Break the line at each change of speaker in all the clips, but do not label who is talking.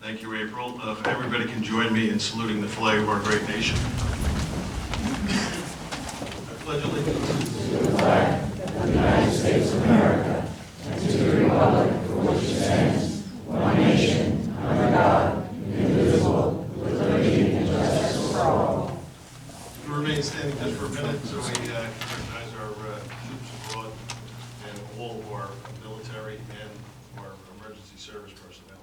Thank you, April. If everybody can join me in saluting the flag of our great nation. I pledge allegiance to the flag of the United States of America and to the republic for which it stands, one nation, under God, indivisible, with liberty and justice for all. We'll remain standing just for a minute so we can recognize our troops abroad and all of our military and our emergency service personnel.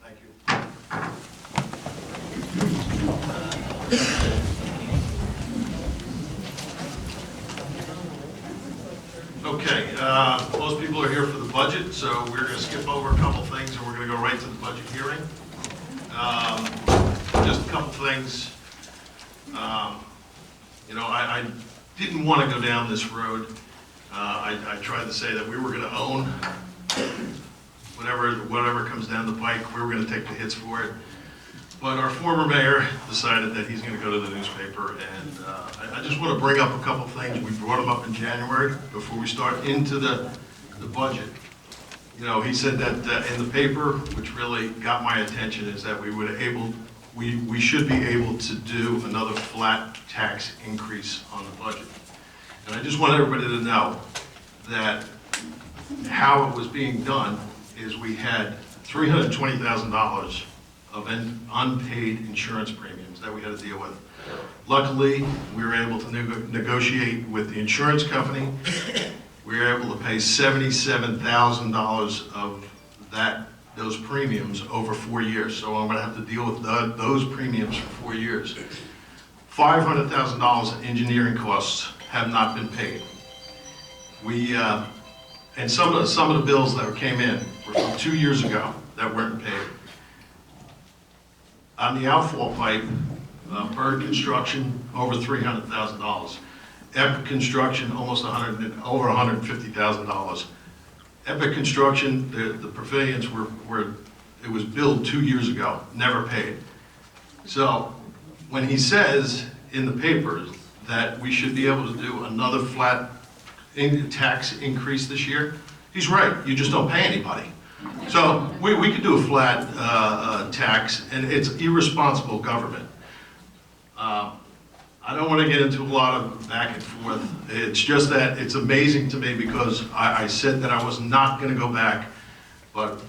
Thank you. Okay, most people are here for the budget, so we're going to skip over a couple things and we're going to go right to the budget hearing. Just a couple things. I didn't want to go down this road. I tried to say that we were going to own whatever comes down the pike. We were going to take the hits for it. But our former mayor decided that he's going to go to the newspaper, and I just want to bring up a couple things. We brought them up in January before we start into the budget. You know, he said that in the paper, which really got my attention, is that we should be able to do another flat tax increase on the budget. And I just want everybody to know that how it was being done is we had $320,000 of unpaid insurance premiums that we had to deal with. Luckily, we were able to negotiate with the insurance company. We were able to pay $77,000 of those premiums over 4 years. So I'm going to have to deal with those premiums for 4 years. $500,000 in engineering costs have not been paid. And some of the bills that came in were from 2 years ago that weren't paid. On the outfall pipe, Bird Construction, over $300,000. Epic Construction, almost over $150,000. Epic Construction, the pavilions it was billed 2 years ago, never paid. So when he says in the papers that we should be able to do another flat tax increase this year, he's right. You just don't pay anybody. So we could do a flat tax, and it's irresponsible government. I don't want to get into a lot of back and forth. It's just that it's amazing to me because I said that I was not going to go back, but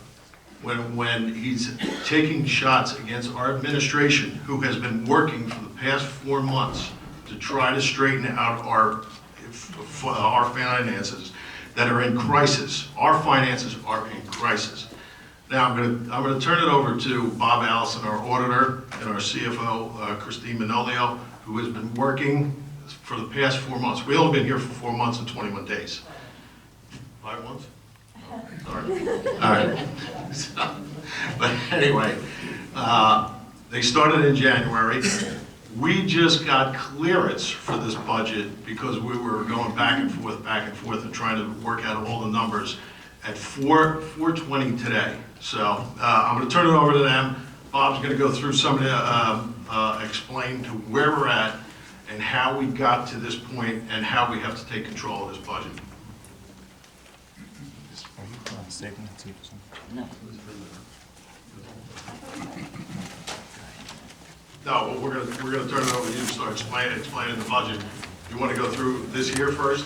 when he's taking shots against our administration, who has been working for the past 4 months to try to straighten out our finances that are in crisis. Our finances are in crisis. Now I'm going to turn it over to Bob Allison, our auditor, and our CFO, Christine Manolio, who has been working for the past 4 months. We've only been here for 4 months and 21 days. 5 months? Sorry. All right. But anyway, they started in January. We just got clearance for this budget because we were going back and forth, and trying to work out all the numbers at 4:20 today. So I'm going to turn it over to them. Bob's going to go through some of the, explain to where we're at and how we got to this point and how we have to take control of this budget. No, well, we're gonna turn it over to you to start explaining the budget. You want to go through this here first?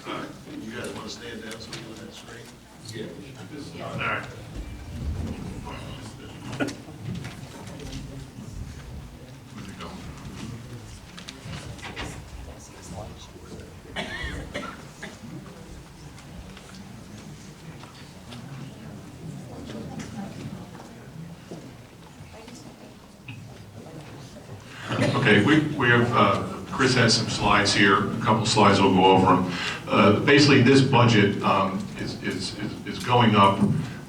All right. You guys want to stand down so we can that screen? Yeah. All right. Where'd it go?
Okay, we have, Chris has some slides here, a couple slides, we'll go over them. Basically, this budget is going up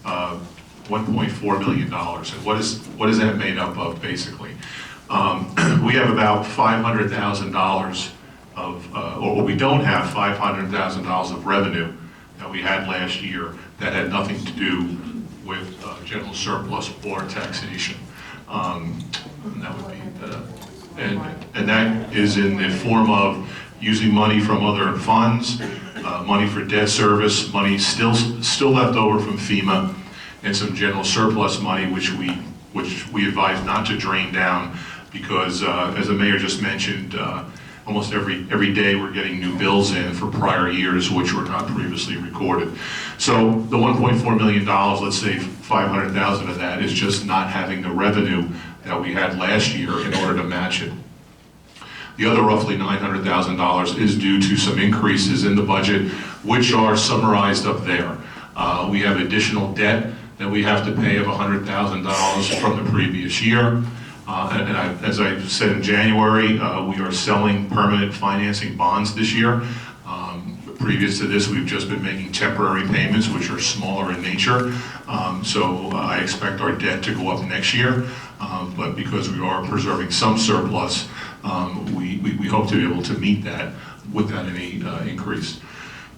$1.4 million. And what is that made up of, basically? We have about $500,000 or we don't have $500,000 of revenue that we had last year that had nothing to do with general surplus or taxation. And that would be and that is in the form of using money from other funds, money for debt service, money still left over from FEMA, and some general surplus money which we advise not to drain down because, as the mayor just mentioned, almost every day we're getting new bills in for prior years which were not previously recorded. So the $1.4 million, let's say 500,000 of that is just not having the revenue that we had last year in order to match it. The other roughly $900,000 is due to some increases in the budget, which are summarized up there. We have additional debt that we have to pay of $100,000 from the previous year. As I said in January, we are selling permanent financing bonds this year. Previous to this, we've just been making temporary payments, which are smaller in nature. So I expect our debt to go up next year. But because we are preserving some surplus, we hope to be able to meet that without any increase.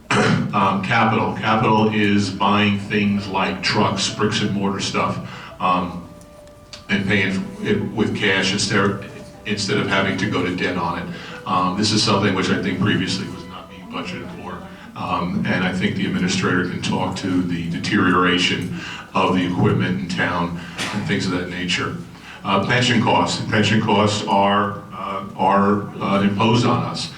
Capital is buying things like trucks, bricks and mortar stuff, and paying it with cash instead of having to go to debt on it. This is something which I think previously was not being budgeted for. And I think the administrator can talk to the deterioration of the equipment in town and things of that nature. Pension costs are imposed on us.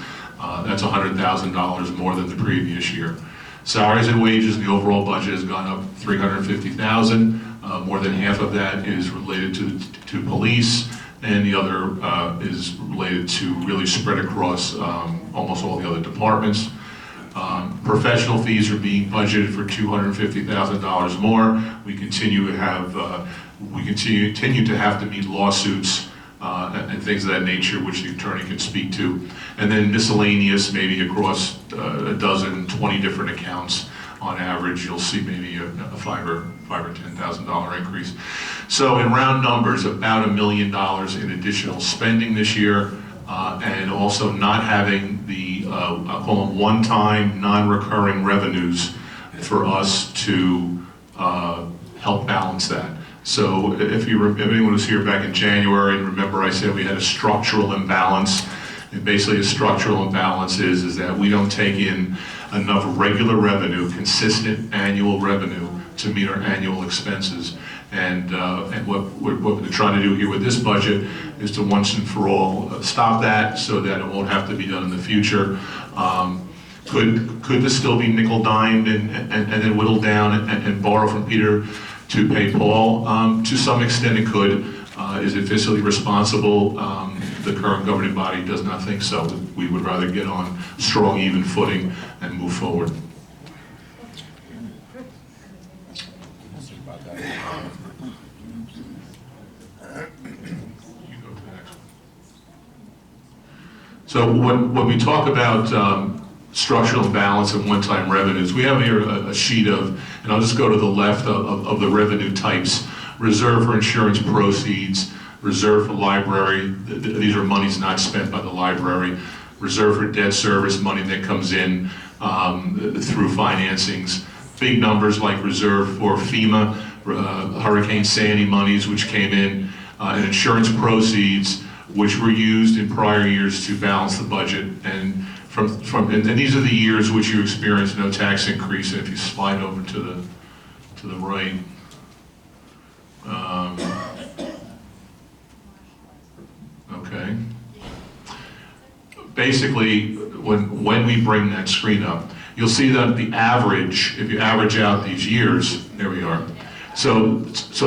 That's $100,000 more than the previous year. Salaries and wages, the overall budget has gone up $350,000. More than half of that is related to police, and the other is related to really spread across almost all the other departments. Professional fees are being budgeted for $250,000 more. We continue to have to meet lawsuits and things of that nature, which the attorney can speak to. And then miscellaneous, maybe across a dozen, 20 different accounts on average, you'll see maybe a $5,000 or $10,000 increase. So in round numbers, about $1 million in additional spending this year, and also not having the, I'll call them one-time, non-recurring revenues for us to help balance that. So if anyone was here back in January, and remember I said we had a structural imbalance, and basically a structural imbalance is that we don't take in enough regular revenue, consistent annual revenue, to meet our annual expenses. And what we're trying to do here with this budget is to once and for all stop that so that it won't have to be done in the future. Could this still be nickel-dimed and then whittled down and borrow from Peter to pay Paul? To some extent it could. Is it fiscally responsible? The current governing body does not think so. We would rather get on strong, even footing and move forward. So when we talk about structural imbalance and one-time revenues, we have here a sheet of, and I'll just go to the left of the revenue types: reserve for insurance proceeds, reserve for library, these are monies not spent by the library, reserve for debt service, money that comes in through financings, big numbers like reserve for FEMA, Hurricane Sandy monies which came in, and insurance proceeds which were used in prior years to balance the budget. And and these are the years which you experienced no tax increase. And if you slide over to the right, okay. Basically, when we bring that screen up, you'll see that the average, if you average out these years, there we are. So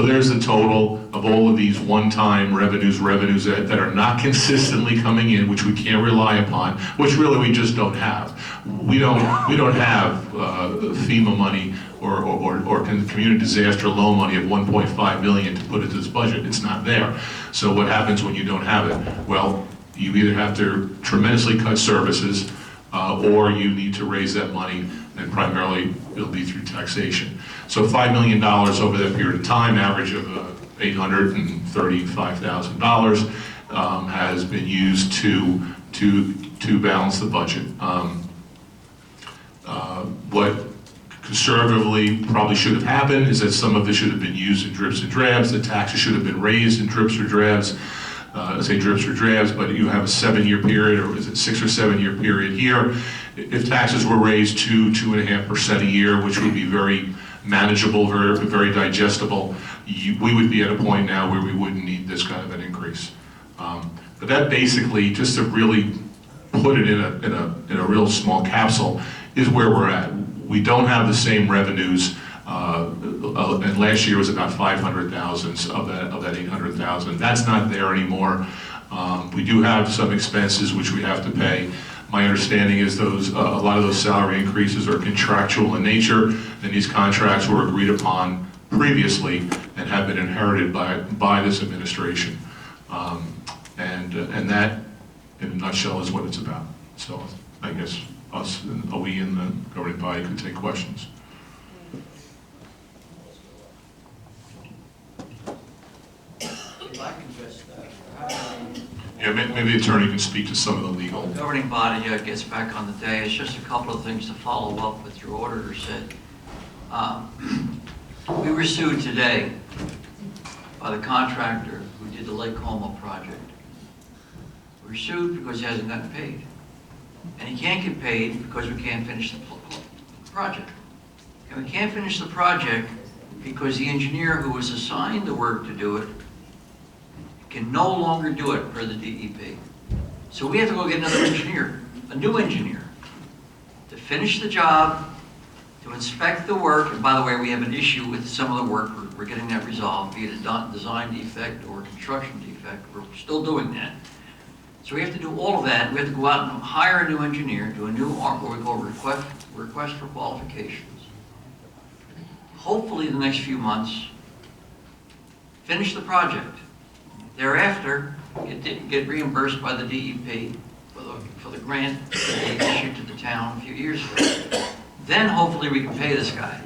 there's the total of all of these one-time revenues that are not consistently coming in, which we can't rely upon, which really we just don't have. We don't have FEMA money or community disaster loan money of $1.5 million to put into this budget. It's not there. So what happens when you don't have it? Well, you either have to tremendously cut services, or you need to raise that money, and primarily it'll be through taxation. So $5 million over that period of time, average of $835,000, has been used to balance the budget. What conservatively probably should have happened is that some of this should have been used in drips and drabs. The taxes should have been raised in drips or drabs. say drips or drabs, but you have a 7-year period, or is it 6 or 7 year period here. If taxes were raised 2.5% a year, which would be very manageable, very digestible, we would be at a point now where we wouldn't need this kind of an increase. But that basically, just to really put it in a real small capsule, is where we're at. We don't have the same revenues, and last year was about 500,000 of that 800,000. That's not there anymore. We do have some expenses which we have to pay. My understanding is a lot of those salary increases are contractual in nature, and these contracts were agreed upon previously and have been inherited by this administration. And that, in a nutshell, is what it's about. So I guess we in the governing body could take questions.
If I can just,
Yeah, maybe the attorney can speak to some of the legal.
the governing body gets back on the day. It's just a couple of things to follow up with your auditor said. We were sued today by the contractor who did the Lake Como project. We were sued because he hasn't gotten paid. And he can't get paid because we can't finish the project. And we can't finish the project because the engineer who was assigned the work to do it can no longer do it per the DEP. So we have to go get another engineer, a new engineer, to finish the job, to inspect the work. And by the way, we have an issue with some of the work. We're getting that resolved, be it a design defect or construction defect. We're still doing that. So we have to do all of that. We have to go out and hire a new engineer, do a new what we call request for qualifications. Hopefully in the next few months, finish the project. Thereafter, get reimbursed by the DEP for the grant that they issued to the town a few years ago. Then hopefully we can pay this guy.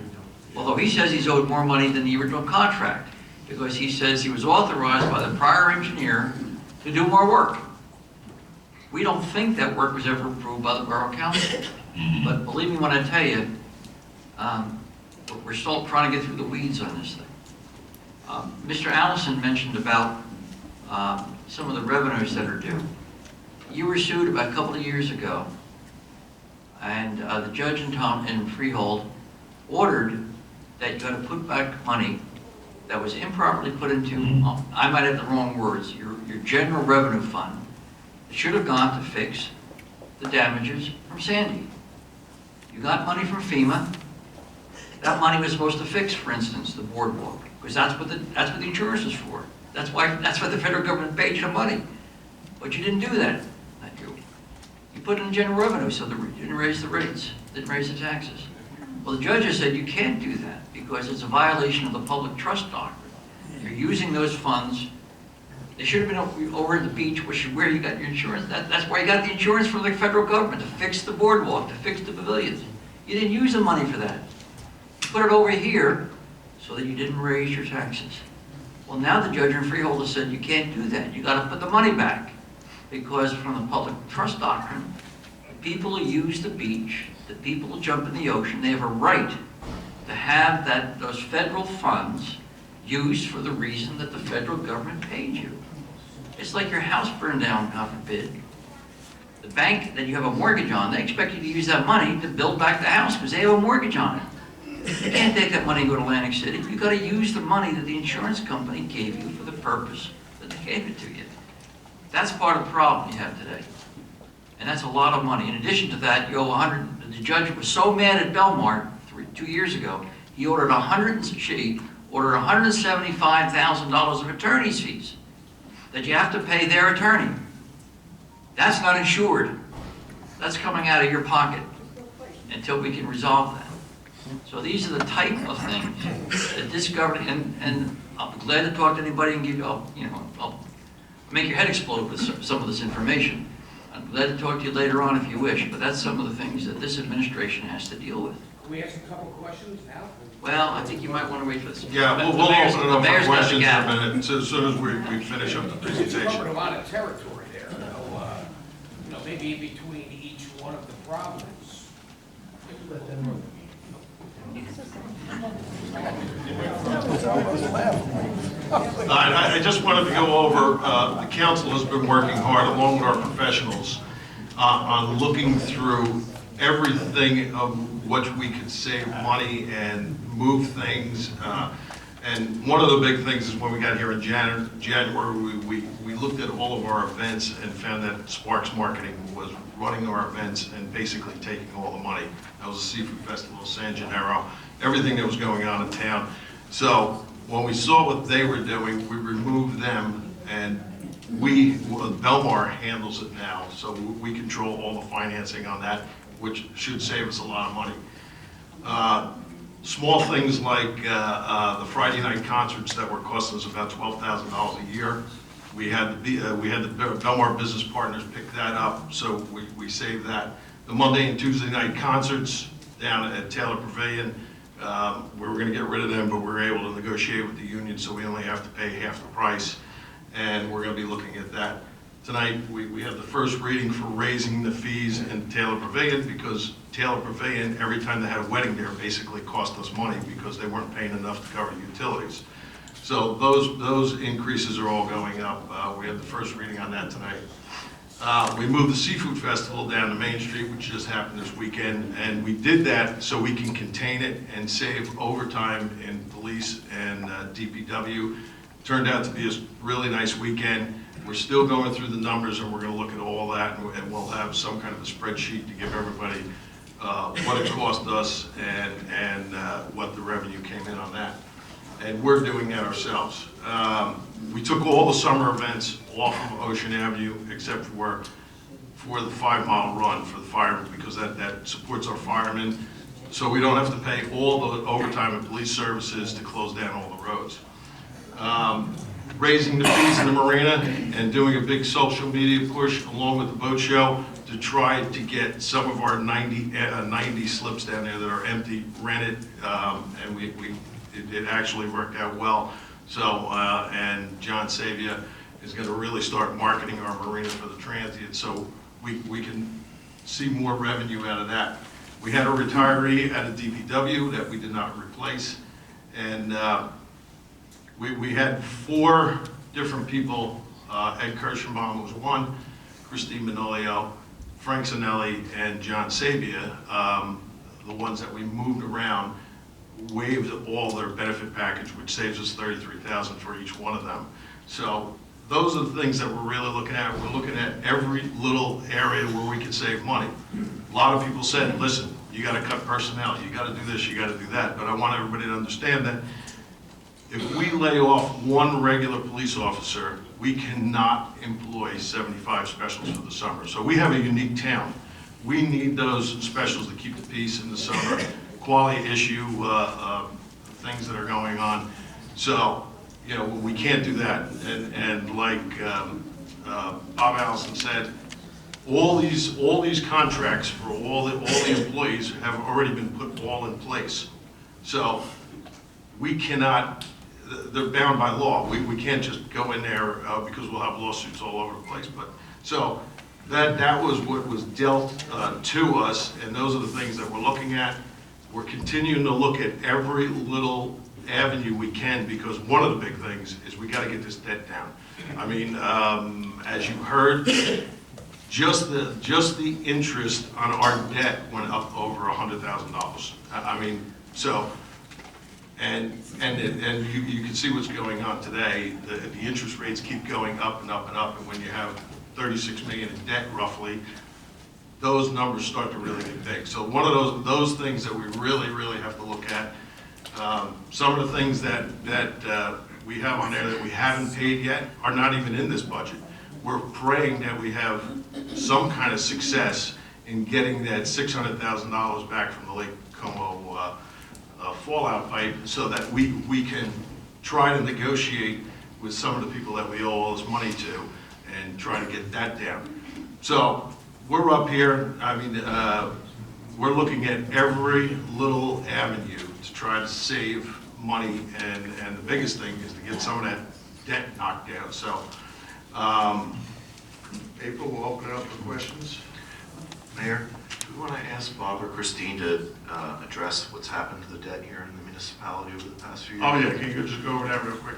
Although he says he's owed more money than the original contract, because he says he was authorized by the prior engineer to do more work. We don't think that work was ever approved by the Borough Council. But believe me when I tell you, we're still trying to get through the weeds on this thing. Mr. Allison mentioned about some of the revenues that are due. You were sued about a couple of years ago, and the judge in Freehold ordered that you got to put back money that was improperly put into, I might have the wrong words, your general revenue fund. It should have gone to fix the damages from Sandy. You got money from FEMA. That money was supposed to fix, for instance, the boardwalk, because that's what the insurance is for. That's why the federal government paid you the money. But you didn't do that. You put it in general revenue, so you didn't raise the rates, didn't raise the taxes. Well, the judge has said you can't do that because it's a violation of the public trust doctrine. You're using those funds. They should have been over at the beach, which is where you got your insurance. That's why you got the insurance from the federal government, to fix the boardwalk, to fix the pavilions. You didn't use the money for that. You put it over here so that you didn't raise your taxes. Well, now the judge in Freehold has said you can't do that. You got to put the money back, because from the public trust doctrine, the people who use the beach, the people who jump in the ocean, they have a right to have those federal funds used for the reason that the federal government paid you. It's like your house burned down, God forbid. The bank that you have a mortgage on, they expect you to use that money to build back the house because they have a mortgage on it. You can't take that money and go to Atlantic City. You got to use the money that the insurance company gave you for the purpose that they gave it to you. That's part of the problem you have today. And that's a lot of money. In addition to that, you owe the judge was so mad at Belmar 2 years ago, he ordered $175,000 of attorney's fees that you have to pay their attorney. That's not insured. That's coming out of your pocket until we can resolve that. So these are the type of things that this government, and I'll be glad to talk to anybody and give you, I'll make your head explode with some of this information. I'm glad to talk to you later on if you wish, but that's some of the things that this administration has to deal with.
Can we ask a couple questions now?
Well, I think you might want to wait for this.
Yeah, we'll open it up for questions in a minute, as soon as we finish up the
You're
presentation.
covering a lot of territory there, maybe in between each one of the problems.
I just wanted to go over, the council has been working hard along with our professionals on looking through everything of what we could save money and move things. And one of the big things is when we got here in January, we looked at all of our events and found that Sparks Marketing was running our events and basically taking all the money. That was a seafood festival, San Gennaro, everything that was going on in town. So when we saw what they were doing, we removed them, and Belmar handles it now. So we control all the financing on that, which should save us a lot of money. Small things like the Friday night concerts that were costing us about $12,000 a year. We had the Belmar business partners pick that up, so we saved that. The Monday and Tuesday night concerts down at Taylor Pavilion, we were going to get rid of them, but we were able to negotiate with the union, so we only have to pay half the price, and we're going to be looking at that. Tonight, we have the first reading for raising the fees in Taylor Pavilion, because Taylor Pavilion, every time they had a wedding there, basically cost us money because they weren't paying enough to cover the utilities. So those increases are all going up. We had the first reading on that tonight. We moved the Seafood Festival down to Main Street, which just happened this weekend, and we did that so we can contain it and save overtime in police and DPW. Turned out to be a really nice weekend. We're still going through the numbers, and we're going to look at all that, and we'll have some kind of a spreadsheet to give everybody what it cost us and what the revenue came in on that. And we're doing that ourselves. We took all the summer events off of Ocean Avenue except for the 5-mile run for the firemen, because that supports our firemen. So we don't have to pay all the overtime and police services to close down all the roads. Raising the fees in the marina and doing a big social media push along with the boat show to try to get some of our 90 slips down there that are empty rented, and it actually worked out well. So, and John Savia is going to really start marketing our marina for the transient, so we can see more revenue out of that. We had a retiree at a DPW that we did not replace, and we had 4 different people. Ed Kirschenbaum was one, Christine Manolio, Frank Zanelli, and John Sabia, the ones that we moved around, waived all their benefit package, which saves us $33,000 for each one of them. So those are the things that we're really looking at. We're looking at every little area where we can save money. A lot of people said, listen, you got to cut personnel, you got to do this, you got to do that. But I want everybody to understand that if we lay off one regular police officer, we cannot employ 75 specials for the summer. So we have a unique town. We need those specials to keep the peace in the summer, quality issue, things that are going on. So, you know, we can't do that. And like Bob Allison said, all these contracts for all the employees have already been put all in place. So we cannot, they're bound by law. We can't just go in there because we'll have lawsuits all over the place. But so that was what was dealt to us, and those are the things that we're looking at. We're continuing to look at every little avenue we can, because one of the big things is we got to get this debt down. I mean, as you heard, just the interest on our debt went up over $100,000. I mean, so. And you can see what's going on today. The interest rates keep going up and up and up, and when you have 36 million in debt roughly, those numbers start to really get big. So one of those things that we really have to look at. Some of the things that we have on there that we haven't paid yet are not even in this budget. We're praying that we have some kind of success in getting that $600,000 back from the Lake Como fallout pipe, so that we can try to negotiate with some of the people that we owe all this money to and try to get that down. So we're up here. I mean, we're looking at every little avenue to try to save money, and the biggest thing is to get some of that debt knocked down. So April, we'll open it up for questions. Mayor, do we want to ask
Bob or Christine to address what's happened to the debt here in the municipality over the past few years?
Oh, yeah, can you just go over that real quick?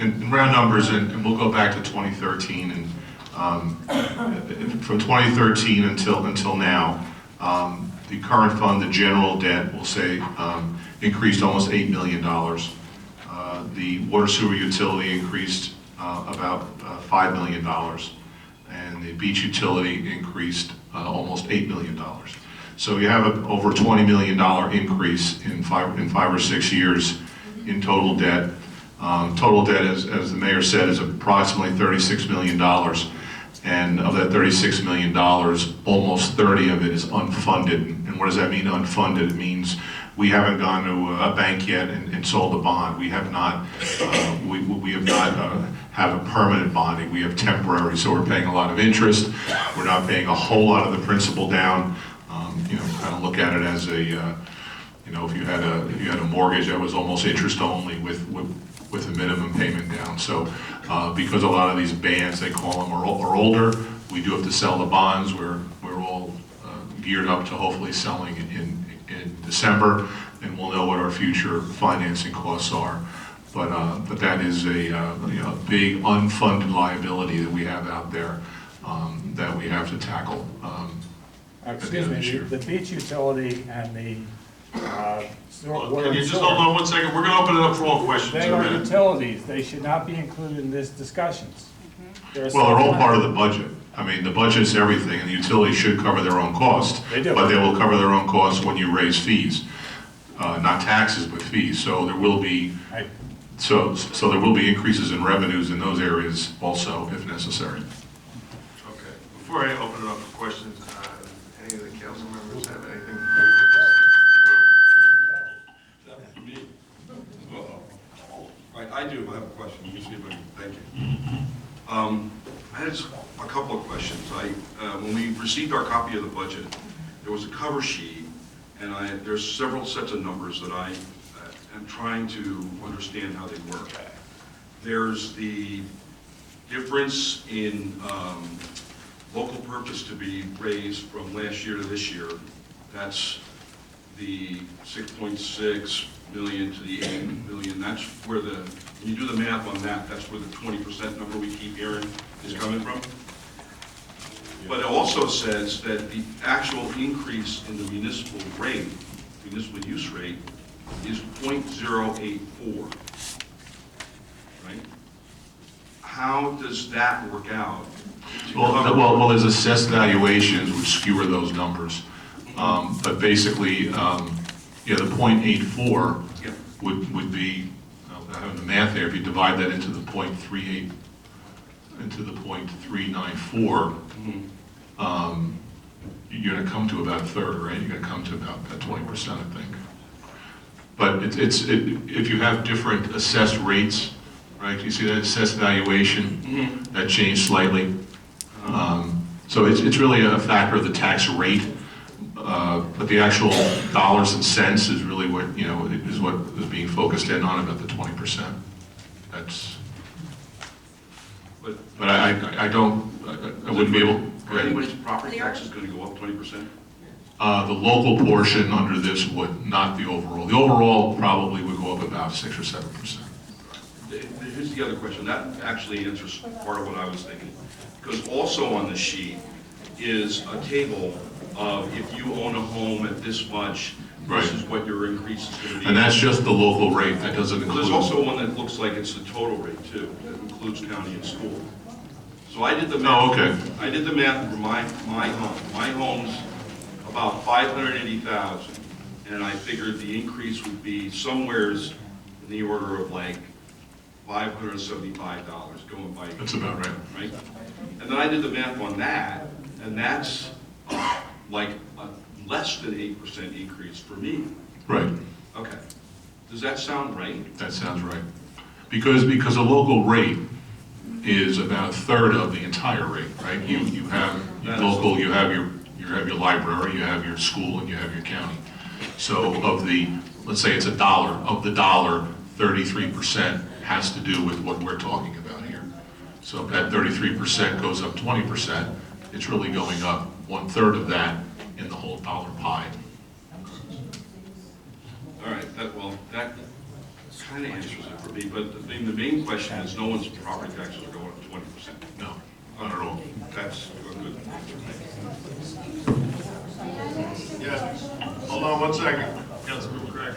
In round numbers, and we'll go back to 2013, and from 2013 until now, the current fund, the general debt, we'll say, increased almost $8 million. The water sewer utility increased about $5 million, and the beach utility increased almost $8 million. So you have over $20 million increase in five or 6 years in total debt. Total debt, as the mayor said, is approximately $36 million. And of that $36 million, almost 30 of it is unfunded. And what does that mean, unfunded? It means we haven't gone to a bank yet and sold a bond. We have not, we have not have a permanent bonding. We have temporary, so we're paying a lot of interest. We're not paying a whole lot of the principal down. Kind of look at it as a, if you had a mortgage that was almost interest only with a minimum payment down. So because a lot of these bands, they call them, are older, we do have to sell the bonds. We're all geared up to hopefully selling in December, and we'll know what our future financing costs are. But that is a big unfunded liability that we have out there that we have to tackle.
Excuse me, the beach utility and the
Can you just hold on 1 second? We're going to open it up for all questions
They
in a
are
minute.
utilities. They should not be included in this discussions.
Well, they're all part of the budget. I mean, the budget's everything, and the utilities should cover their own costs.
They do.
But they will cover their own costs when you raise fees, not taxes, but fees. So there will be,
Right.
so there will be increases in revenues in those areas also, if necessary.
Okay, before I open it up for questions, any of the council members have anything?
For me? Right, I do have a question. Let me see if I can, thank you. I had a couple of questions. When we received our copy of the budget, there was a cover sheet, and there's several sets of numbers that I am trying to understand how they work. There's the difference in local purpose to be raised from last year to this year. That's the 6.6 million to the 8 million. That's where when you do the math on that, that's where the 20% number we keep hearing is coming from. But it also says that the actual increase in the municipal rate, municipal use rate, is 0.084, right? How does that work out?
Well, there's assessed valuations which skewer those numbers. But basically, the 0.84
Yeah.
would be, I have the math there, if you divide that into the 0.38, into the 0.394, you're going to come to about a third, right? You're going to come to about 20%, I think. But if you have different assessed rates, right? You see that assessed valuation, that changed slightly. So it's really a factor of the tax rate, but the actual dollars and cents is really what, is what is being focused in on, about the 20%. That's, but I wouldn't be able.
Anybody's property tax is going to go up 20%?
The local portion under this would, not the overall. The overall probably would go up about 6 or 7%.
Here's the other question. That actually answers part of what I was thinking. Because also on the sheet is a table of if you own a home at this much, this is what your increase is going to be.
And that's just the local rate. That doesn't include.
There's also one that looks like it's the total rate too, that includes county and school. So I did the math.
Oh, okay.
I did the math for my home. My home's about 580,000, and I figured the increase would be somewheres in the order of like $575 going by.
That's about right.
Right? And then I did the math on that, and that's like a less than 8% increase for me.
Right.
Okay. Does that sound right?
That sounds right. Because a local rate is about a third of the entire rate, right? You have your local, you have your library, you have your school, and you have your county. So let's say it's $1, of the dollar, 33% has to do with what we're talking about here. So if that 33% goes up 20%, it's really going up 1/3 of that in the whole dollar pie.
All right, that kind of answers it for me, but the main question is no one's property taxes are going up 20%.
No, not at all.
That's a good answer.
Yeah, hold on one second. Councilmember Craig.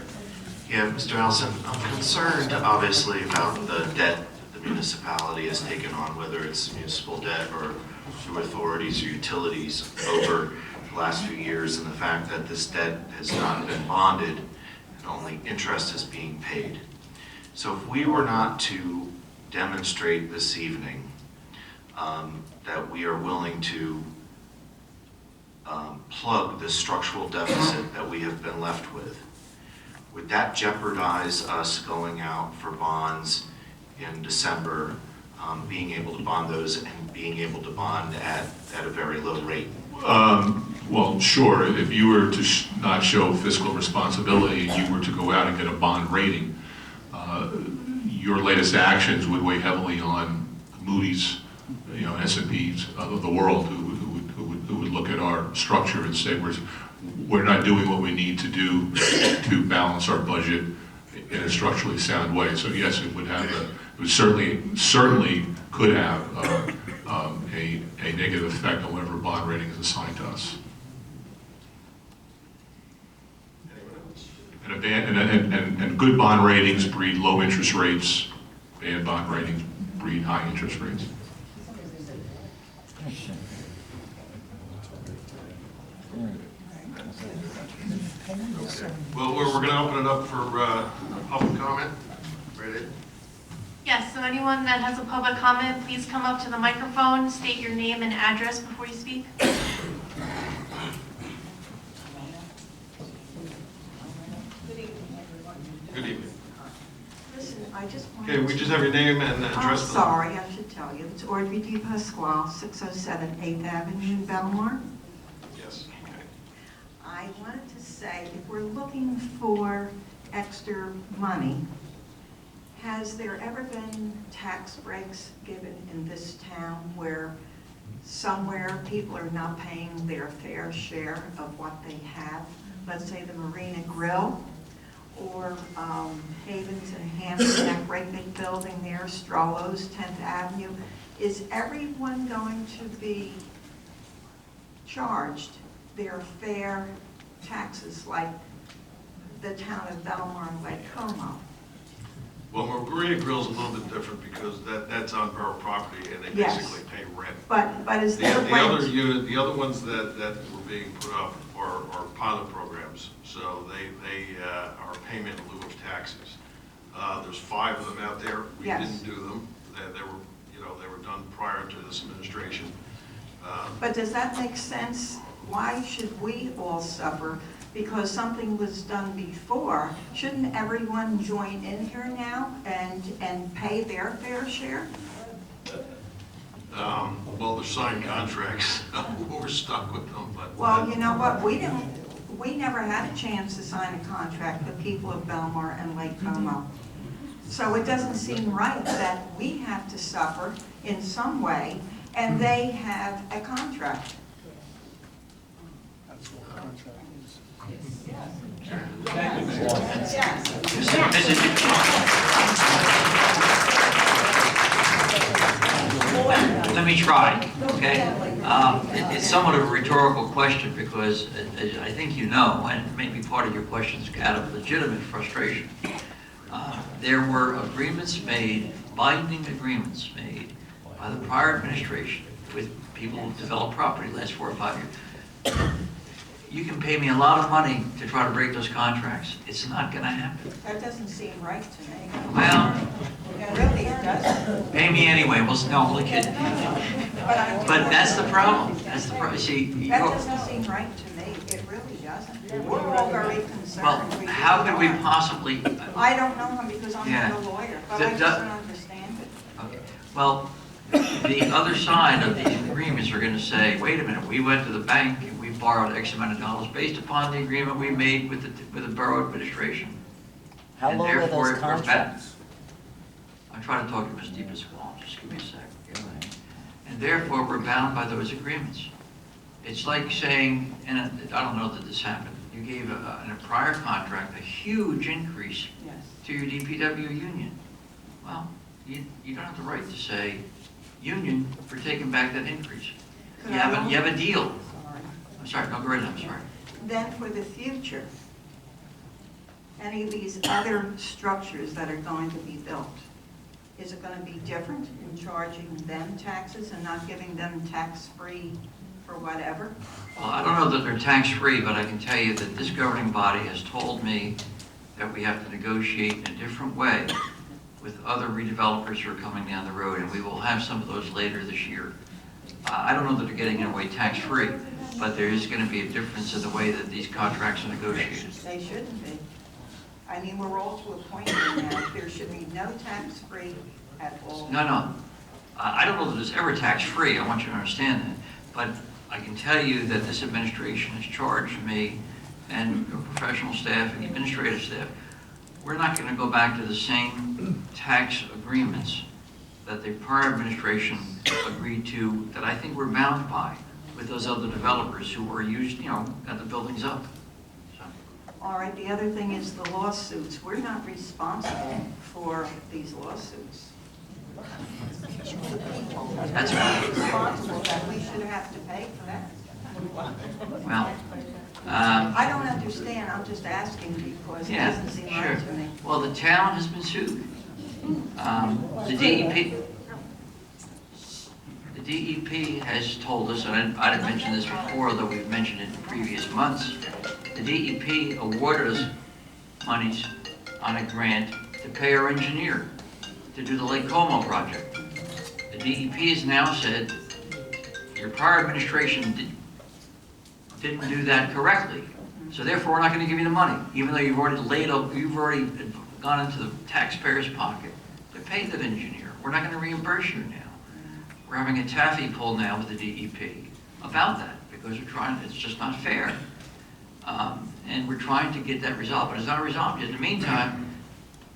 Yeah, Mr. Allison, I'm concerned, obviously, about the debt the municipality has taken on, whether it's municipal debt or through authorities or utilities over the last few years, and the fact that this debt has not been bonded and only interest is being paid. So if we were not to demonstrate this evening that we are willing to plug the structural deficit that we have been left with, would that jeopardize us going out for bonds in December, being able to bond those and being able to bond at a very low rate?
Well, sure, if you were to not show fiscal responsibility and you were to go out and get a bond rating, your latest actions would weigh heavily on Moody's, S&P's of the world, who would look at our structure and say we're not doing what we need to do to balance our budget in a structurally sound way. So yes, it would certainly could have a negative effect on whatever bond rating is assigned to us. And good bond ratings breed low interest rates. Bad bond ratings breed high interest rates.
Well, we're going to open it up for public comment. Ready?
Yes, so anyone that has a public comment, please come up to the microphone, state your name and address before you speak.
Good evening.
Listen, I just wanted
Okay, we just have your name and
I'm
address.
sorry, I should tell you. It's Audrey D. Pasquale, 607 8th Avenue in Belmar.
Yes. Okay.
I wanted to say, if we're looking for extra money, has there ever been tax breaks given in this town where somewhere people are not paying their fair share of what they have? Let's say the Marina Grill, or Havens and Hampton, that great big building there, Strollo's, 10th Avenue. Is everyone going to be charged their fair taxes like the town of Belmar and Lake Como?
Well, Marina Grill's a little bit different because that's on borough property and they
Yes.
basically pay rent.
But is
The
there
other
rent?
unit, the other ones that were being put up are pilot programs. So they are payment in lieu of taxes. There's 5 of them out there. We
Yes.
didn't do them. They were done prior to this administration.
But does that make sense? Why should we all suffer because something was done before? Shouldn't everyone join in here now and pay their fair share?
Well, they're signed contracts. We're stuck with them, but.
Well, you know what, we never had a chance to sign a contract, the people of Belmar and Lake Como. So it doesn't seem right that we have to suffer in some way, and they have a contract.
Let me try, okay? It's somewhat of a rhetorical question because, as I think you know, and maybe part of your question's out of legitimate frustration. There were agreements made, binding agreements made by the prior administration with people who developed property last 4 or 5 years. You can pay me a lot of money to try to break those contracts. It's not going to happen.
That doesn't seem right to me.
Well,
Really, it doesn't.
pay me anyway. Well, no, I'm only kidding. But that's the problem. That's the problem. See,
That doesn't seem right to me. It really doesn't. We're all very concerned.
well,
We
how
really
could we
are.
possibly?
I don't know because I'm
Yeah.
not a lawyer, but
The-
I just don't understand it.
Okay. Well, the other side of these agreements are going to say, wait a minute, we went to the bank and we borrowed X amount of dollars based upon the agreement we made with the borough administration.
How
And
long are
therefore,
those
we're back.
contracts?
I'm trying to talk to Ms. DePasquale, just give me a second. and therefore we're bound by those agreements. It's like saying, and I don't know that this happened, you gave in a prior contract a huge increase
Yes.
to your DPW union. Well, you don't have the right to say, union, for taking back that increase.
Could
You
I
have a deal.
Sorry.
I'm sorry, no, go ahead, I'm sorry.
Then for the future, any of these other structures that are going to be built, is it going to be different in charging them taxes and not giving them tax-free for whatever?
Well, I don't know that they're tax-free, but I can tell you that this governing body has told me that we have to negotiate in a different way with other redevelopers who are coming down the road, and we will have some of those later this year. I don't know that they're getting in a way tax-free, but there is going to be a difference in the way that these contracts are negotiated.
They shouldn't be. I mean, we're all to a point now, there should be no tax-free at all.
No. I don't know that it's ever tax-free, I want you to understand that. But I can tell you that this administration has charged me and the professional staff and the administrative staff, we're not going to go back to the same tax agreements that the prior administration agreed to, that I think we're bound by with those other developers who were got the buildings up. So,
All right, the other thing is the lawsuits. We're not responsible for these lawsuits.
That's
We're responsible that we should have to pay for that.
well,
I don't understand, I'm just asking because it
yeah,
doesn't seem
sure.
right to me.
Well, the town has been sued. The DEP has told us, and I didn't mention this before, though we've mentioned it in previous months, the DEP awarded us monies on a grant to pay our engineer to do the Lake Como project. The DEP has now said, your prior administration didn't do that correctly, so therefore we're not going to give you the money, even though you've already gone into the taxpayer's pocket to pay that engineer. We're not going to reimburse you now. We're having a taffy pull now with the DEP about that because it's just not fair. And we're trying to get that resolved, but it's not resolved yet. In the meantime,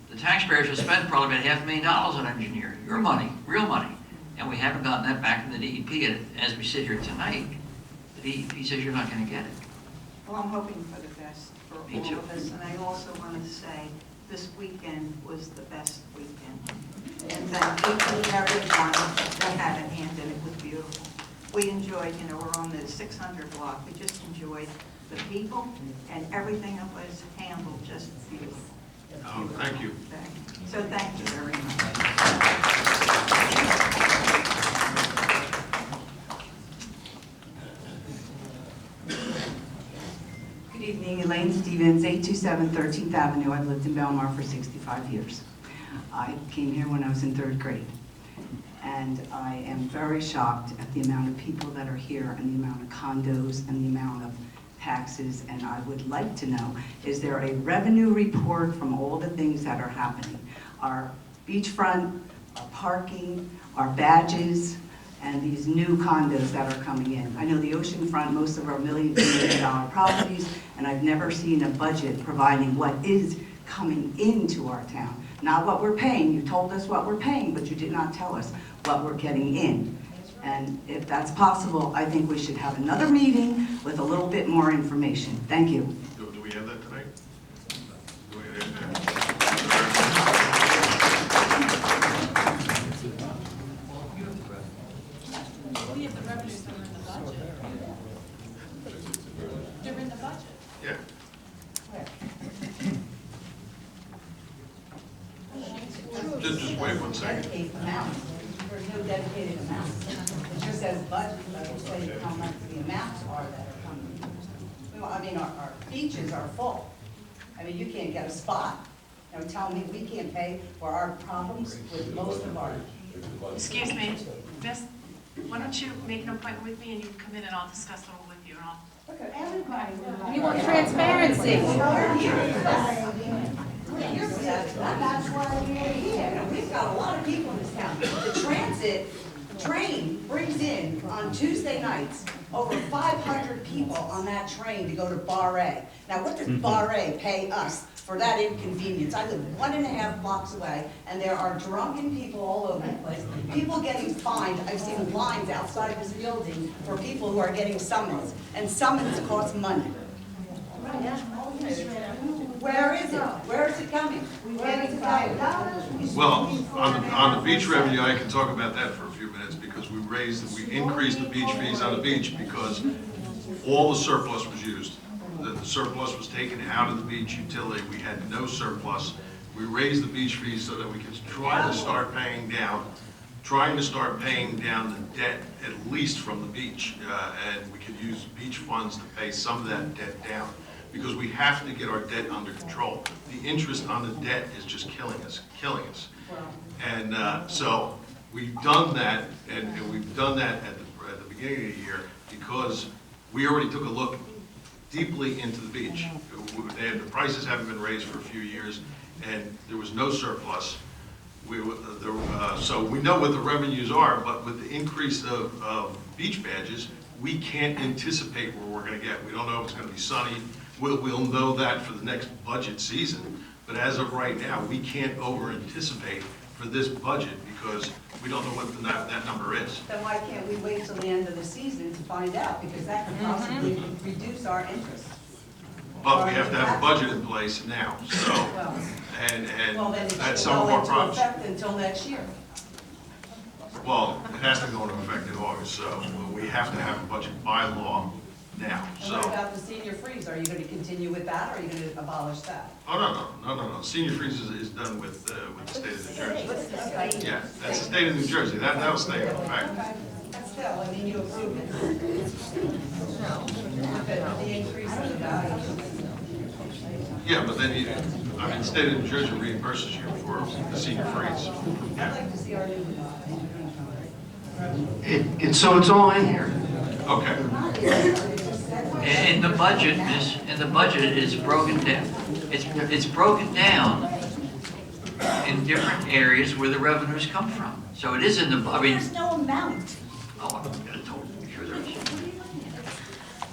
the taxpayers have spent probably about $500,000 on engineering, your money, real money, and we haven't gotten that back from the DEP. And as we sit here tonight, the DEP says you're not going to get it.
Well, I'm hoping for the best for
Me
all
too.
of us, and I also want to say this weekend was the best weekend. And thank each and every one that had a hand in it. It was beautiful. We enjoyed, we're on the 600 block. We just enjoyed the people and everything that was handled just beautiful.
Oh, thank you.
So thank you very much.
Good evening, Elaine Stevens, 827 13th Avenue. I've lived in Belmar for 65 years. I came here when I was in 3rd grade. And I am very shocked at the amount of people that are here and the amount of condos and the amount of taxes. And I would like to know, is there a revenue report from all the things that are happening? Our beachfront, our parking, our badges, and these new condos that are coming in. I know the oceanfront, most of our $1 million properties, and I've never seen a budget providing what is coming into our town. Not what we're paying. You told us what we're paying, but you did not tell us what we're getting in. And if that's possible, I think we should have another meeting with a little bit more information. Thank you.
Do we have that tonight? Do we have that?
We have the revenues that are in the budget. They're in the budget.
Yeah. Just wait 1 second.
Dedicate amounts. There's no dedicated amounts. It just says budget, but it'll say how much the amounts are that are coming. Well, I mean, our beaches are full. I mean, you can't get a spot. Tell me we can't pay for our problems with most of our.
Excuse me, Miss, why don't you make an appointment with me and you can come in and I'll discuss them with you and I'll.
Look at everybody.
We want transparency.
That's why we're here. And we've got a lot of people in this town. The transit train brings in on Tuesday nights over 500 people on that train to go to Bar A. Now, what does Bar A pay us
for that inconvenience. I live 1.5 blocks away, and there are drunken people all over the place, people getting fined. I've seen lines outside this building for people who are getting summons, and summons cost money. Where is it? Where is it coming? Where is it going?
Well, on the beach revenue, I can talk about that for a few minutes, because we increased the beach fees on the beach because all the surplus was used. The surplus was taken out of the beach utility. We had no surplus. We raised the beach fees so that we could trying to start paying down the debt, at least from the beach. And we could use beach funds to pay some of that debt down, because we have to get our debt under control. The interest on the debt is just killing us. And so we've done that, and we've done that at the beginning of the year, because we already took a look deeply into the beach. The prices haven't been raised for a few years, and there was no surplus. So we know what the revenues are, but with the increase of beach badges, we can't anticipate where we're going to get. We don't know if it's going to be sunny. We'll know that for the next budget season. But as of right now, we can't over-anticipate for this budget, because we don't know what that number is.
Then why can't we wait till the end of the season to find out? Because that could possibly reduce our interest.
But we have to have a budget in place now, so, and
Well, then it
that's
should
some of
go
our
into
problems.
effect until next year.
Well, it has to go into effect in August, so we have to have a budget by law now,
And
so.
what about the senior freeze? Are you going to continue with that, or are you going to abolish that?
Oh, no. Senior freeze is done with the state of New Jersey. Yeah, that's the state of New Jersey. That'll stay in effect.
Okay, but still, I mean, you approved it. The increase in the value.
Yeah, but then the state of New Jersey reimburses you for the senior freeze.
I'd like to see our new.
So it's all in here.
Okay.
In the budget, it's broken down. It's broken down in different areas where the revenues come from. So it is in the,
There's no amount.
oh, I'm sure there is.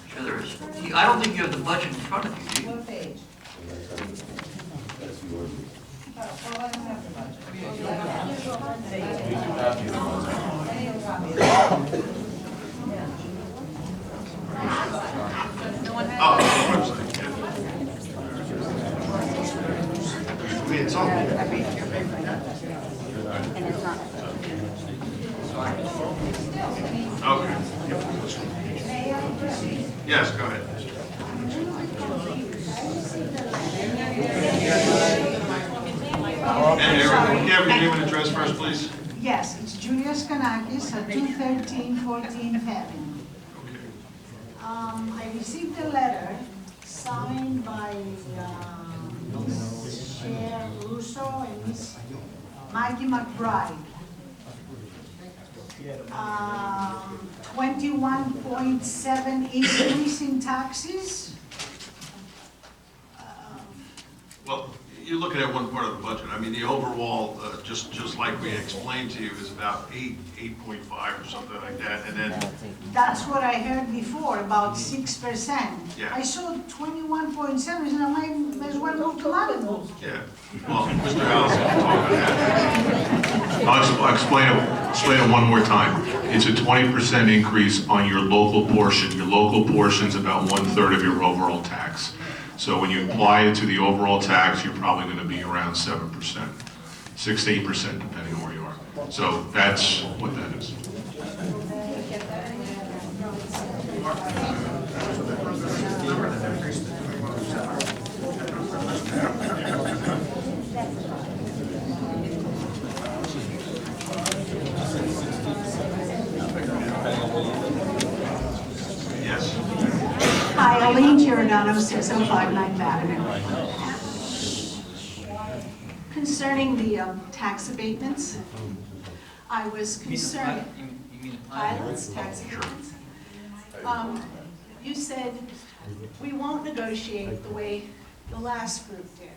Sure there is. I don't think you have the budget in front of you, do you?
What page? Oh, well, I don't have the budget.
Oh, the website, yeah.
It's all here.
Okay. Yes, go ahead. And Eric, can you have your name and address first, please?
Yes, it's Julia Skanakis at 213 14th Avenue.
Okay.
I received a letter signed by Ms. Cher Russo and Ms. Maggie McBride. 21.7 increase in taxes.
Well, you're looking at one part of the budget. I mean, the overall, just like we explained to you, is about 8.5 or something like that, and then,
That's what I heard before, about 6%.
Yeah.
I saw 21.7, and I might as well move to Malibu.
yeah. Well, Mr. Allison can talk about that.
I'll explain it one more time. It's a 20% increase on your local portion. Your local portion's about 1/3 of your overall tax. So when you apply it to the overall tax, you're probably going to be around 7%, 6 to 8%, depending on where you are. So that's what that is.
Yes.
Hi, Eileen Giordano, 605 Ninth Avenue. Concerning the tax abatements, I was concerned. Pilots, tax abatements? You said we won't negotiate the way the last group did.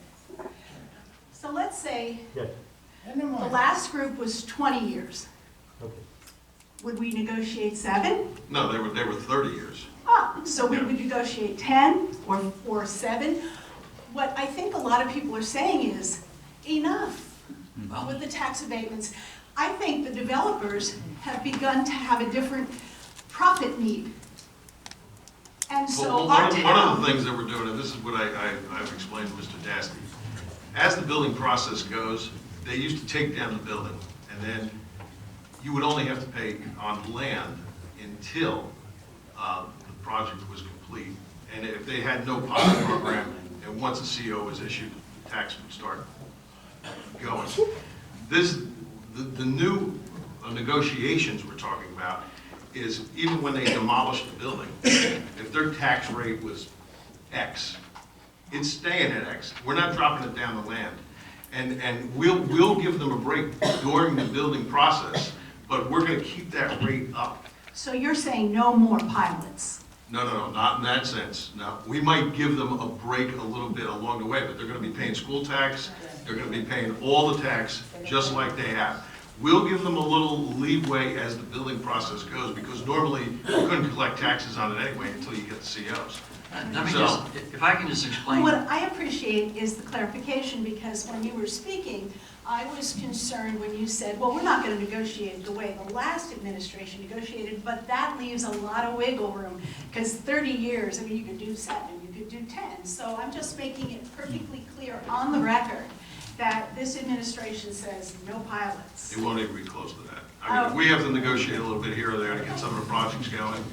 So let's say the last group was 20 years. Would we negotiate 7?
No, they were 30 years.
So we would negotiate 10 or 7. what I think a lot of people are saying is, enough
Well-
with the tax abatements. I think the developers have begun to have a different profit need. And so
Well,
our
one of the
town,
things that we're doing, and this is what I've explained to Mr. Dasty, as the building process goes, they used to take down the building, and then you would only have to pay on land until the project was complete. And if they had no pilot program, and once a CO was issued, tax would start going. The new negotiations we're talking about is even when they demolish the building, if their tax rate was X, it's staying at X. We're not dropping it down the land. And we'll give them a break during the building process, but we're gonna keep that rate up.
so you're saying no more pilots?
No, not in that sense, no. We might give them a break a little bit along the way, but they're gonna be paying school tax, they're gonna be paying all the tax, just like they have. We'll give them a little leeway as the building process goes, because normally you couldn't collect taxes on it anyway until you get the COs.
Let me
So-
just, if I can just explain.
What I appreciate is the clarification, because when you were speaking, I was concerned when you said, well, we're not going to negotiate the way the last administration negotiated, but that leaves a lot of wiggle room, because 30 years, I mean, you could do 7, you could do 10. So I'm just making it perfectly clear on the record that this administration says no pilots.
It won't even be close to that. I mean, we have to negotiate a little bit here or there to get some of the projects going,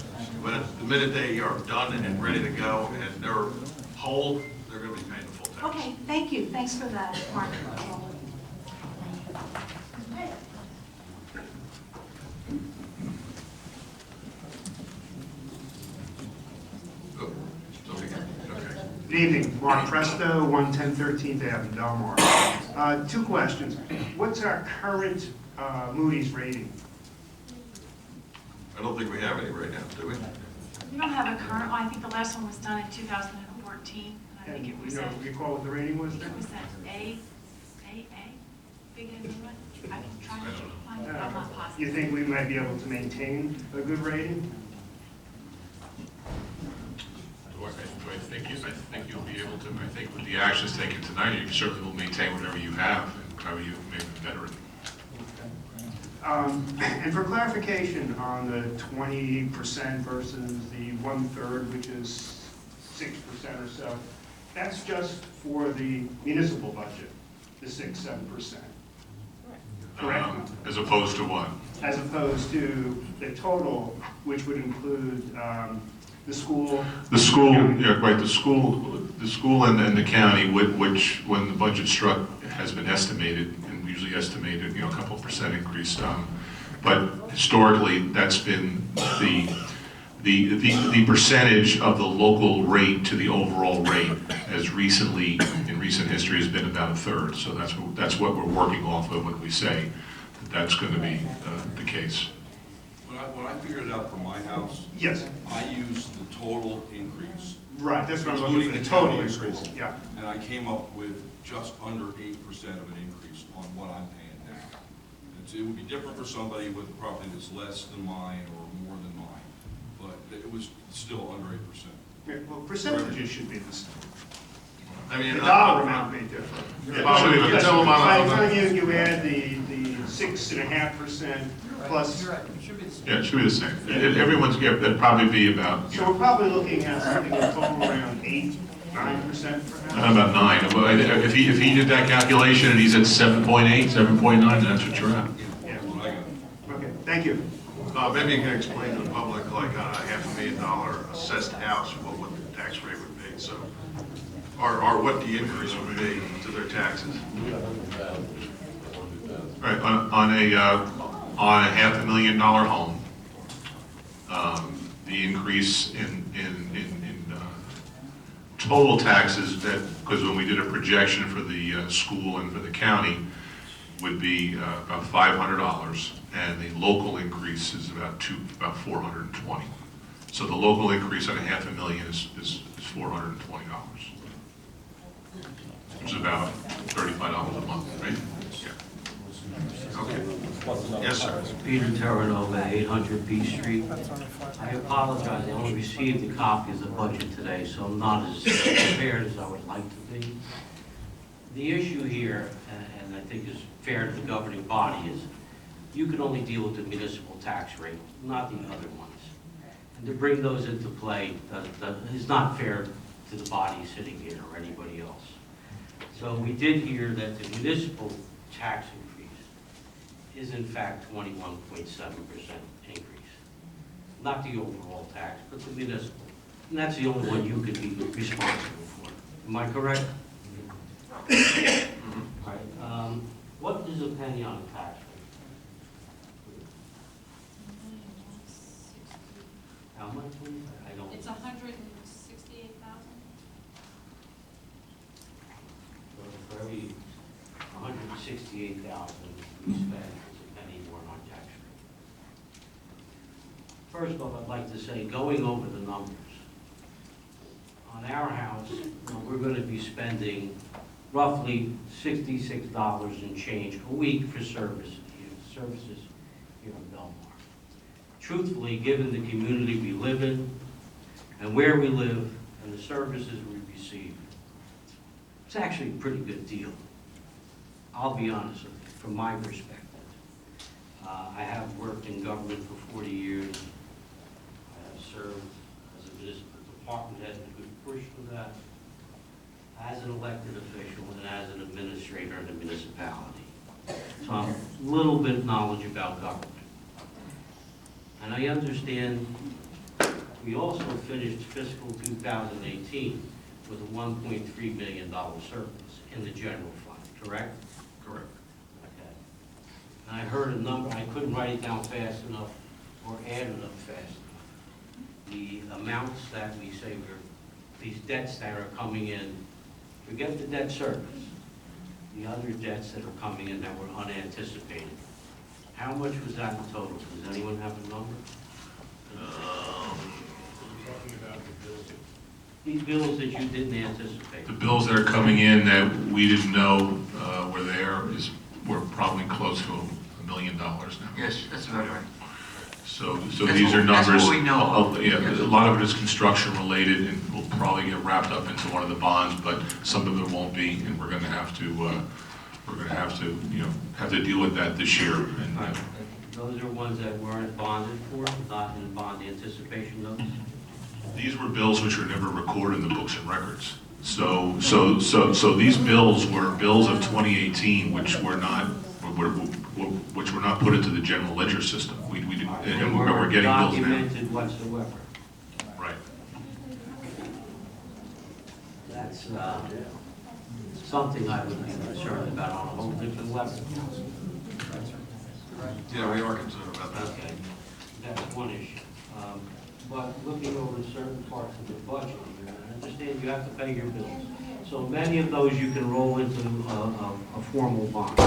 but the minute they are done and ready to go and they're whole, they're gonna be paying the full tax.
Okay, thank you. Thanks for that, Mark.
Oh, okay.
Good evening, Mark Presto, 110 13th Avenue, Belmar. Two questions. What's our current Moody's rating?
I don't think we have any right now, do we?
We don't have a current one. I think the last one was done in 2014, and I think it was
You
at,
don't recall what the rating was then?
it was at A, big A, what? I can try to find it, but I'm not positive.
You think we might be able to maintain a good rating?
I think you'll be able to. I think with the actions taken tonight, you certainly will maintain whatever you have, and probably you may be better.
And for clarification on the 20% versus the 1/3, which is 6% or so, that's just for the municipal budget, the 6-7%. Correct?
As opposed to what?
As opposed to the total, which would include the school.
The school, yeah, right, the school and the county, which, when the budget struck, has been estimated, and we usually estimated, a couple % increase. But historically, that's been the percentage of the local rate to the overall rate, as recently, in recent history, has been about 1/3. So that's what we're working off of when we say that that's going to be the case.
When I figured it out for my house,
Yes.
I used the total increase.
Right, that's what I'm looking for, the total increase, yeah.
And I came up with just under 8% of an increase on what I'm paying now. It would be different for somebody with a property that's less than mine or more than mine, but it was still under 8%.
Yeah, well, percentages should be the same.
I mean,
The dollar amount may differ.
Yeah, Bob, you can tell them
By the
on
time you add the 6.5% plus,
Yeah, it should be the same. Everyone's, that'd probably be about,
so we're probably looking at something in total around 8-9% perhaps?
about 9. But if he did that calculation and he's at 7.8, 7.9, that's what you're at.
Yeah. Okay, thank you.
maybe you can explain to the public, like on a $500,000 assessed house, what the tax rate would be, so, or what the increase would be to their taxes.
Right, on a $500,000 home, the increase in total taxes, because when we did a projection for the school and for the county, would be about $500, and the local increase is about $420. So the local increase on a $500,000 is $420, which is about $35 a month, right? Yeah.
Okay. Yes, sir.
Peter Terranova, 800 B Street. I apologize, I only received a copy of the budget today, so I'm not as prepared as I would like to be. The issue here, and I think is fair to the governing body, is you can only deal with the municipal tax rate, not the other ones. And to bring those into play is not fair to the body sitting here or anybody else. So we did hear that the municipal tax increase is in fact 21.7% increase. Not the overall tax, but the municipal. And that's the only one you could be responsible for. Am I correct? All right. What is a penny on a tax rate? How much? I don't.
It's 168,000.
For every 168,000 we spend, it's a penny more on tax rate. First off, I'd like to say, going over the numbers, on our house, we're going to be spending roughly $66 and change a week for services here in Belmar. Truthfully, given the community we live in and where we live and the services we receive, it's actually a pretty good deal. I'll be honest with you, from my perspective. I have worked in government for 40 years. I have served as a municipal department head, a good push for that, as an elected official and as an administrator in a municipality. So I'm a little bit knowledge about government. And I understand we also finished fiscal 2018 with a $1.3 million surplus in the general fund, correct?
Correct.
Okay. And I heard a number, I couldn't write it down fast enough or add it up fast enough. The amounts that we say these debts that are coming in, forget the debt service, the other debts that are coming in that were unanticipated. How much was that in total? Does anyone have a number? These bills that you didn't anticipate.
The bills that are coming in that we didn't know were there we're probably close to $1 million now.
Yes, that's about right.
So
That's
these are
what-
numbers.
that's what we know.
Yeah, a lot of it is construction related and will probably get wrapped up into one of the bonds, but some of it won't be, and we're going to have to, have to deal with that this year. And,
Right. Those are ones that weren't bonded for, not in bond anticipation notes?
these were bills which were never recorded in the books and records. So these bills were bills of 2018, which were not put into the general ledger system. We didn't, and we're getting bills now.
Documented whatsoever.
Right.
That's something I would be concerned about on a whole different level.
Yeah, we are concerned about that.
Okay, that's one issue. But looking over certain parts of the budget, I understand you have to pay your bills. So many of those you can roll into a formal bond.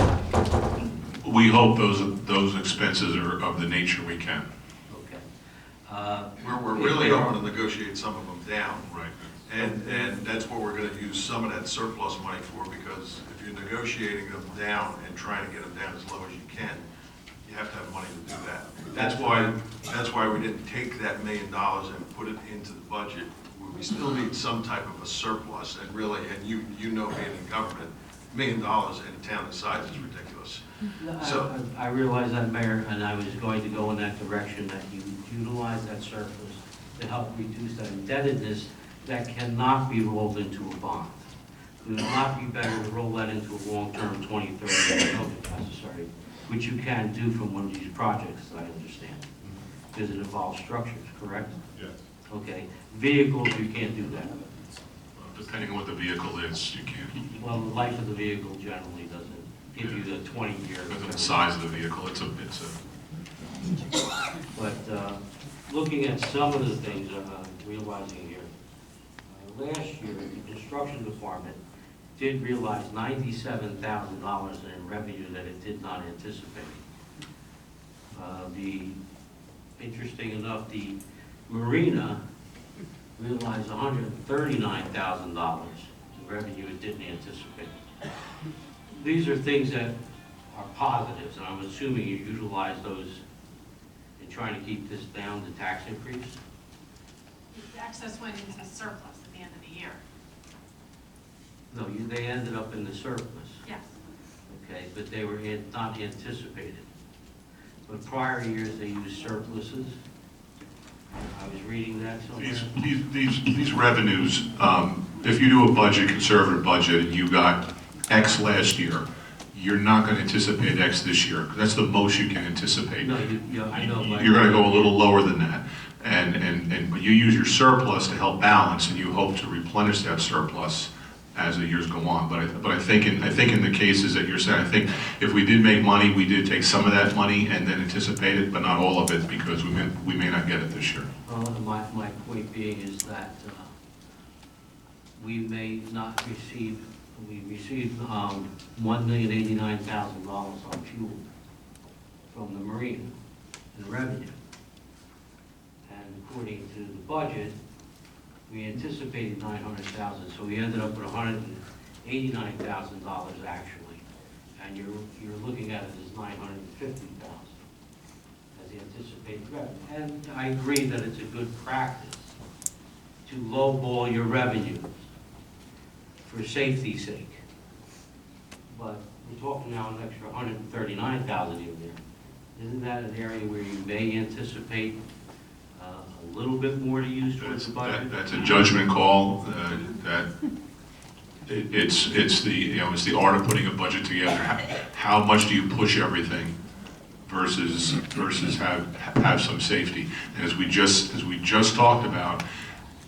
We hope those expenses are of the nature we can.
Okay.
We're really hoping to negotiate some of them down.
Right.
And that's what we're gonna use some of that surplus money for, because if you're negotiating them down and trying to get them down as low as you can, you have to have money to do that. That's why we didn't take that $1 million and put it into the budget. We still need some type of a surplus, and really, and you know, being in government, $1 million in a town this size is ridiculous. So,
I realize that, Mayor, and I was going to go in that direction, that you utilize that surplus to help reduce that indebtedness that cannot be rolled into a bond. Would it not be better to roll that into a long-term 20, 30 year note if necessary, which you can do from one of these projects, I understand, because it involves structures, correct?
Yes.
Okay. Vehicles, you can't do that.
Depending on what the vehicle is, you can't.
Well, the life of the vehicle generally doesn't give you the 20 year.
Depends on the size of the vehicle.
But looking at some of the things, realizing here, last year, the construction department did realize $97,000 in revenue that it did not anticipate. Interesting enough, the marina realized $139,000 in revenue it didn't anticipate. These are things that are positives, and I'm assuming you utilize those in trying to keep this down, the tax increase?
The excess went into surplus at the end of the year.
No, they ended up in the surplus,
Yes.
okay, but they were not anticipated. But prior years, they used surpluses. I was reading that somewhere.
These revenues, if you do a budget, conservative budget, and you got X last year, you're not going to anticipate X this year. That's the most you can anticipate.
No, I know.
You're going to go a little lower than that. But you use your surplus to help balance, and you hope to replenish that surplus as the years go on. But I think in the cases that you're saying, I think if we did make money, we did take some of that money and then anticipate it, but not all of it, because we may not get it this year.
Well, my point being is that we may not receive, we received $1,089,000 on fuel from the marina in revenue. And according to the budget, we anticipated $900,000, so we ended up with $189,000 actually. And you're looking at it as $950,000 as the anticipated revenue. And I agree that it's a good practice to lowball your revenues for safety's sake. But we're talking now an extra $139,000 in there. Isn't that an area where you may anticipate a little bit more to use towards the budget?
That's a judgment call. It's the art of putting a budget together. How much do you push everything versus have some safety? And as we just talked about,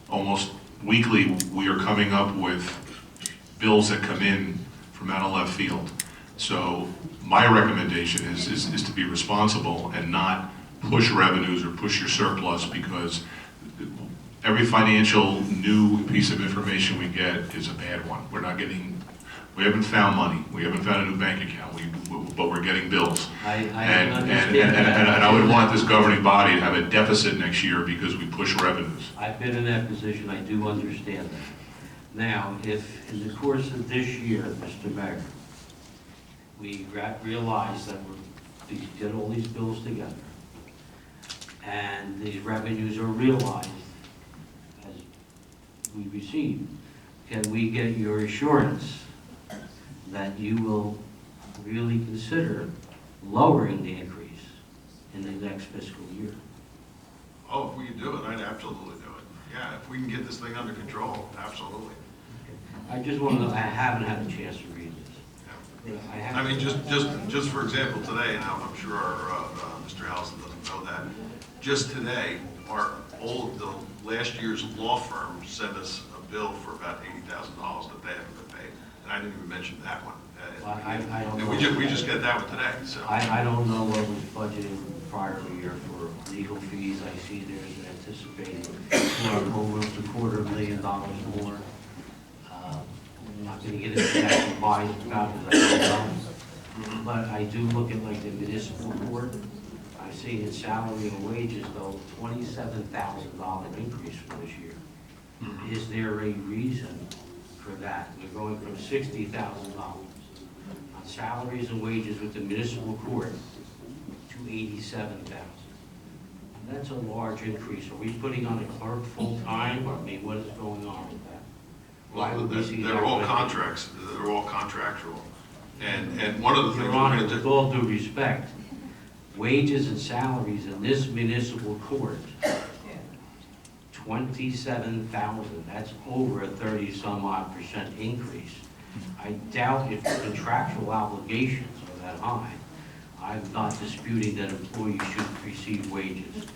almost weekly we are coming up with bills that come in from out of left field. So my recommendation is to be responsible and not push revenues or push your surplus, because every financial new piece of information we get is a bad one. We haven't found money. We haven't found a new bank account, but we're getting bills. And I would want this governing body to have a deficit next year because we push revenues.
I've been in that position, I do understand that. Now, if in the course of this year, Mr. Mayor, we realize that we get all these bills together, and these revenues are realized as we receive, can we get your assurance that you will really consider lowering the increase in the next fiscal year?
Oh, if we can do it, I'd absolutely do it. Yeah, if we can get this thing under control, absolutely.
I just want to know, I haven't had a chance to read this.
I mean, just for example, today, and I'm sure Mr. Allison doesn't know that, just today, the last year's law firm sent us a bill for about $80,000 that they haven't been paid, and I didn't even mention that one.
I don't know.
We just get that one today, so.
I don't know what was budgeted prior year for legal fees. I see there's an anticipated almost $250,000 more. I'm not going to get into that why about it, because I don't know. But I do look at like the municipal court. I see in salary and wages though $27,000 increase for this year. Is there a reason for that? We're going from $60,000 on salaries and wages with the municipal court to $87,000. That's a large increase. Are we putting on a clerk full-time, or I mean, what is going on with that? Why would we see that?
They're all contracts, they're all contractual. And one of the things
Your
we're
Honor,
going to
with
do.
all due respect, wages and salaries in this municipal court, $27,000, that's over a 30-some-odd% increase. I doubt if the contractual obligations are that high. I'm not disputing that employees should receive wages.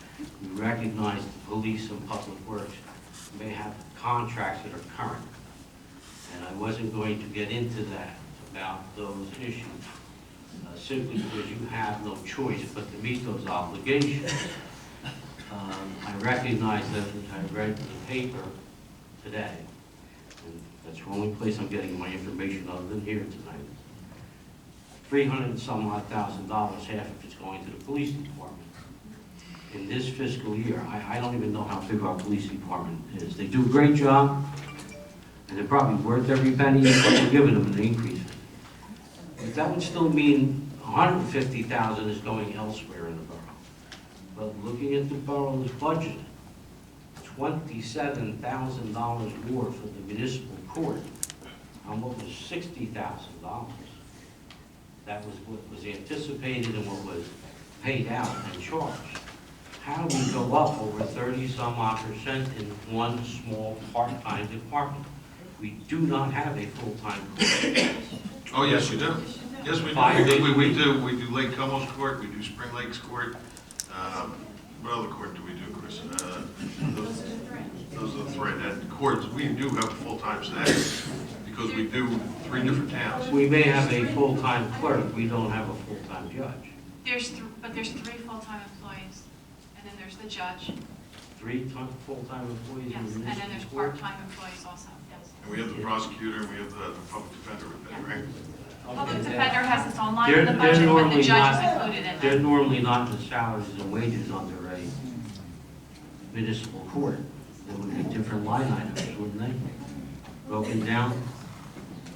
We recognize the police and public works may have contracts that are current. And I wasn't going to get into that about those issues, simply because you have no choice but to meet those obligations. I recognize that I read the paper today, and that's the only place I'm getting my information other than here tonight. $300,000, half of it's going to the police department. In this fiscal year, I don't even know how big our police department is. They do a great job, and they're probably worth every penny you're giving them an increase. But that would still mean 150,000 is going elsewhere in the borough. But looking at the borough's budget, $27,000 more for the municipal court on what was $60,000. That was what was anticipated and what was paid out and charged. How do we go up over 30-some-odd% in one small part-time department? We do not have a full-time court.
Oh, yes, you do. Yes, we do. We do. We do Lake Como's court, we do Spring Lake's court. What other court do we do, Chris? Those are the three. And courts, we do have full-time staff because we do 3 different towns.
We may have a full-time clerk, we don't have a full-time judge.
But there's 3 full-time employees, and then there's the judge.
3 full-time employees
Yes,
in the
and then
municipal
there's
court?
part-time employees also, yes.
And we have the prosecutor, and we have the public defender with that, right?
Public defender has its own line
They're
in the budget, but the
normally
judge
not-
is included in
They're
that.
normally not the salaries and wages under a municipal court. There would be different line items, wouldn't they? Broken down?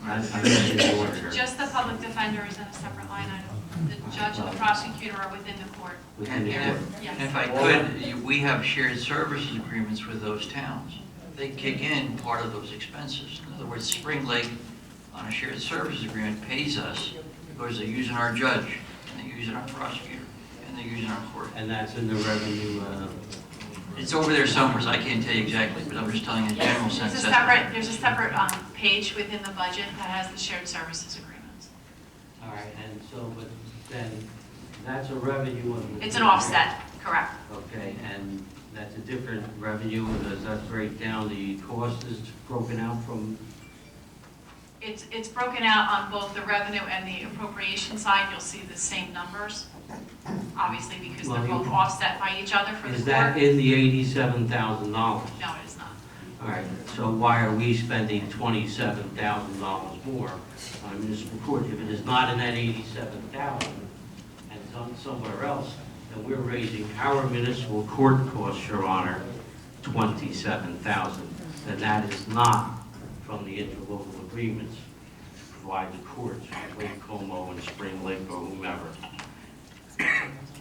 I don't in the order.
Just the public defender is in a separate line item. The judge and the prosecutor are within the court.
Within
And
the
They're-
court.
Yes.
if I could, we have shared services agreements with those towns. They kick in part of those expenses. In other words, Spring Lake, on a shared services agreement, pays us because they're using our judge, and they're using our prosecutor, and they're using our court.
And that's in the revenue,
It's over there somewhere, so I can't tell you exactly, but I'm just telling you in general sense.
There's a separate page within the budget that has the shared services agreements.
all right, and so, but then, that's a revenue of...
It's an offset, correct.
Okay, and that's a different revenue, does that break down, the cost is broken out from...
It's broken out on both the revenue and the appropriation side. You'll see the same numbers, obviously, because they're both offset by each other for the
Is
court.
that in the $87,000?
No, it is not.
All right, so why are we spending $27,000 more on municipal court? If it is not in that $87,000 and somewhere else, then we're raising our municipal court costs, Your Honor, $27,000. And that is not from the interlocal agreements to provide the courts, Lake Como and Spring Lake or whomever.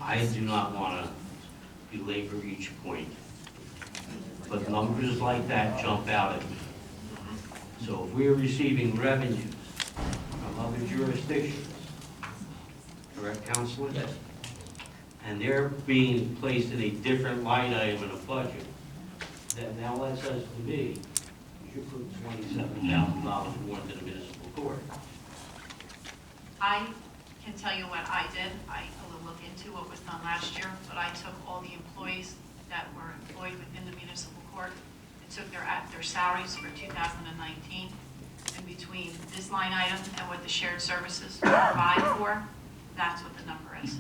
I do not want to belabor each point. But numbers like that jump out at me. So if we're receiving revenues from other jurisdictions, correct, Counselor? Yes. And they're being placed in a different line item in a budget, that now that says to me, you should put $27,000 more into the municipal court.
I can tell you what I did. I will look into what was done last year, but I took all the employees that were employed within the municipal court and took their salaries for 2019, and between this line item and what the shared services provide for, that's what the number is.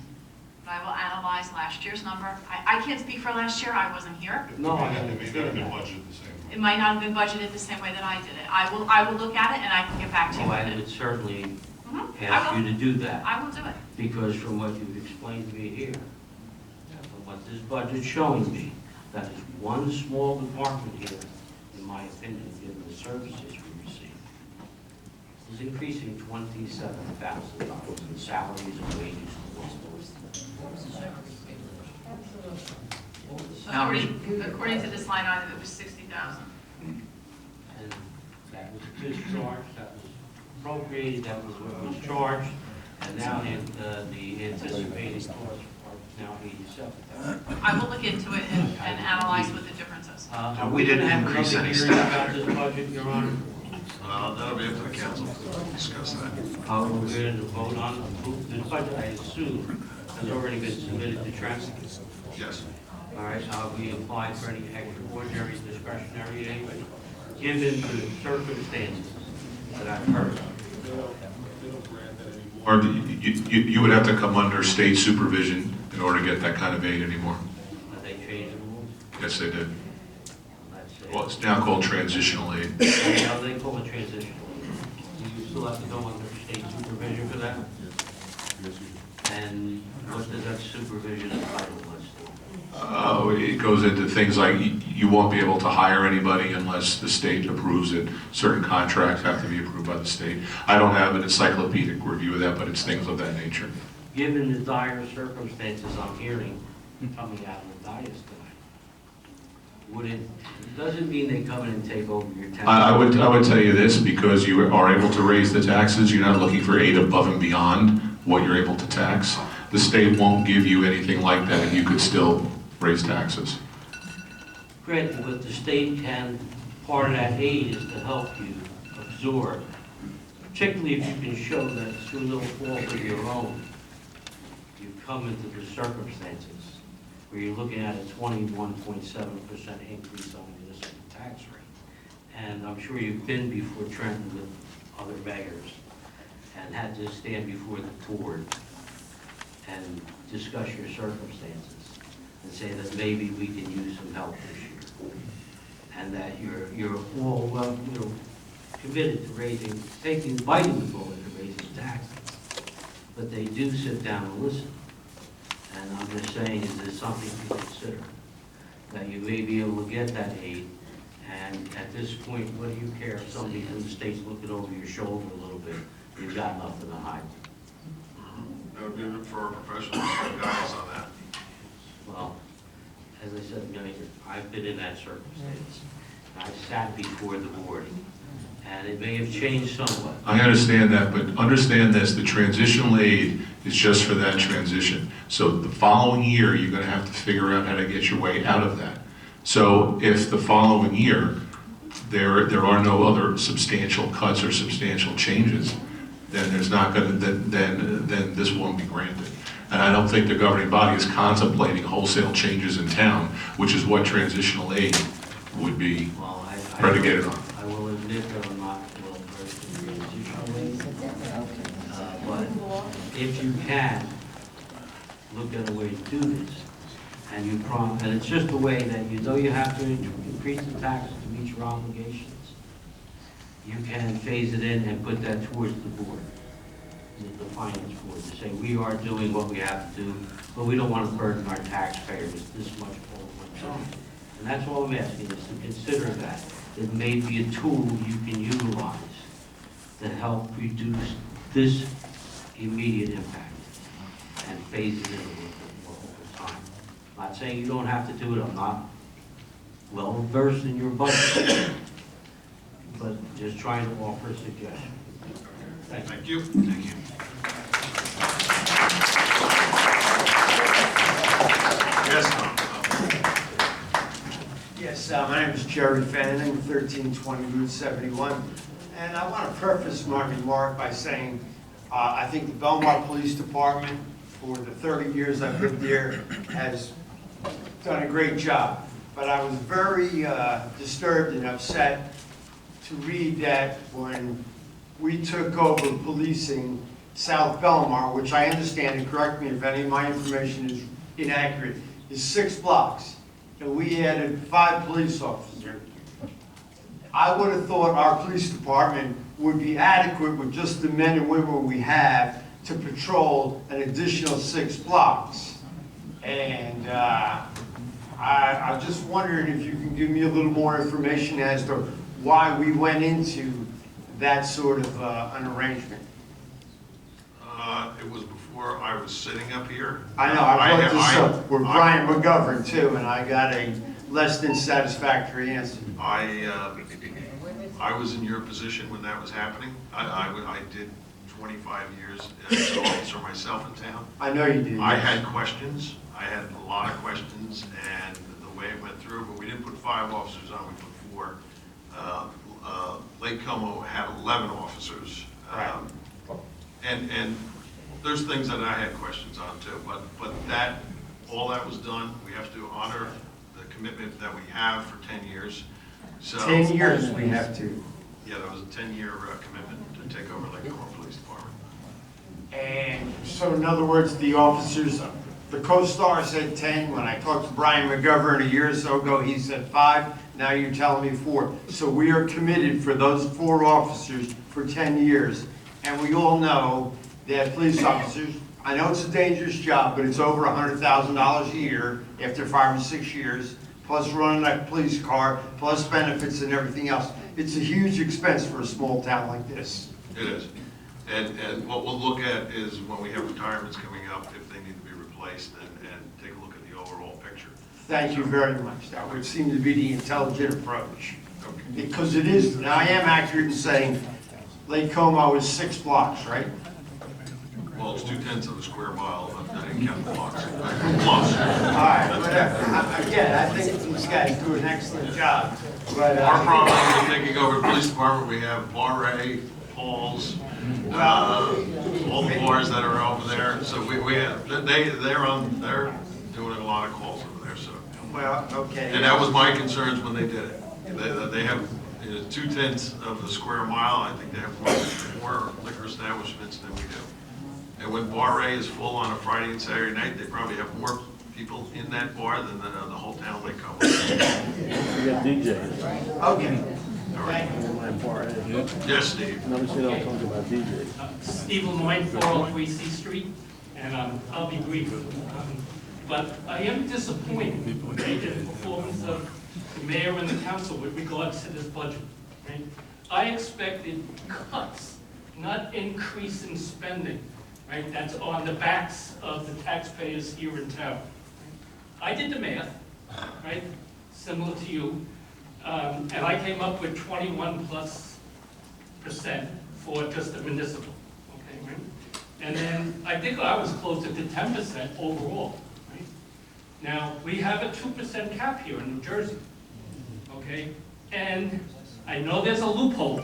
But I will analyze last year's number. I can't speak for last year, I wasn't here.
No, I
It may not have
understand
been
that.
budgeted the same way.
It might not have been budgeted the same way that I did it. I will look at it and I can get back to you
Oh,
with
I
it.
would certainly
Mhm, I
ask
will.
you to do that.
I will do it.
Because from what you've explained to me here, from what this budget's showing me, that is one small department here, in my opinion, given the services we receive, is increasing $27,000 in salaries and wages.
According to this line item, it was 60,000.
And that was discharged, that was appropriated, that was what was charged, and now the anticipated costs are now $87,000.
I will look into it and analyze what the difference is.
Are
We didn't
gonna have
increase
another
any
hearing
staff.
about this budget, Your Honor?
That'll be up to the council to discuss that.
We're going to vote on the budget, I assume, has already been submitted to traffic.
Yes.
All right, we applied for any extraordinary discretionary aid, given the circumstances that I've heard.
Or you would have to come under state supervision in order to get that kind of aid anymore.
Have they changed the rules?
Yes, they did.
Let's say.
Well, it's now called transitional aid.
How do they call it transitional? Do you still have to go under state supervision for that? And what does that supervision entitle us to?
It goes into things like you won't be able to hire anybody unless the state approves it. Certain contracts have to be approved by the state. I don't have an encyclopedic review of that, but it's things of that nature.
given the dire circumstances I'm hearing coming out of the dais tonight, doesn't mean they come in and take over your town.
I would tell you this, because you are able to raise the taxes, you're not looking for aid above and beyond what you're able to tax. The state won't give you anything like that, and you could still raise taxes.
Granted, but the state can, part of that aid is to help you absorb, particularly if you can show that through no fault of your own, you've come into the circumstances where you're looking at a 21.7% increase on the municipal tax rate. And I'm sure you've been before Trenton with other mayors and had to stand before the board and discuss your circumstances and say that maybe we can use some help this year. And that you're all committed to biting the bullet and raising taxes. But they do sit down and listen. And I'm just saying, is there something to consider? That you may be able to get that aid, and at this point, what do you care if somebody from the state's looking over your shoulder a little bit? You've got nothing to hide.
That would be good for our professionals to guide us on that.
Well, as I said, I've been in that circumstance. I've sat before the board, and it may have changed somewhat.
I understand that, but understand this, the transitional aid is just for that transition. So the following year, you're gonna have to figure out how to get your way out of that. So if the following year, there are no other substantial cuts or substantial changes, then there's not gonna, then this won't be granted. And I don't think the governing body is contemplating wholesale changes in town, which is what transitional aid would be predicated on.
I will admit that I'm not well versed in transitional aid. But if you can, look at a way to do this, and and it's just a way that you know you have to increase the taxes to meet your obligations. You can phase it in and put that towards the board, the finance board, to say we are doing what we have to do, but we don't want to burden our taxpayers this much all at one time. And that's all I'm asking, is to consider that. It may be a tool you can utilize to help reduce this immediate impact and phase it in a little bit more over time. I'm not saying you don't have to do it, I'm not well versed in your budget, but just trying to offer a suggestion.
Thank you. Thank you. Yes, Tom.
Yes, my name is Jerry Fanning, 1320 Route 71. And I want to preface my remark by saying I think the Belmar Police Department, for the 30 years I've lived there, has done a great job. But I was very disturbed and upset to read that when we took over policing South Belmar, which I understand, and correct me if any of my information is inaccurate, is 6 blocks. And we added 5 police officers. I would have thought our police department would be adequate with just the men and women we have to patrol an additional 6 blocks. And I'm just wondering if you can give me a little more information as to why we went into that sort of an arrangement.
It was before I was sitting up here.
I know, I brought this up with Brian McGovern too, and I got a less than satisfactory answer.
I was in your position when that was happening. I did 25 years as an officer myself in town.
I know you did.
I had questions. I had a lot of questions, and the way it went through, but we didn't put 5 officers on, we put 4. Lake Como had 11 officers. And there's things that I had questions on too, but all that was done. We have to honor the commitment that we have for 10 years. So
10 years we have to.
Yeah, that was a 10-year commitment to take over Lake Como Police Department.
And so in other words, the officers, the co-star said 10. When I talked to Brian McGovern a year or so ago, he said 5. Now you're telling me 4. So we are committed for those 4 officers for 10 years. And we all know that police officers, I know it's a dangerous job, but it's over $100,000 a year after 5 or 6 years, plus running a police car, plus benefits and everything else. It's a huge expense for a small town like this.
It is. And what we'll look at is when we have retirements coming up, if they need to be replaced, and take a look at the overall picture.
Thank you very much. That would seem to be the intelligent approach.
Okay.
Because it is, now I am accurate in saying Lake Como is 6 blocks, right?
Well, it's 2/10 of a square mile, but I didn't count the blocks. Plus.
All right, whatever. Again, I think these guys do an excellent job, but.
Our problem with taking over the police department, we have Bar Paul's, all the bars that are over there. So we have, they're doing a lot of calls over there, so.
Well, okay.
And that was my concerns when they did it. They have 2/10 of the square mile. I think they have more liquor establishments than we do. And when Bar Ray is full on a Friday and Saturday night, they probably have more people in that bar than the whole town of Lake Como.
We got DJs.
Okay.
All right. Yes, Steve.
Notice you don't talk about DJs.
Steve Lemoyne, 403 C Street, and I'll be brief. But I am disappointed in the performance of the mayor and the council with regards to this budget. Right? I expected cuts, not increase in spending. Right? That's on the backs of the taxpayers here in town. I did the math, right, similar to you, and I came up with 21+% for just the municipal, okay, right? And then I think I was closer to 10% overall, right? Now, we have a 2% cap here in New Jersey, okay? And I know there's a loophole,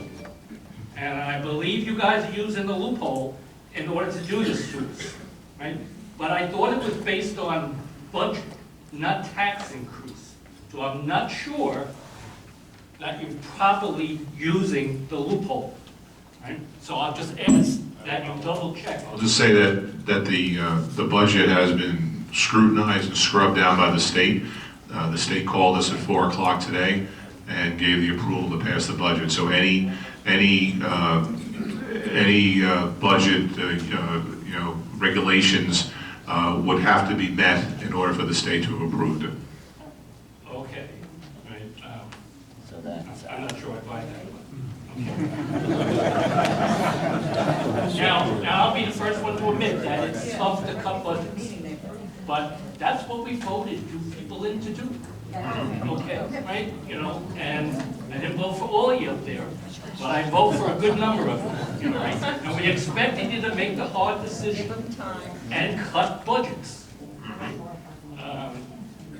and I believe you guys are using the loophole in order to do this to us, right? But I thought it was based on budget, not tax increase. So I'm not sure that you're properly using the loophole, right? So I'll just ask that you double check.
I'll just say that the budget has been scrutinized and scrubbed down by the state. The state called us at 4 o'clock today and gave the approval to pass the budget. So any budget, regulations would have to be met in order for the state to have approved it.
Okay, right. I'm not sure I buy that. Okay. Now I'll be the first one to admit that it's tough to cut budgets, but that's what we voted you people in to do. Okay, right? And I didn't vote for all of you up there, but I vote for a good number of you, right? And we expected you to make the hard decision and cut budgets. Right?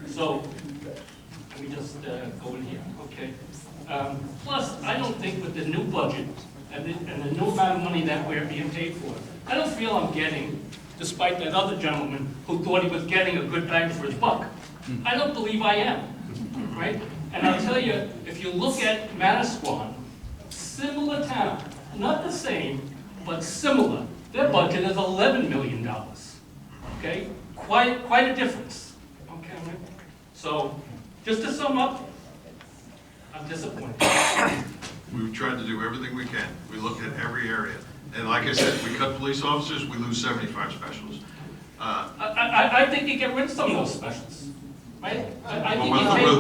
So, let me just go in here, okay? Plus, I don't think with the new budget and the new amount of money that we're being paid for, I don't feel I'm getting, despite that other gentleman who thought he was getting a good bang for his buck. I don't believe I am, right? And I'll tell you, if you look at Manasquan, similar town, not the same, but similar, their budget is $11 million, okay? Quite a difference, okay? So, just to sum up, I'm disappointed.
We've tried to do everything we can. We looked at every area. And like I said, we cut police officers, we lose 75 specialists.
I think you get rid of some of those specials, right? I think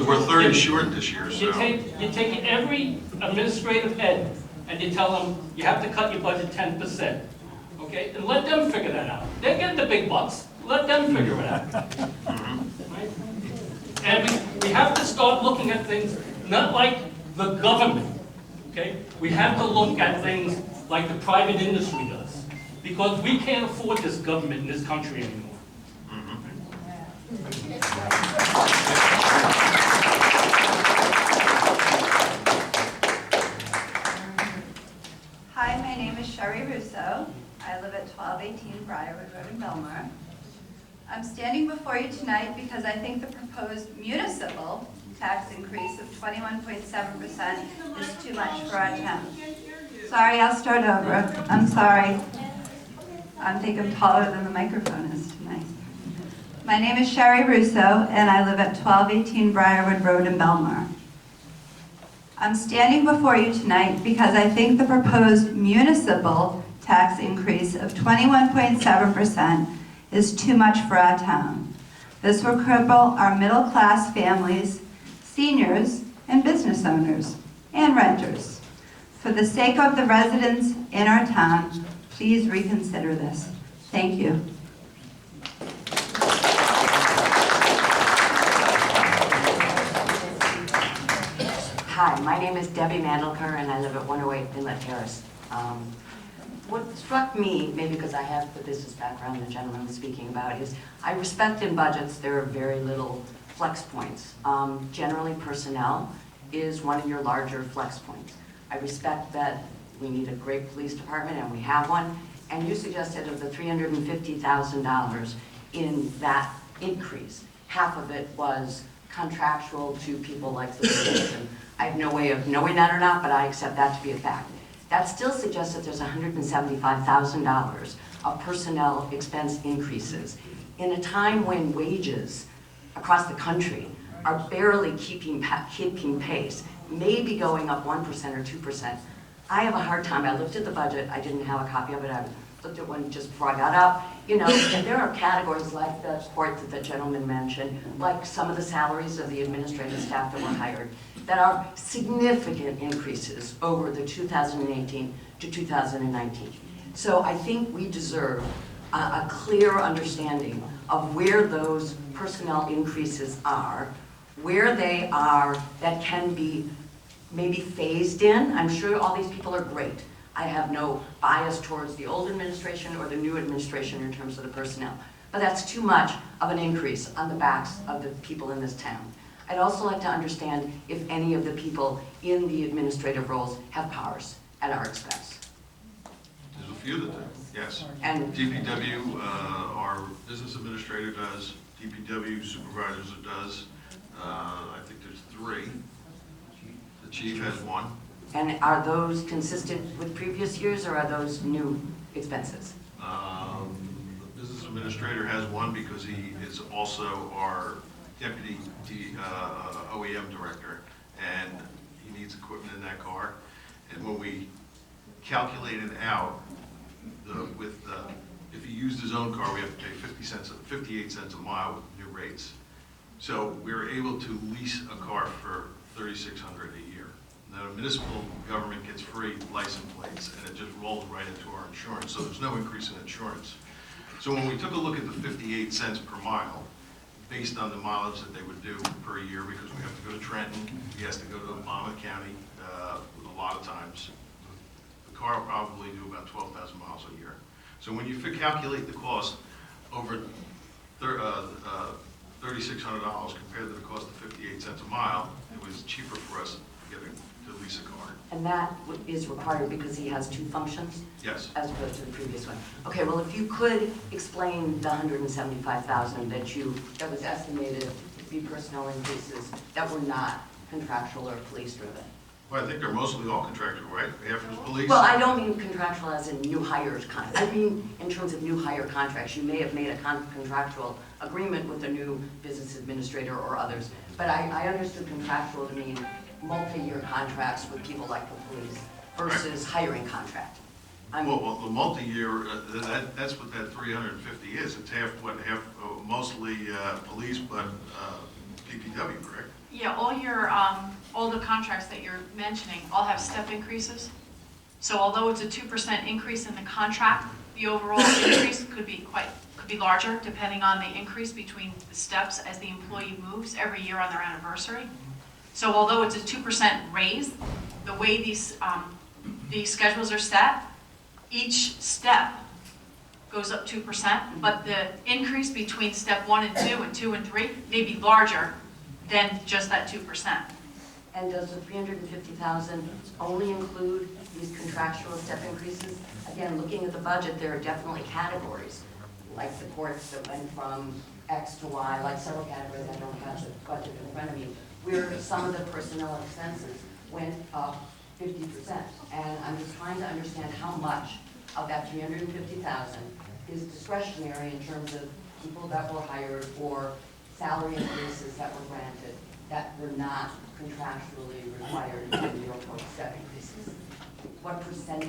We're 30 short this year, so.
You take every administrative head and you tell them, you have to cut your budget 10%, okay? And let them figure that out. They get the big bucks, let them figure it out. Right? And we have to start looking at things not like the government, okay? We have to look at things like the private industry does, because we can't afford this government in this country anymore.
Hi, my name is Sherry Russo. I live at 1218 Briarwood Road in Belmar. I'm standing before you tonight because I think the proposed municipal tax increase of 21.7% is too much for our town. Sorry, I'll start over. I'm sorry. I think I'm taller than the microphone is tonight. My name is Sherry Russo, and I live at 1218 Briarwood Road in Belmar. I'm standing before you tonight because I think the proposed municipal tax increase of 21.7% is too much for our town. This will cripple our middle-class families, seniors, and business owners, and renters. For the sake of the residents in our town, Please reconsider this. Thank you.
Hi, my name is Debbie Mandelker, and I live at 108 Inlet Terrace. What struck me, maybe because I have the business background the gentleman was speaking about, is I respect in budgets there are very little flex points. Generally, personnel is one of your larger flex points. I respect that we need a great police department, and we have one, and you suggested of the $350,000 in that increase, half of it was contractual to people like the police. I have no way of knowing that or not, but I accept that to be a fact. That still suggests that there's $175,000 of personnel expense increases in a time when wages across the country are barely keeping pace, maybe going up 1% or 2%. I have a hard time. I looked at the budget. I didn't have a copy of it. I looked at one just before I got up. You know, and there are categories like the court that the gentleman mentioned, like some of the salaries of the administrative staff that were hired, that are significant increases over the 2018 to 2019. So I think we deserve a clear understanding of where those personnel increases are, where they are that can be maybe phased in. I'm sure all these people are great. I have no bias towards the old administration or the new administration in terms of the personnel. But that's too much of an increase on the backs of the people in this town. I'd also like to understand if any of the people in the administrative roles have powers at our expense.
There's a few that do, yes.
And
DPW, our business administrator does, DPW supervisor does. I think there's 3. The chief has 1.
And are those consistent with previous years, or are those new expenses?
The business administrator has 1 because he is also our deputy OEM director, and he needs equipment in that car. And when we calculated out if he used his own car, we have to pay 58 cents a mile with new rates. So we were able to lease a car for $3,600 a year. Now, the municipal government gets free license plates, and it just rolls right into our insurance, so there's no increase in insurance. So when we took a look at the 58 cents per mile, based on the mileage that they would do per year, because we have to go to Trenton, he has to go to Monmouth County a lot of times. The car will probably do about 12,000 miles a year. So when you calculate the cost over $3,600 compared to the cost of 58 cents a mile, it was cheaper for us to lease a car.
And that is required because he has 2 functions?
Yes.
As opposed to the previous one. Okay, well, if you could explain the $175,000 that was estimated to be personnel increases that were not contractual or police driven.
Well, I think they're mostly all contractual, right? Half is police.
Well, I don't mean contractual as in new hires I mean in terms of new hire contracts. You may have made a contractual agreement with a new business administrator or others, but I understood contractual to mean multi-year contracts with people like the police versus hiring contract.
Well, the multi-year, that's what that 350 is. It's half mostly police, but DPW, correct?
Yeah, all the contracts that you're mentioning all have step increases. So although it's a 2% increase in the contract, the overall increase could be larger depending on the increase between the steps as the employee moves every year on their anniversary. So although it's a 2% raise, the way these schedules are set, each step goes up 2%, but the increase between step 1 and 2 and 2 and 3 may be larger than just that 2%.
And does the $350,000 only include these contractual step increases? Again, looking at the budget, there are definitely categories, like the courts that went from X to Y, like several categories. I don't have the budget in front of me, where some of the personnel expenses went up 50%. And I'm just trying to understand how much of that $350,000 is discretionary in terms of people that were hired or salary increases that were granted that were not contractually required in the Oakland step increases. What percent,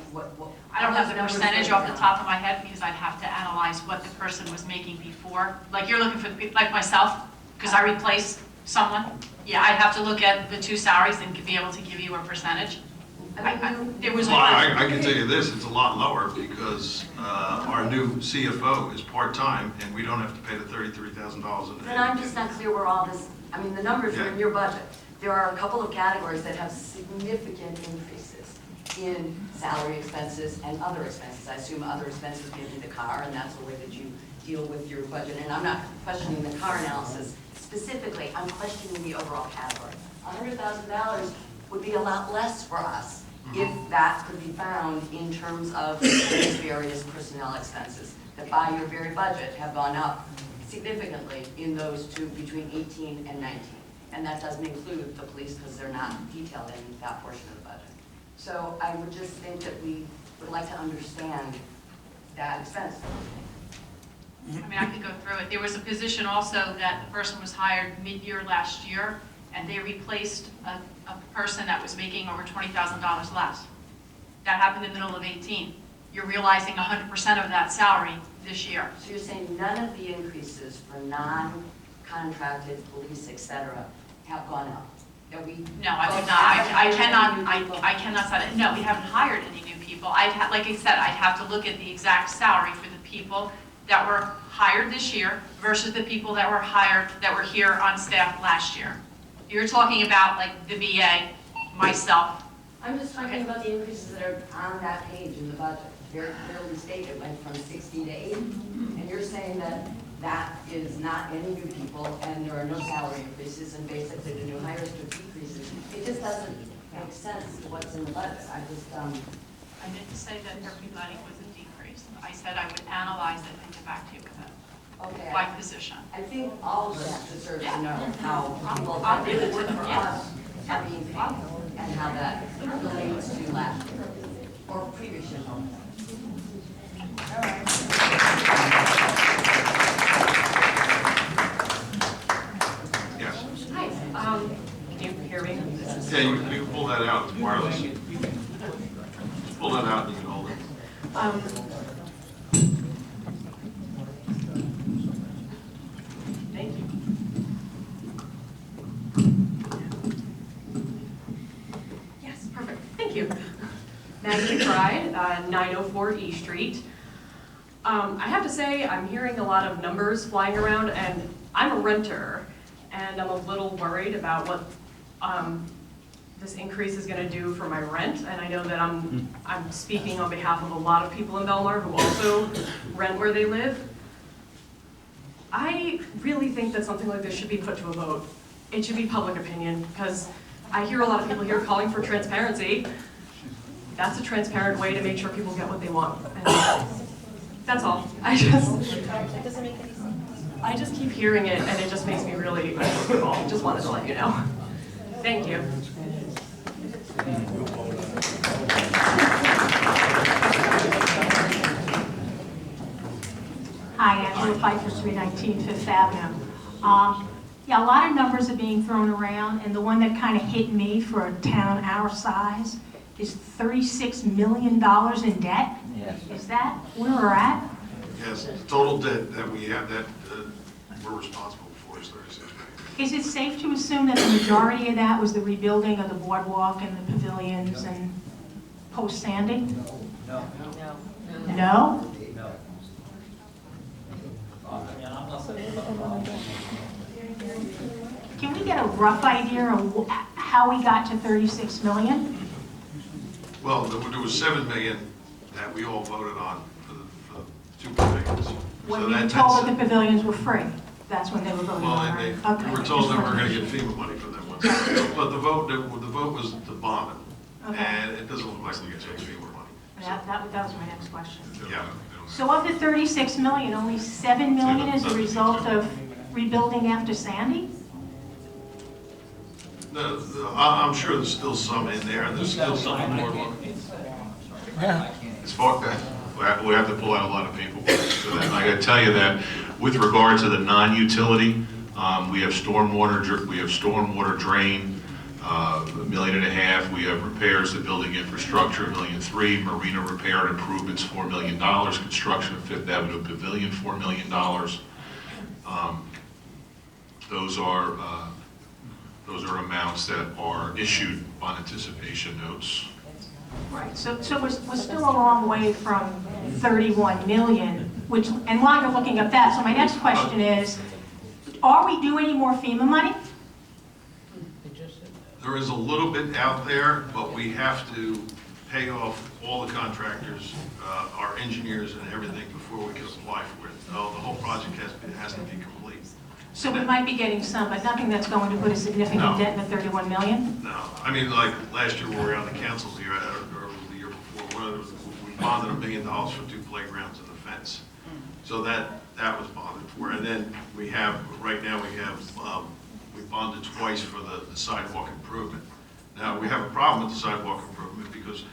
I don't have the percentage off the top of my head because I'd have to analyze what the person was making before. Like you're looking for, like myself, because I replaced someone. Yeah, I'd have to look at the 2 salaries and be able to give you a percentage. There was
Well,
one.
I can tell you this, it's a lot lower because our new CFO is part-time and we don't have to pay the $33,000 in.
Then I'm just not clear where all this, I mean, the numbers are in your budget. There are a couple of categories that have significant increases in salary expenses and other expenses. I assume other expenses may be the car, and that's the way that you deal with your budget. And I'm not questioning the car analysis specifically, I'm questioning the overall category. $100,000 would be a lot less for us if that could be found in terms of these various personnel expenses that by your very budget have gone up significantly in those two between 18 and 19. And that doesn't include the police because they're not detailed in that portion of the budget. So I would just think that we would like to understand that expense.
I mean, I could go through it. There was a position also that the person was hired mid-year last year, and they replaced a person that was making over $20,000 less. That happened in the middle of 18. You're realizing 100% of that salary this year.
So you're saying none of the increases for non-contracted police, et cetera, have gone up? That we
No, I would not. I cannot say that. No, we haven't hired any new people. Like I said, I'd have to look at the exact salary for the people that were hired this year versus the people that were hired, that were here on staff last year. You're talking about like the VA, myself.
I'm just talking about the increases that are on that page in the budget. Very clearly stated, went from 60 to 80. And you're saying that that is not any new people and there are no salary increases and basically the new hires took decreases. It just doesn't make sense to what's in the budget. I
didn't say that everybody was a decrease. I said I would analyze it and get back to you with it.
Okay.
By position.
I think all of us deserve to know how people that really work for us are being paid and how that relates to last year or previous year.
Yes.
Hi, can you hear me?
Yeah, you can pull that out, it's wireless. Pull that out and you can hold it.
Thank you. Yes, perfect, thank you. Maggie McBride, 904 E Street. I have to say, I'm hearing a lot of numbers flying around, and I'm a renter, and I'm a little worried about what this increase is going to do for my rent. And I know that I'm speaking on behalf of a lot of people in Belmar who also rent where they live. I really think that something like this should be put to a vote. It should be public opinion, because I hear a lot of people here calling for transparency. That's a transparent way to make sure people get what they want. And that's all. I just keep hearing it, and it just makes me really uncomfortable. Just wanted to let you know. Thank you.
Hi, Angela Pfeiffer, 319 Fifth Avenue. Yeah, a lot of numbers are being thrown around, and the one that kind of hit me for a town our size is $36 million in debt.
Yes.
Is that where we're at?
Yes, the total debt that we have that we're responsible for is 36 million.
Is it safe to assume that the majority of that was the rebuilding of the boardwalk and the pavilions and post-Sandy?
No.
No?
No.
Can we get a rough idea of how we got to 36 million?
Well, there was 7 million that we all voted on for the 2 pavilions.
When we were told that the pavilions were free, that's when they were voting
Well,
on
and
it.
we were told that we were going to get FEMA money for them once. But the vote was to bond it.
Okay.
And it doesn't look like we get any FEMA money.
That was my next question.
Yeah.
So of the 36 million, only 7 million is a result of rebuilding after Sandy?
I'm sure there's still some in there, and there's still some in boardwalk.
As far, we have to pull out a lot of people for that. I got to tell you that with regard to the non-utility, we have stormwater drain, $1.5 million. We have repairs to building infrastructure, $1.3 million. Marina repair and improvements, $4 million. Construction of Fifth Avenue Pavilion, $4 million. Those are amounts that are issued on anticipation notes.
Right, so we're still a long way from 31 million, which, and while you're looking at that, so my next question is, are we due any more FEMA money?
There is a little bit out there, but we have to pay off all the contractors, our engineers and everything before we can apply for it. The whole project has to be complete.
So we might be getting some, but nothing that's going to put a significant
No.
dent in the 31 million?
No, I mean, like, last year we were on the council here, or the year before, we bonded $1 million for 2 playgrounds and a fence. So that was bonded for, and then we have, right now we have, we bonded twice for the sidewalk improvement. Now, we have a problem with the sidewalk improvement because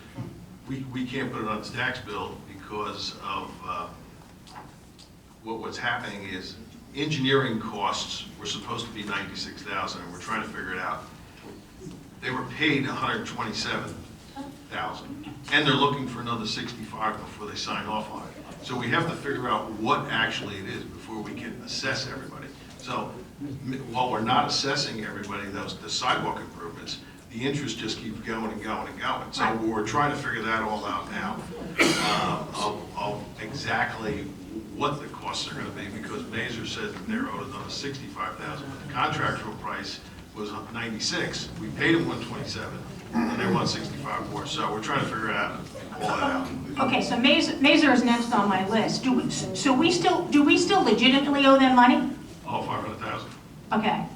we can't put it on the tax bill because of, what's happening is engineering costs were supposed to be $96,000 and we're trying to figure it out. They were paid $127,000 and they're looking for another $65,000 before they sign off on it. So we have to figure out what actually it is before we can assess everybody. So while we're not assessing everybody, the sidewalk improvements, the interest just keeps going and going and going. So we're trying to figure that all out now. Of exactly what the costs are going to be, because Mazer said that they're owed another $65,000, but the contractual price was $96,000. We paid them $127,000, and they want $65,000 more. So we're trying to figure out all that out.
Okay, so Mazer is next on my list. Do we still legitimately owe them money?
All $500,000.
Okay.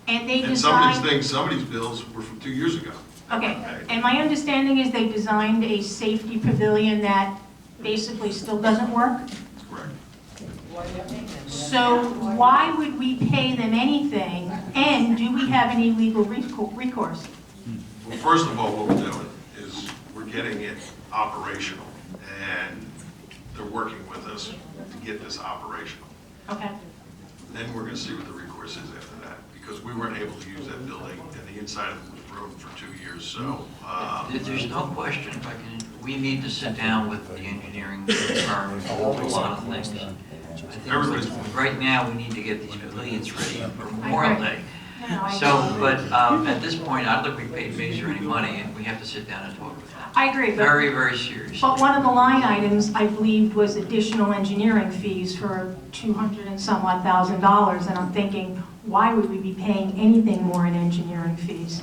And they
And some of
designed...
these things, some of these bills were from 2 years ago.
Okay, and my understanding is they designed a safety pavilion that basically still doesn't work?
Correct.
So why would we pay them anything, and do we have any legal recourse?
Well, first of all, what we're doing is we're getting it operational, and they're working with us to get this operational.
Okay.
Then we're going to see what the recourse is after that, because we weren't able to use that building, and the inside of it was ruined for 2 years, so.
There's no question, if I can, we need to sit down with the engineering firm and go over a lot of things. I think right now, we need to get these pavilions ready for Memorial Day. So, but at this point, I don't think we paid Mazer any money, and we have to sit down and talk with them.
I agree.
Very, very seriously.
But one of the line items, I believe, was additional engineering fees for $200 and some odd thousand, and I'm thinking, why would we be paying anything more in engineering fees?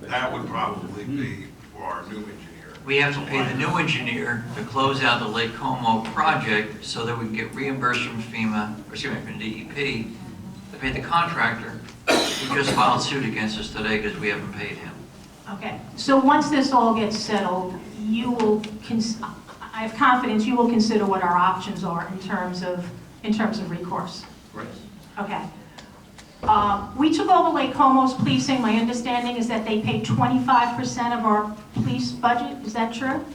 That would probably be for our new engineer.
We have to pay the new engineer to close out the Lake Como project so that we can get reimbursed from FEMA, or excuse me, from DEP, to pay the contractor who just filed suit against us today because we haven't paid him.
Okay, so once this all gets settled, you will, I have confidence you will consider what our options are in terms of recourse.
Right.
Okay. We took over Lake Como's policing. My understanding is that they pay 25% of our police budget. Is that true?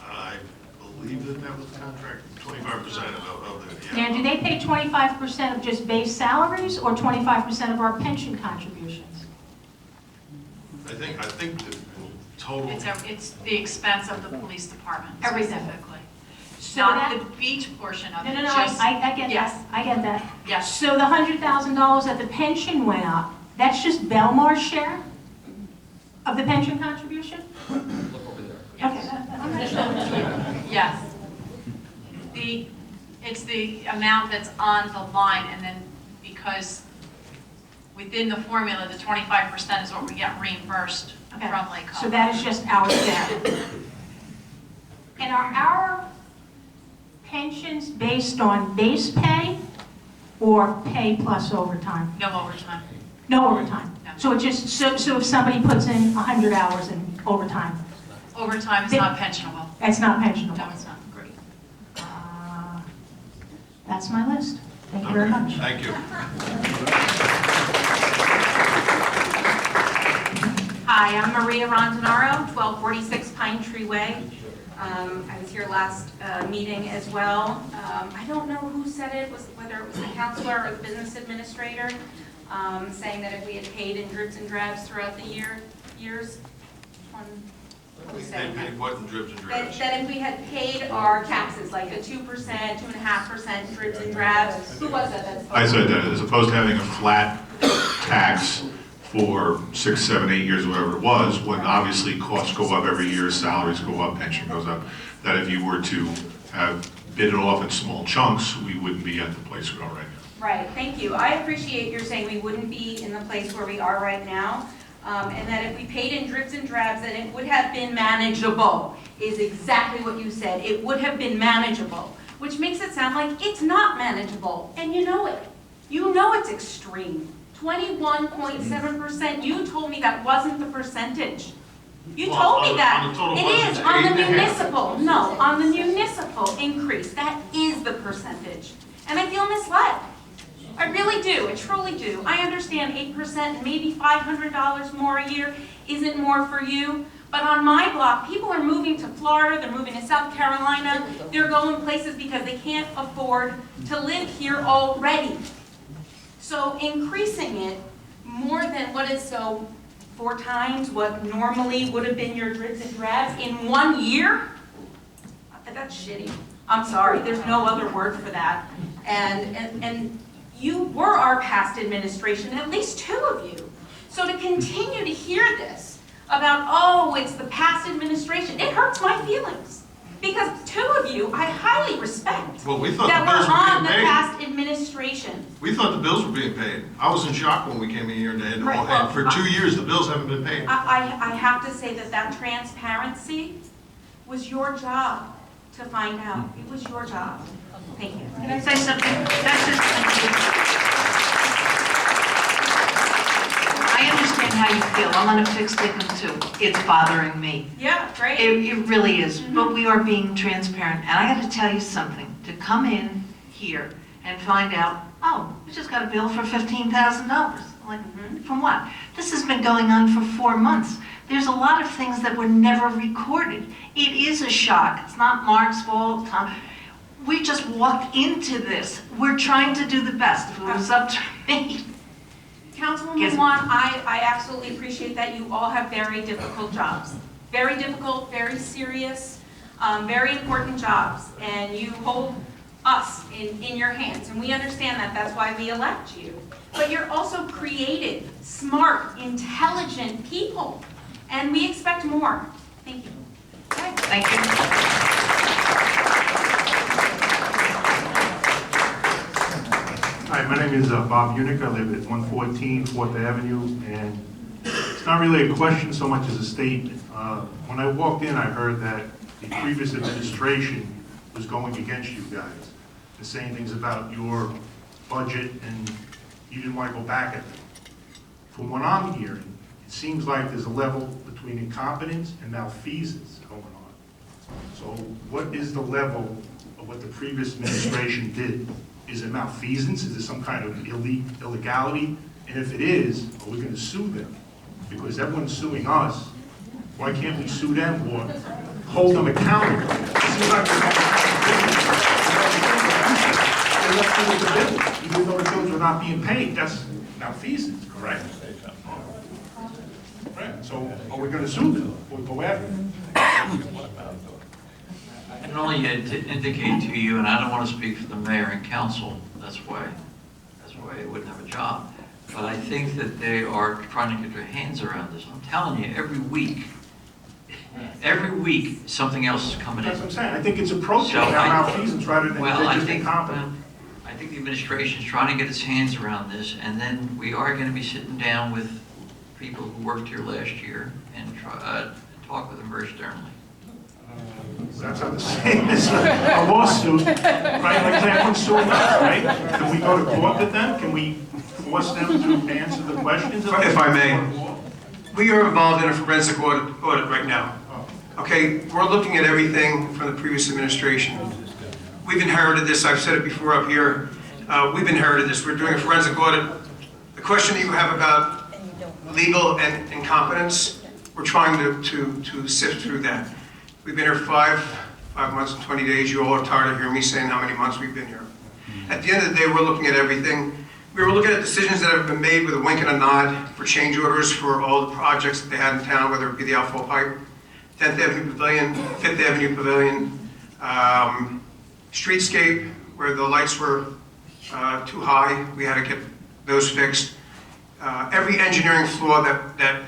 I believe that was the contract, 25% of the.
And do they pay 25% of just base salaries or 25% of our pension contributions?
I think the total.
It's the expense of the police department
Everything.
specifically.
So
Not
that-
the beach portion of it.
No,
just-
I get
yes.
that. I get that.
Yes.
So the $100,000 that the pension went up, that's just Belmar's share of the pension contribution?
Look over there.
Okay. I'm not sure.
Yes. It's the amount that's on the line, and then because within the formula, the 25% is what we get reimbursed
Okay.
from Lake Como.
So that is just our share. And are our pensions based on base pay or pay plus overtime?
No overtime.
No overtime?
No.
So it just, so if somebody puts in 100 hours in overtime,
Overtime is not pensionable.
that's not pensionable?
No, it's not.
Great. That's my list. Thank you very much.
Thank you.
Hi, I'm Maria Rondinaro, 1246 Pine Tree Way. I was here last meeting as well. I don't know who said it, whether it was the counselor or the business administrator, saying that if we had paid in dribs and drabs throughout the years. Who was saying that?
What in dribs and drabs?
That if we had paid our taxes, like the 2%, 2.5% dribs and drabs, who was that?
I said that, as opposed to having a flat tax for 6, 7, 8 years, whatever it was, when obviously costs go up every year, salaries go up, pension goes up, that if you were to have bid it off in small chunks, we wouldn't be at the place we are right now.
Right, thank you. I appreciate your saying we wouldn't be in the place where we are right now, and that if we paid in dribs and drabs, then it would have been manageable, is exactly what you said. It would have been manageable, which makes it sound like it's not manageable, and you know it. You know it's extreme. 21.7%, you told me that wasn't the percentage. You
Well,
told me
on
that.
the total
It
budget,
is,
it's
on the
8.5.
municipal, no, on the municipal increase, that is the percentage. And I feel misled. I really do, I truly do. I understand 8% and maybe $500 more a year isn't more for you, but on my block, people are moving to Florida, they're moving to South Carolina, they're going places because they can't afford to live here already. So increasing it more than what is 4 times what normally would have been your dribs and drabs in 1 year? That's shitty. I'm sorry, there's no other word for that. And you were our past administration, at least 2 of you. So to continue to hear this about, oh, it's the past administration, it hurts my feelings. Because 2 of you, I highly respect,
Well, we thought
that
the bills
were on
were
the
being paid.
past administration.
We thought the bills were being paid. I was in shock when we came in here and
Right, well,
for 2 years, the bills haven't been paid.
I have to say that transparency was your job to find out. It was your job. Thank you.
Can I say something? That's just, I understand how you feel. I'm on a fixed income too. It's bothering me.
Yeah, great.
It really is. But we are being transparent. And I got to tell you something. To come in here and find out, oh, we just got a bill for $15,000. Like, from what? This has been going on for 4 months. There's a lot of things that were never recorded. It is a shock. It's not Mark's fault. We just walked into this. We're trying to do the best. If it was up to me.
Councilwoman Juan, I absolutely appreciate that you all have very difficult jobs. Very difficult, very serious, very important jobs. And you hold us in your hands. And we understand that. That's why we elect you. But you're also creative, smart, intelligent people. And we expect more. Thank you. Okay.
Thank you.
Hi, my name is Bob Unick. I live at 114 4th Avenue, and it's not really a question so much as a statement. When I walked in, I heard that the previous administration was going against you guys and saying things about your budget, and you didn't want to go back at them. From what I'm hearing, it seems like there's a level between incompetence and malfeasance going on. So what is the level of what the previous administration did? Is it malfeasance? Is it some kind of illegality? And if it is, are we going to sue them? Because everyone's suing us. Why can't we sue them or hold them accountable? It seems like they're left with the bill, even though the bills were not being paid. That's malfeasance, correct? Right. So are we going to sue them or go after them?
I can only indicate to you, and I don't want to speak for the mayor and council, that's why they wouldn't have a job. But I think that they are trying to get their hands around this. I'm telling you, every week, something else is coming in.
That's what I'm saying. I think it's appropriate
So
to have malfeasance rather than just incompetent.
I think the administration is trying to get its hands around this, and then we are going to be sitting down with people who worked here last year and talk with them very sternly.
That's not the same as a lawsuit, right? Like everyone's suing us, right? Can we go to court with them? Can we force them to answer the questions?
If I may, we are involved in a forensic audit right now. Okay, we're looking at everything from the previous administration. We've inherited this, I've said it before up here, we've inherited this. We're doing a forensic audit. The question that you have about legal and incompetence, we're trying to sift through that. We've been here five months and 20 days. You all are tired of hearing me saying how many months we've been here. At the end of the day, we're looking at everything. We were looking at decisions that have been made with a wink and a nod for change orders for all the projects that they had in town, whether it be the outfall pipe, 10th Avenue Pavilion, 5th Avenue Pavilion, streetscape, where the lights were too high. We had to get those fixed. every engineering flaw that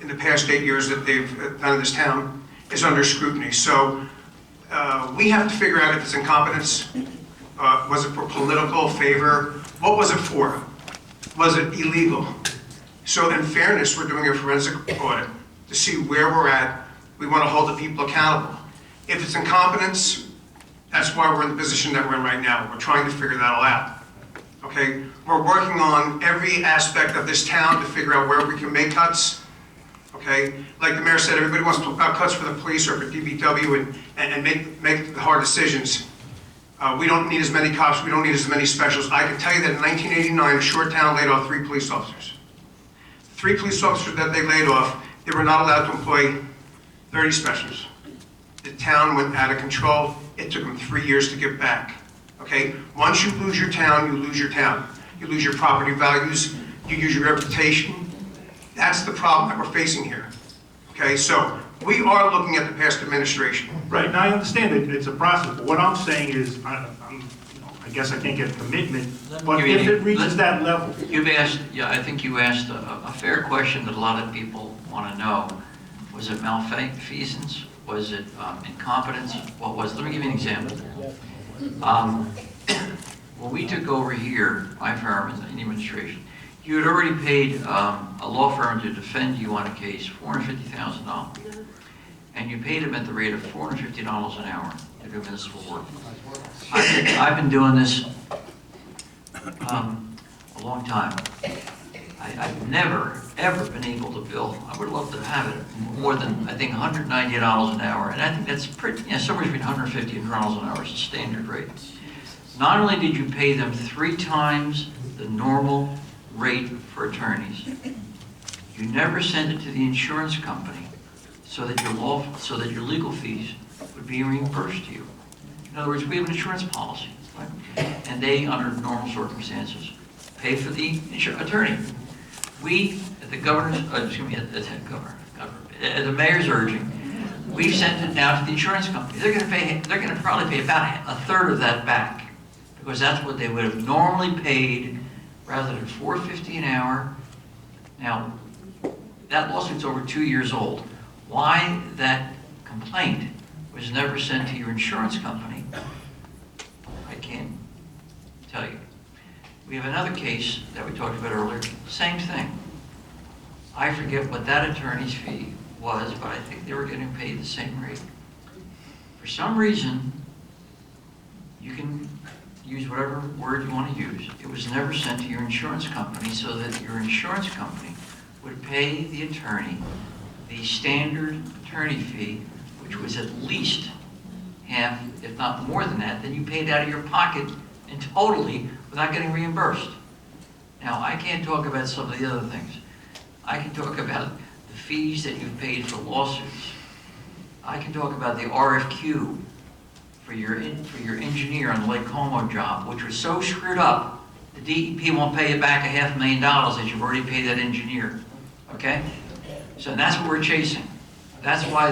in the past 8 years that they've done in this town is under scrutiny. So we have to figure out if it's incompetence. Was it for political favor? What was it for? Was it illegal? So in fairness, we're doing a forensic audit to see where we're at. We want to hold the people accountable. If it's incompetence, that's why we're in the position that we're in right now. We're trying to figure that all out. Okay? We're working on every aspect of this town to figure out where we can make cuts. Okay? Like the mayor said, everybody wants to talk about cuts for the police or for DPW and make the hard decisions. We don't need as many cops. We don't need as many specials. I can tell you that in 1989, a short town laid off 3 police officers. 3 police officers that they laid off, they were not allowed to employ 30 specials. The town went out of control. It took them 3 years to get back. Okay? Once you lose your town, you lose your town. You lose your property values. You lose your reputation. That's the problem that we're facing here. Okay? So we are looking at the past administration.
Right, now I understand that it's a process, but what I'm saying is, I guess I can't get a commitment, but if it reaches that level.
You've asked, yeah, I think you asked a fair question that a lot of people want to know. Was it malfeasance? Was it incompetence? What was it? Let me give you an example. When we took over here, my firm in the administration, you had already paid a law firm to defend you on a case $450,000. And you paid them at the rate of $450 an hour to do municipal work. I've been doing this a long time. I've never, ever been able to bill, I would love to have it, more than, I think, $190 an hour. And I think that's pretty, somewhere between $150 and $200 an hour is the standard rate. Not only did you pay them 3 times the normal rate for attorneys, you never sent it to the insurance company so that your legal fees would be reimbursed to you. In other words, we have an insurance policy, right? And they, under normal circumstances, pay for the attorney. We, at the governor's, at the mayor's urging, we've sent it now to the insurance company. They're going to probably pay about a third of that back, because that's what they would have normally paid rather than $450 an hour. Now, that lawsuit's over 2 years old. Why that complaint was never sent to your insurance company, I can't tell you. We have another case that we talked about earlier, same thing. I forget what that attorney's fee was, but I think they were getting paid the same rate. For some reason, you can use whatever word you want to use. It was never sent to your insurance company so that your insurance company would pay the attorney the standard attorney fee, which was at least half, if not more than that, then you paid out of your pocket and totally without getting reimbursed. Now, I can't talk about some of the other things. I can talk about the fees that you've paid for lawsuits. I can talk about the RFQ for your engineer on the Lake Como job, which was so screwed up, the DEP won't pay you back $500,000 that you've already paid that engineer. Okay? So that's what we're chasing. That's why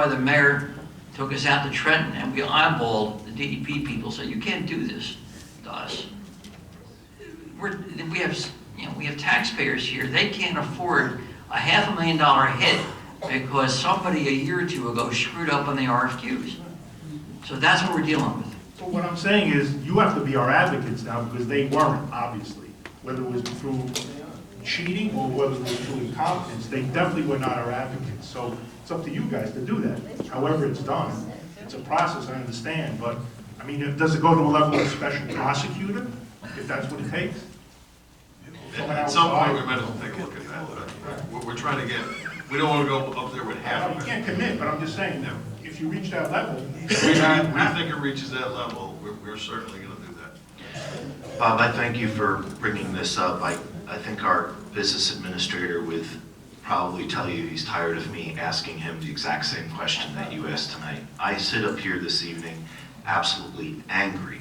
the mayor took us out to Trenton and we eyeballed the DEP people. So you can't do this to us. We have taxpayers here. They can't afford a $500,000 hit because somebody a year or two ago screwed up on the RFQs. So that's what we're dealing with.
So what I'm saying is, you have to be our advocates now, because they weren't, obviously. Whether it was through cheating or whether it was through incompetence, they definitely were not our advocates. So it's up to you guys to do that. However it's done, it's a process, I understand, but, I mean, does it go to a level of special prosecutor, if that's what it takes?
At some point, we might have to take a look at that. What we're trying to get, we don't want to go up there with half of
You
it.
can't commit, but I'm just saying, if you reach that level,
We think it reaches that level, we're certainly going to do that.
Bob, I thank you for bringing this up. I think our business administrator would probably tell you he's tired of me asking him the exact same question that you asked tonight. I sit up here this evening absolutely angry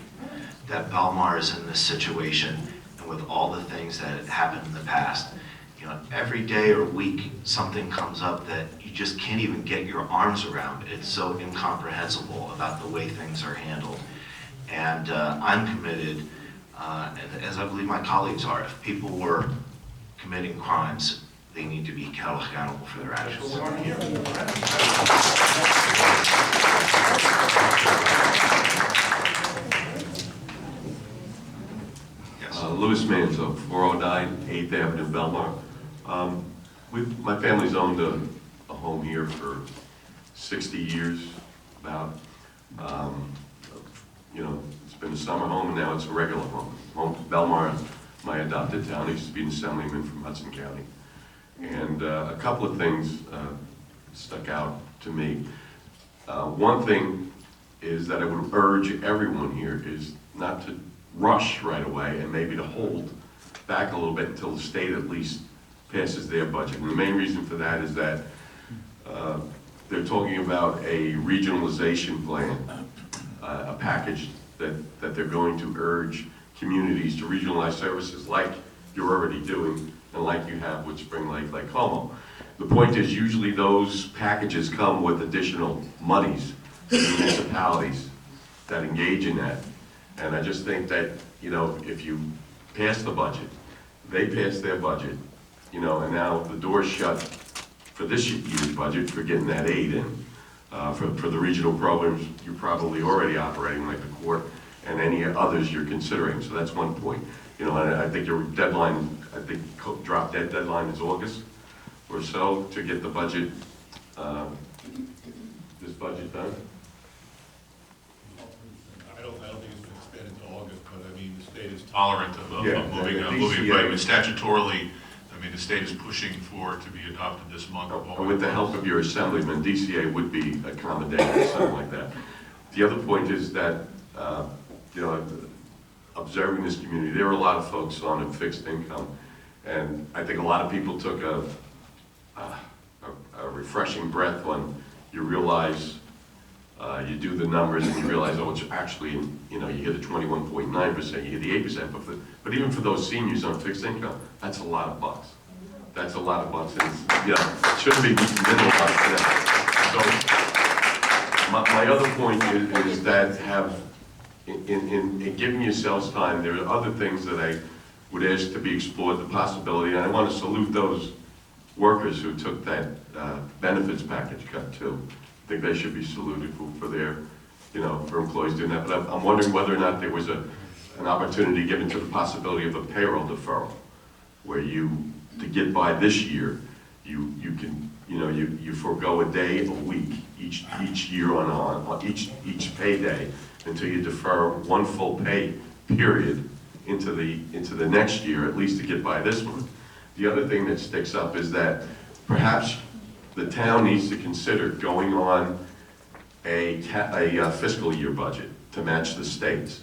that Belmar is in this situation and with all the things that have happened in the past. You know, every day or week something comes up that you just can't even get your arms around. It's so incomprehensible about the way things are handled. And I'm committed, as I believe my colleagues are, if people were committing crimes, they need to be held accountable for their actions.
Louis Manzo, 409 8th Avenue, Belmar. My family's owned a home here for 60 years, about. You know, it's been a summer home, and now it's a regular home. Belmar, my adopted town. I used to be an assemblyman from Hudson County. And a couple of things stuck out to me. One thing is that I would urge everyone here is not to rush right away and maybe to hold back a little bit until the state at least passes their budget. And the main reason for that is that they're talking about a regionalization plan, a package that they're going to urge communities to regionalize services like you're already doing and like you with Spring Lake, like Como. The point is usually those packages come with additional monies for municipalities that engage in that. And I just think that, you know, if you pass the budget, they pass their budget, you know, and now the door's shut for this year's budget for getting that aid in. For the regional programs, you're probably already operating like the court and any others you're considering. So that's one point. You know, and I think your deadline, drop dead deadline is August or so to get the budget, this budget done.
I don't think it's been extended to August, but I mean, the state is tolerant of moving, but statutorily, I mean, the state is pushing for it to be adopted this month.
With the help of your assemblyman, DCA would be accommodating something like that. The other point is that, you know, observing this community, there are a lot of folks on a fixed income, and I think a lot of people took a refreshing breath when you realize, you do the numbers and you realize, oh, it's actually, you know, you get the 21.9%, you get the 8%, but even for those seniors on fixed income, that's a lot of bucks. That's a lot of bucks, and it's, you know, it shouldn't be minimalized for that. So, my other point is that in giving yourselves time, there are other things that I would ask to be explored, the possibility, and I want to salute those workers who took that benefits package cut too. I think they should be saluted for their, you know, for employees doing that. But I'm wondering whether or not there was an opportunity given to the possibility of a payroll deferral, where you, to get by this year, you can, you know, you forego a day a week each year on each payday until you defer one full pay period into the next year, at least to get by this one. The other thing that sticks up is that perhaps the town needs to consider going on a fiscal year budget to match the state's.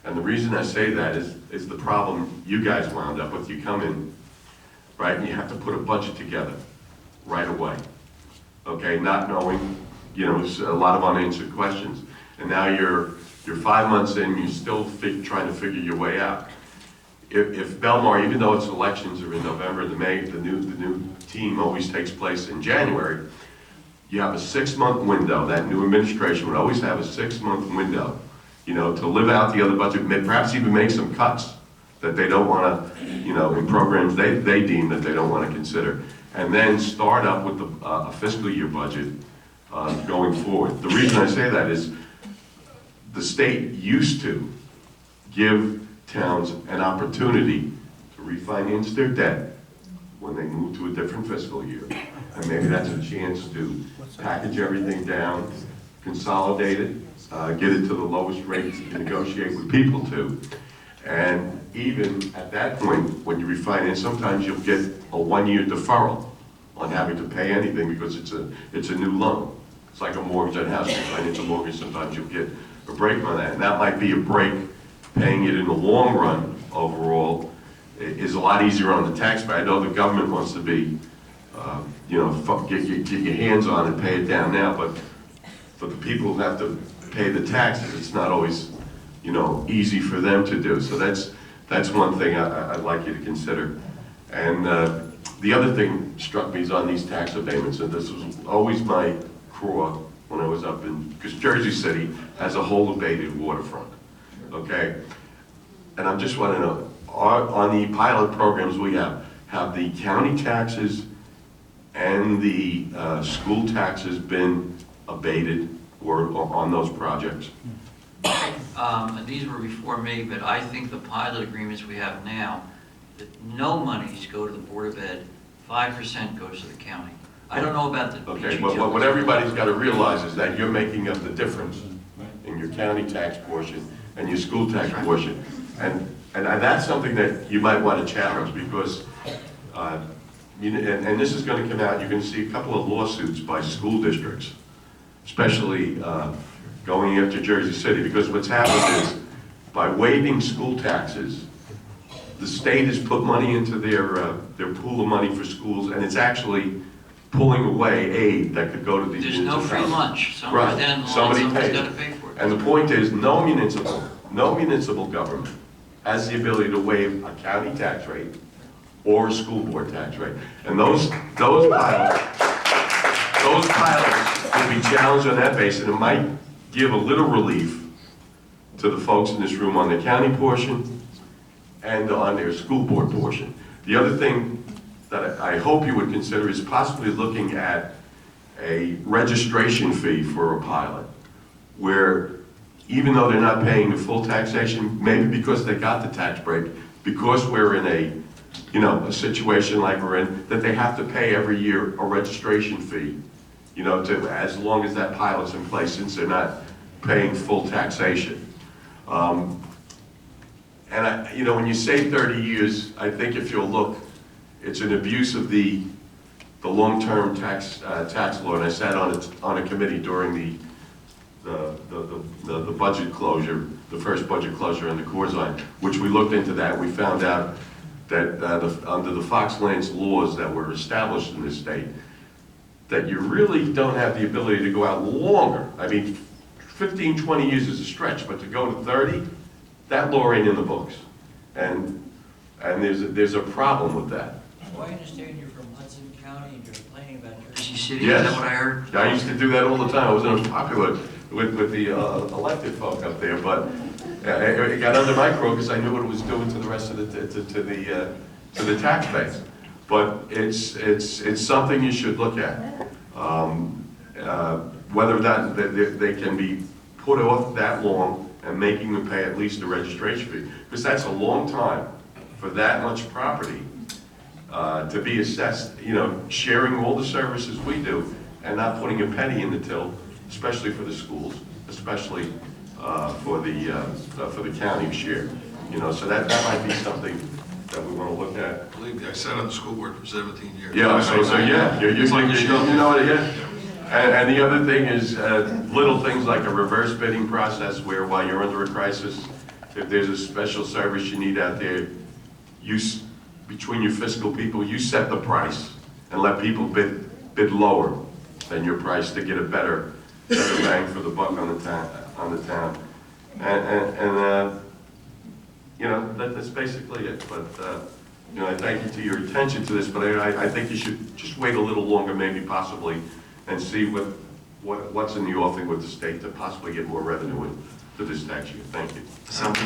And the reason I say that is the problem you guys wound up with. You come in, right, and you have to put a budget together right away. Okay, not knowing, you know, a lot of unanswered questions. And now you're 5 months in, you're still trying to figure your way out. If Belmar, even though its elections are in November, the new team always takes place in January, you have a 6-month window. That new administration would always have a 6-month window, you know, to live out the other budget, perhaps even make some cuts that they don't want to, you know, in programs they deem that they don't want to consider, and then start up with a fiscal year budget going forward. The reason I say that is the state used to give towns an opportunity to refinance their debt when they move to a different fiscal year. And maybe that's a chance to package everything down, consolidate it, get it to the lowest rates you can negotiate with people to. And even at that point, when you refinance, sometimes you'll get a 1-year deferral on having to pay anything because it's a new loan. It's like a mortgage on a house. You finance a mortgage, sometimes you'll get a break on that. And that might be a break. Paying it in the long run overall is a lot easier on the taxpayer. I know the government wants to be, you know, get your hands on it, pay it down now, but for the people who have to pay the taxes, it's not always, you know, easy for them to do. So that's one thing I'd like you to consider. And the other thing struck me is on these tax abatements, and this was always my craw when I was up in, because Jersey City has a whole abated waterfront. Okay, and I just want to know, on the pilot programs we have have the county taxes and the school taxes been abated or on those projects?
And these were before me, but I think the pilot agreements we have now, that no monies go to the Board of Ed, 5% goes to the county. I don't know about the.
Okay, but what everybody's got to realize is that you're making up the difference in your county tax portion and your school tax portion. And that's something that you might want to challenge because, and this is going to come out, you're going to see a couple of lawsuits by school districts, especially going after Jersey City, because what's happened is by waiving school taxes, the state has put money into their pool of money for schools, and it's actually pulling away aid that could go to these
There's no free lunch.
Right.
Down the line,
Somebody
someone's
pays.
got to pay for it.
And the point is, no municipal government has the ability to waive a county tax rate or a school board tax rate. And those pilots will be challenged on that basis, and it might give a little relief to the folks in this room on the county portion and on their school board portion. The other thing that I hope you would consider is possibly looking at a registration fee for a pilot, where even though they're not paying the full taxation, maybe because they got the tax break, because we're in a situation like we're in, that they have to pay every year a registration fee, as long as that pilot's in place, since they're not paying full taxation. And when you say 30 years, I think if you'll look, it's an abuse of the long-term tax law, and I sat on a committee during the budget closure, the first budget closure in the Corzine, which we looked into that. We found out that under the Fox Lands laws that were established in this state, that you really don't have the ability to go out longer. I mean, 15, 20 years is a stretch, but to go to 30, that law ain't in the books. And there's a problem with that.
Well, I understand you're from Hudson County and you're complaining about Jersey City.
Yes.
Is that what I heard?
I used to do that all the time. I wasn't popular with the elected folk up there, but it got under my crow because I knew what it was doing to the rest of the tax base. But it's something you should look at. Whether that they can be put off that long and making them pay at least the registration fee, because that's a long time for that much property to be assessed, sharing all the services we do and not putting a penny in the till, especially for the schools, especially for the county share. So that might be something that we want to look at.
Believe me, I sat on the school board for 17 years.
Yeah, so yeah, you know what, yeah. And the other thing is little things like a reverse bidding process where while you're under a crisis, if there's a special service you need out there, between your fiscal people, you set the price and let people bid lower than your price to get a better bang for the buck on the town. That's basically it. But I thank you to your attention to this, but I think you should just wait a little longer, maybe possibly, and see what's in the offing with the state to possibly get more revenue in for this tax year. Thank you.
Something.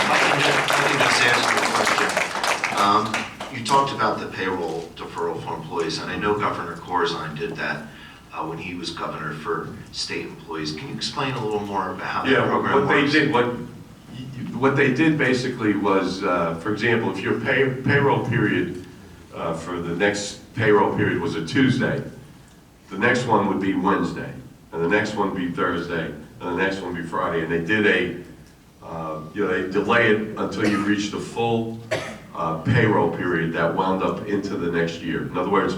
Let me just ask you a question. You talked about the payroll deferral for employees, and I know Governor Corzine did that when he was governor for state employees. Can you explain a little more about how that program works?
What they did basically was, for example, if your payroll period for the next payroll period was a Tuesday, the next one would be Wednesday, and the next one would be Thursday, and the next one would be Friday, and they did they delay it until you reach the full payroll period that wound up into the next year. In other words,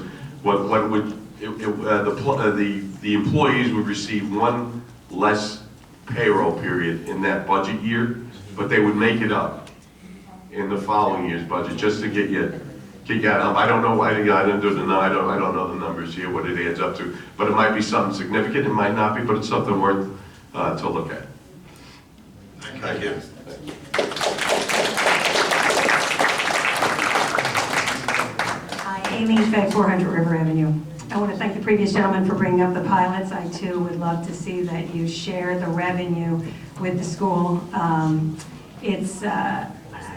the employees would receive one less payroll period in that budget year, but they would make it up in the following year's budget just to get you out. I don't know. I don't know the numbers here, what it adds up to, but it might be something significant. It might not be, but it's something worth to look at.
Thank you.
Hi, Amy Feg, 400 River Avenue. I want to thank the previous gentleman for bringing up the pilots. I too would love to see that you share the revenue with the school.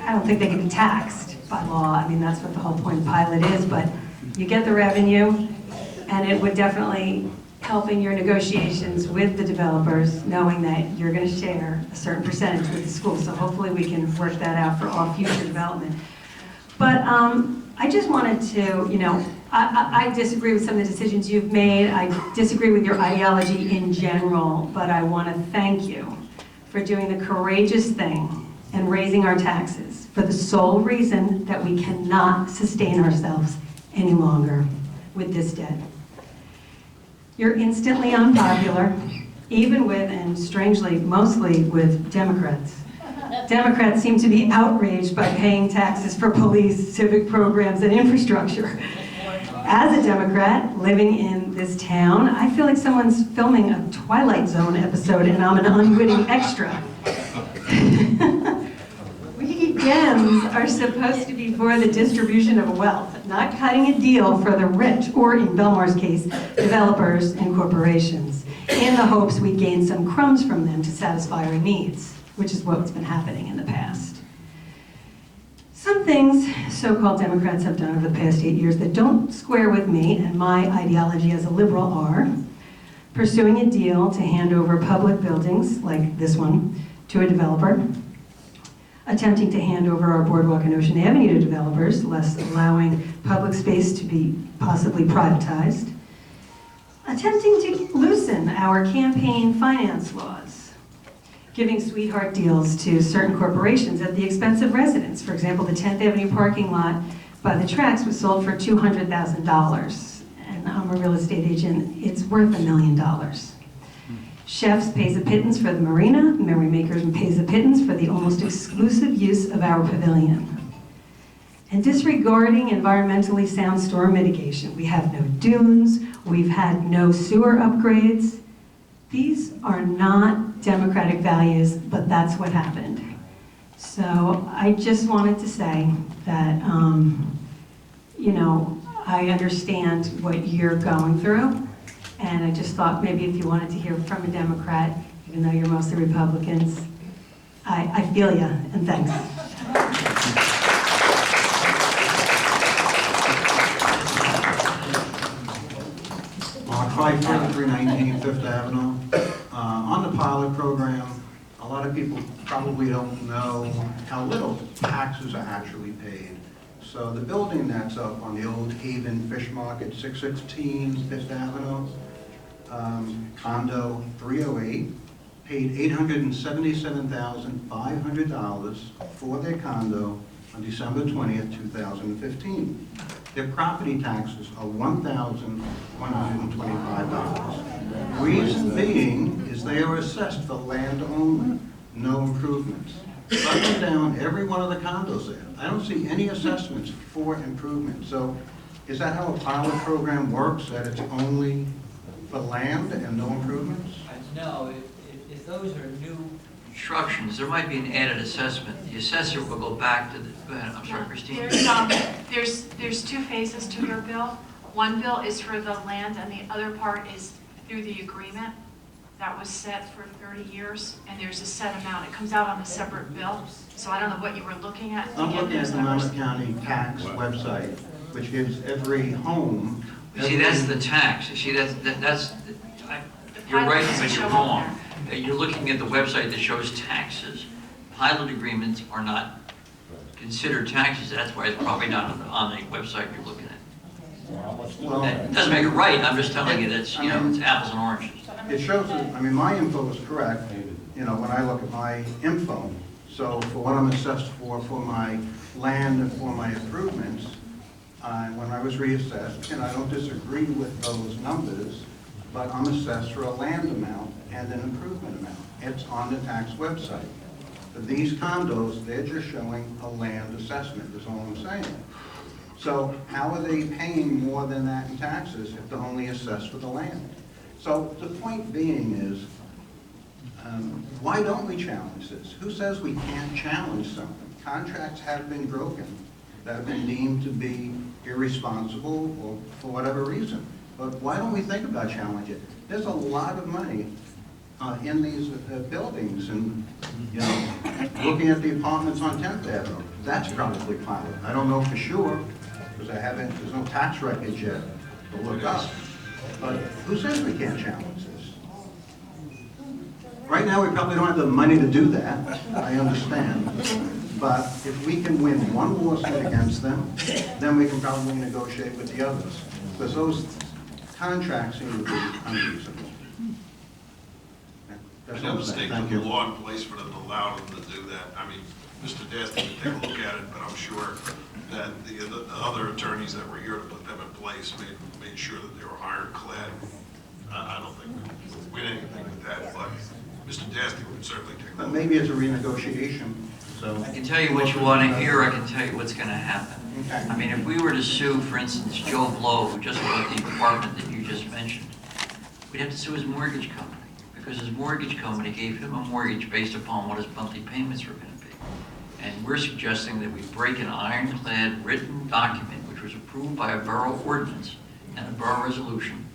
I don't think they can be taxed by law. I mean, that's what the whole point of pilot is, but you get the revenue, and it would definitely help in your negotiations with the developers, knowing that you're going to share a certain percentage with the school. So hopefully we can work that out for all future development. But I just wanted to, I disagree with some of the decisions you've made. I disagree with your ideology in general, but I want to thank you for doing the courageous thing and raising our taxes for the sole reason that we cannot sustain ourselves any longer with this debt. You're instantly unpopular, even with, and strangely, mostly with Democrats. Democrats seem to be outraged by paying taxes for police, civic programs, and infrastructure. As a Democrat living in this town, I feel like someone's filming a Twilight Zone episode and I'm an unwitting extra. We Dems are supposed to be for the distribution of wealth, not cutting a deal for the rich, or in Belmar's case, developers and corporations, in the hopes we gain some crumbs from them to satisfy our needs, which is what's been happening in the past. Some things so-called Democrats have done over the past 8 years that don't square with me and my ideology as a liberal are pursuing a deal to hand over public buildings, like this one, to a developer, attempting to hand over our boardwalk and Ocean Avenue to developers, thus allowing public space to be possibly privatized, attempting to loosen our campaign finance laws, giving sweetheart deals to certain corporations at the expense of residents. For example, the 10th Avenue parking lot by the tracks was sold for $200,000. And I'm a real estate agent, it's worth $1 million. Chefs pays a pittance for the marina, Memory Makers pays a pittance for the almost exclusive use of our pavilion. And disregarding environmentally sound storm mitigation. We have no dunes, we've had no sewer upgrades. These are not democratic values, but that's what happened. So I just wanted to say that, I understand what you're going through, and I just thought maybe if you wanted to hear from a Democrat, even though you're mostly Republicans, I feel you, and thanks.
Clyde, 319 Fifth Avenue. On the pilot program, a lot of people probably don't know how little taxes are actually paid. So the building that's up on the old Haven Fish Market, 616 Fifth Avenue, condo 308, paid $877,500 for their condo on December 20th, 2015. Their property taxes are $1,125. Reason being is they are assessed for land only, no improvements. Up and down every one of the condos there, I don't see any assessments for improvement. So is that how a pilot program works, that it's only for land and no improvements?
No, if those are new constructions, there might be an added assessment. The assessor will go back to the, I'm sorry, Christine?
There's two phases to your bill. One bill is for the land, and the other part is through the agreement that was set for 30 years, and there's a set amount. It comes out on a separate bill, so I don't know what you were looking at.
I'm looking at the Monmouth County tax website, which gives every home.
You see, that's the tax. You see, that's you're right, but you're wrong. You're looking at the website that shows taxes. Pilot agreements are not considered taxes. That's why it's probably not on the website you're looking at.
Well,
That doesn't make it right. I'm just telling you that's, it's apples and oranges.
It shows that, my info is correct, when I look at my info. So for what I'm assessed for my land and for my improvements, when I was reassessed, and I don't disagree with those numbers, but I'm assessed for a land amount and an improvement amount. It's on the tax website. For these condos, they're just showing a land assessment, is all I'm saying. So how are they paying more than that in taxes if they're only assessed for the land? So the point being is, why don't we challenge this? Who says we can't challenge something? Contracts have been broken that have been deemed to be irresponsible or for whatever reason. But why don't we think about challenging it? There's a lot of money in these buildings and, you know, looking at the apartments on 10th Avenue. That's probably pilot. I don't know for sure, because there's no tax records yet to look up. But who says we can't challenge this? Right now, we probably don't have the money to do that, I understand. But if we can win one lawsuit against them, then we can probably negotiate with the others. Because those contracts seem to be unreasonable.
I
That's
know
all
the
I'm saying.
state
Thank
put the
you.
law in place for them to allow them to do that. I mean, Mr. Dasty would take a look at it, but I'm sure that the other attorneys that were here to put them in place made sure that they were ironclad. I don't think we would win anything with that, but Mr. Dasty would certainly take a
But
look.
maybe it's a renegotiation, so.
I can tell you what you want to hear, I can tell you what's going to happen.
Okay.
I mean, if we were to sue, for instance, Joe Blow, who just bought the apartment that you just mentioned, we'd have to sue his mortgage company, because his mortgage company gave him a mortgage based upon what his monthly payments were going to be. And we're suggesting that we break an ironclad written document, which was approved by a borough ordinance and a borough resolution,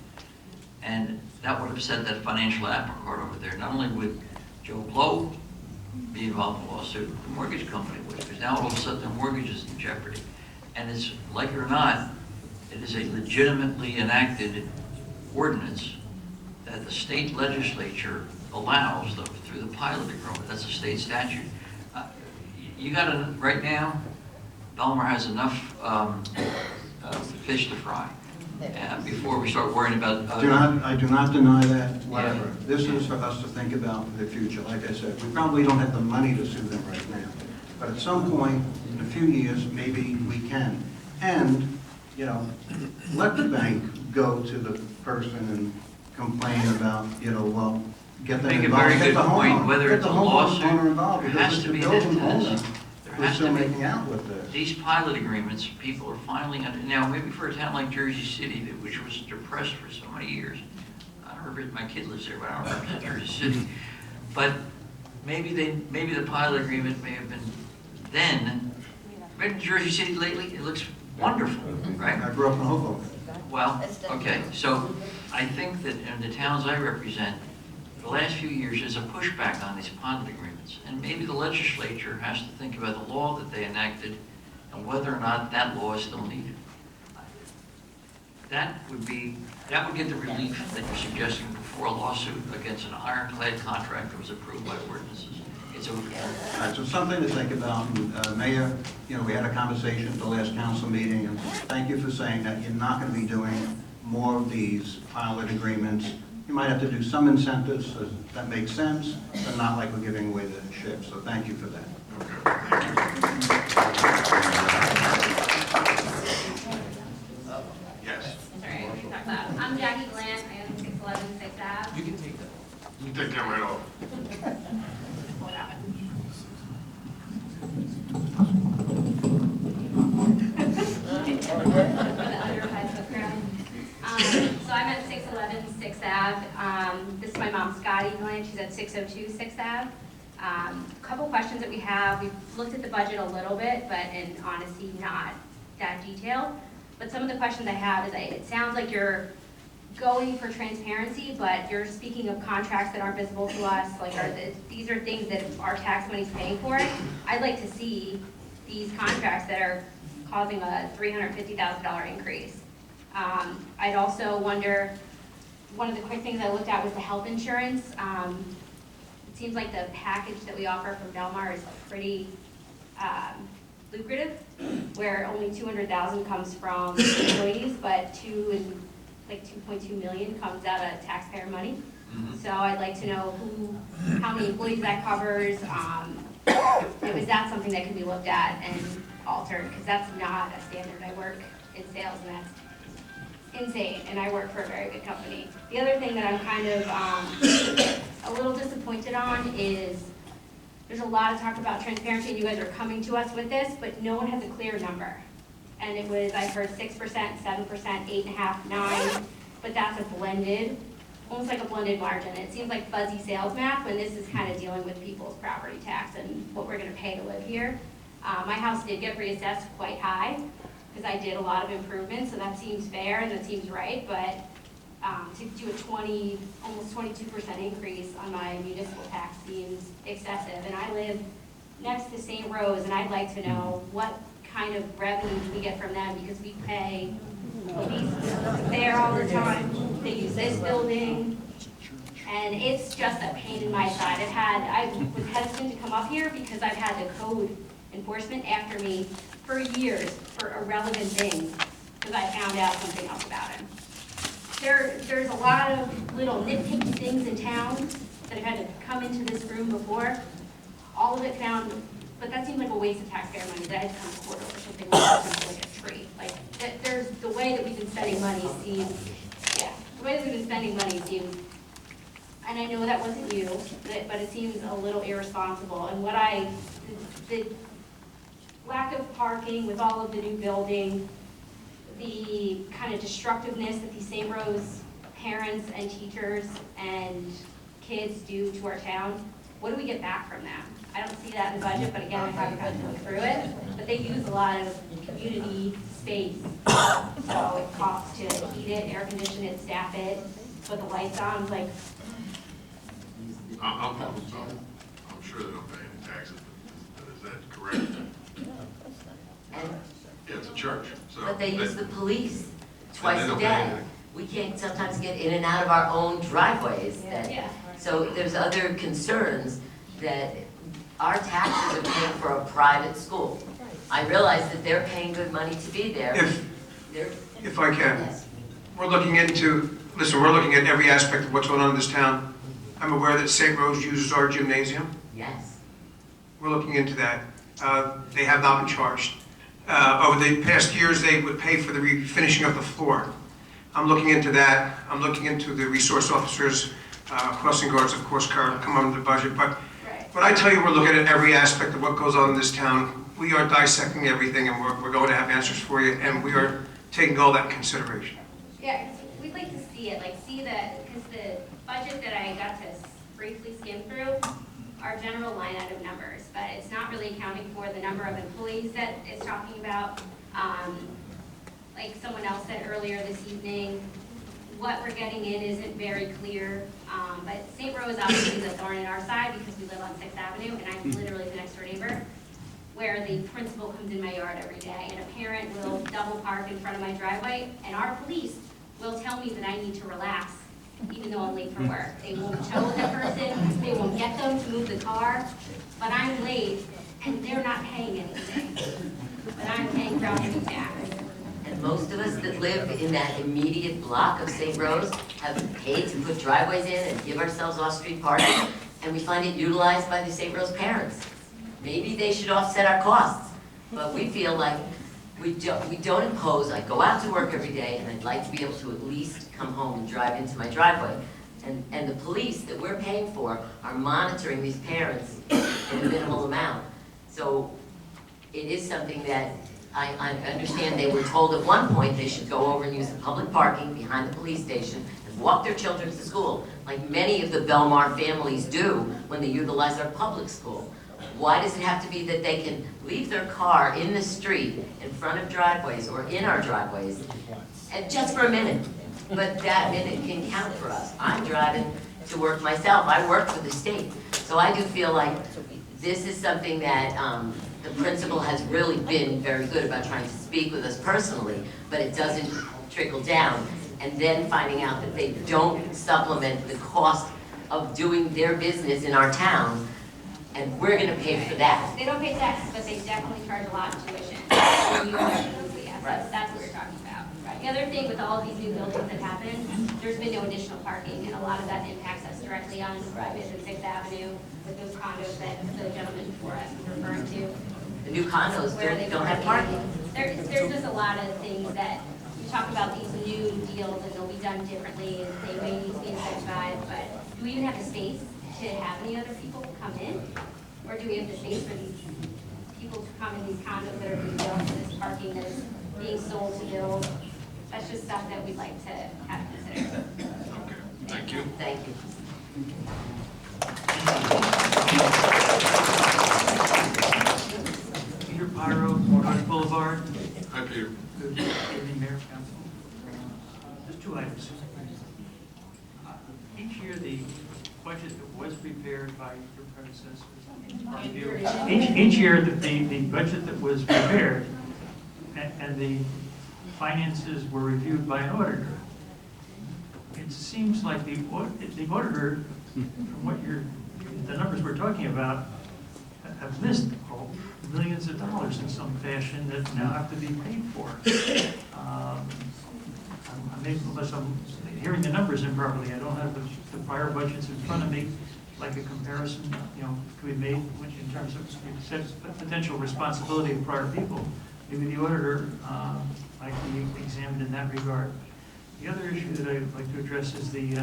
and that would have set that financial apple cart over there. Not only would Joe Blow be involved in the lawsuit, the mortgage company would, because now all of a sudden their mortgage is in jeopardy. And it's, like it or not, it is a legitimately enacted ordinance that the state legislature allows through the pilot agreement. That's a state statute. You got to, right now, Belmar has enough fish to fry before we start worrying about.
I do not deny that, whatever.
Yeah.
This is for us to think about in the future. Like I said, we probably don't have the money to sue them right now. But at some point, in a few years, maybe we can. And, you know, let the bank go to the person and complain about, you know, well, get them
Make a
involved.
very
Get
good
the
point,
homeowner-
whether
get
it's
the
a
homeowner
lawsuit,
involved,
there
because
has
it's
to
the
be an
building
end to this.
owner
There
who's
has
still
to be.
making out with this.
These pilot agreements, people are filing under, now maybe for a town like Jersey City, which was depressed for so many years. I don't remember, my kid lives there, but I don't represent Jersey City. But maybe the pilot agreement may have been then. Been to Jersey City lately? It looks wonderful, right?
I grew up in Hoboken.
Well, okay, so I think that in the towns I represent, the last few years, there's a pushback on these pilot agreements. And maybe the legislature has to think about the law that they enacted and whether or not that law is still needed. That would get the relief that you're suggesting before a lawsuit against an ironclad contract that was approved by ordinances. It's over.
All right, so something to think about. And, Mayor, you know, we had a conversation at the last council meeting, and thank you for saying that you're not going to be doing more of these pilot agreements. You might have to do some incentives, so that makes sense, but not like we're giving away the ship. So thank you for that.
Yes.
Sorry, I can talk loud. I'm Jackie Glant, I own 611 6th Ave.
You can take that. You can take that right off.
Hold on. So I'm at 611 6th Ave. This is my mom, Scotty Glant. She's at 602 6th Ave. A couple questions that we have. We've looked at the budget a little bit, but in honesty, not that detailed. But some of the questions I have is it sounds like you're going for transparency, but you're speaking of contracts that aren't visible to us. Like, these are things that our tax money's paying for it. I'd like to see these contracts that are causing a $350,000 increase. I'd also wonder, one of the quick things I looked at was the health insurance. It seems like the package that we offer from Belmar is pretty lucrative, where only $200,000 comes from employees, but $2.2 million comes out of taxpayer money. So I'd like to know how many employees that covers. Is that something that can be looked at and altered? Because that's not a standard. I work in sales, and that's insane, and I work for a very good company. The other thing that I'm kind of a little disappointed on is there's a lot of talk about transparency, and you guys are coming to us with this, but no one has a clear number. And it was, I've heard 6%, 7%, 8.5%, 9%, but that's a blended, almost like a blended margin. It seems like fuzzy sales math when this is kind of dealing with people's property tax and what we're going to pay to live here. My house did get reassessed quite high because I did a lot of improvements, so that seems fair and that seems right, but
to do a almost 22% increase on my municipal tax seems excessive. And I live next to St. Rose, and I'd like to know what kind of revenue do we get from them, because we pay police there all the time. They use this building, and it's just a pain in my side. I was hesitant to come up here because I've had the code enforcement after me for years for irrelevant things, because I found out something else about him. There's a lot of little nitpicky things in town that have had to come into this room before. All of it found, but that seemed like a waste of taxpayer money that I had to come to court over something like a tree. Like, there's the way that we've been spending money seems, the way that we've been spending money seems, and I know that wasn't you, but it seems a little irresponsible. And the lack of parking with all of the new building, the kind of destructiveness that these St. Rose parents and teachers and kids do to our town, what do we get back from them? I don't see that in the budget, but again, I haven't gotten to look through it. But they use a lot of community space. So it costs to heat it, air condition it, staff it, put the lights on, like.
I'm sure they don't pay any taxes, but is that correct? Yeah, it's a church, so.
But they use the police twice
they
a
don't pay
day.
anything.
We can't sometimes get in and out of our own driveways. So there's other concerns that our taxes are paying for a private school. I realize that they're paying good money to be there.
If I can, we're looking at every aspect of what's going on in this town. I'm aware that St. Rose uses our gymnasium.
Yes.
We're looking into that. They have not been charged. Over the past years, they would pay for the finishing of the floor. I'm looking into that. I'm looking into the resource officers, crossing guards, of course, come under the budget. But when I tell you we're looking at every aspect of what goes on in this town, we are dissecting everything, and we're going to have answers for you, and we are taking all that in consideration.
Yeah, we'd like to see it, because the budget that I got to briefly skim through are general line item numbers, but it's not really accounting for the number of employees that it's talking about. Like someone else said earlier this evening, what we're getting in isn't very clear. But St. Rose obviously is a thorn in our side because we live on 6th Avenue, and I'm literally the next door neighbor, where the principal comes in my yard every day, and a parent will double park in front of my driveway, and our police will tell me that I need to relax, even though I'm late for work. They won't tow the person, they won't get them to move the car, but I'm late, and they're not paying anything. But I'm paying property tax.
And most of us that live in that immediate block of St. Rose have paid to put driveways in and give ourselves off-street parking, and we find it utilized by the St. Rose parents. Maybe they should offset our costs, but we feel like we don't impose. I go out to work every day, and I'd like to be able to at least come home and drive into my driveway. And the police that we're paying for are monitoring these parents in a minimal amount. So it is something that I understand they were told at one point they should go over and use the public parking behind the police station and walk their children to school, like many of the Belmar families do when they utilize our public school. Why does it have to be that they can leave their car in the street in front of driveways or in our driveways, and just for a minute? But that minute can count for us. I'm driving to work myself. I work for the state. So I do feel like this is something that the principal has really been very good about trying to speak with us personally, but it doesn't trickle down. And then finding out that they don't supplement the cost of doing their business in our town, and we're gonna pay for that.
They don't pay taxes, but they definitely charge a lot of tuition. That's what we're talking about. The other thing with all of these new buildings that happen, there's been no additional parking, and a lot of that impacts us directly on 5th and 6th Avenue with those condos that the gentleman before us was referring to.
The new condos don't have parking.
There's just a lot of things that you talk about these new deals and they'll be done differently and they may need to be incentivized, but do we even have the space to have any other people come in? Or do we have the space for these people to come in these condos that are being built, for this parking that is being sold to build? That's just stuff that we'd like to have considered.
Okay, thank you.
Thank you.
Peter Pyro, North Boulevard.
Hi, Peter.
Good evening, Mayor, Council. There's two items. budget that was prepared by your predecessors. Each year, the budget that was prepared and the finances were reviewed by an auditor. It seems like the auditor, from what the numbers we're talking about, have missed millions of dollars in some fashion that now have to be paid for. Unless I'm hearing the numbers improperly, I don't have the prior budgets in front of me, like a comparison, could be made in terms of potential responsibility of prior people. Maybe the auditor might be examined in that regard. The other issue that I'd like to address is the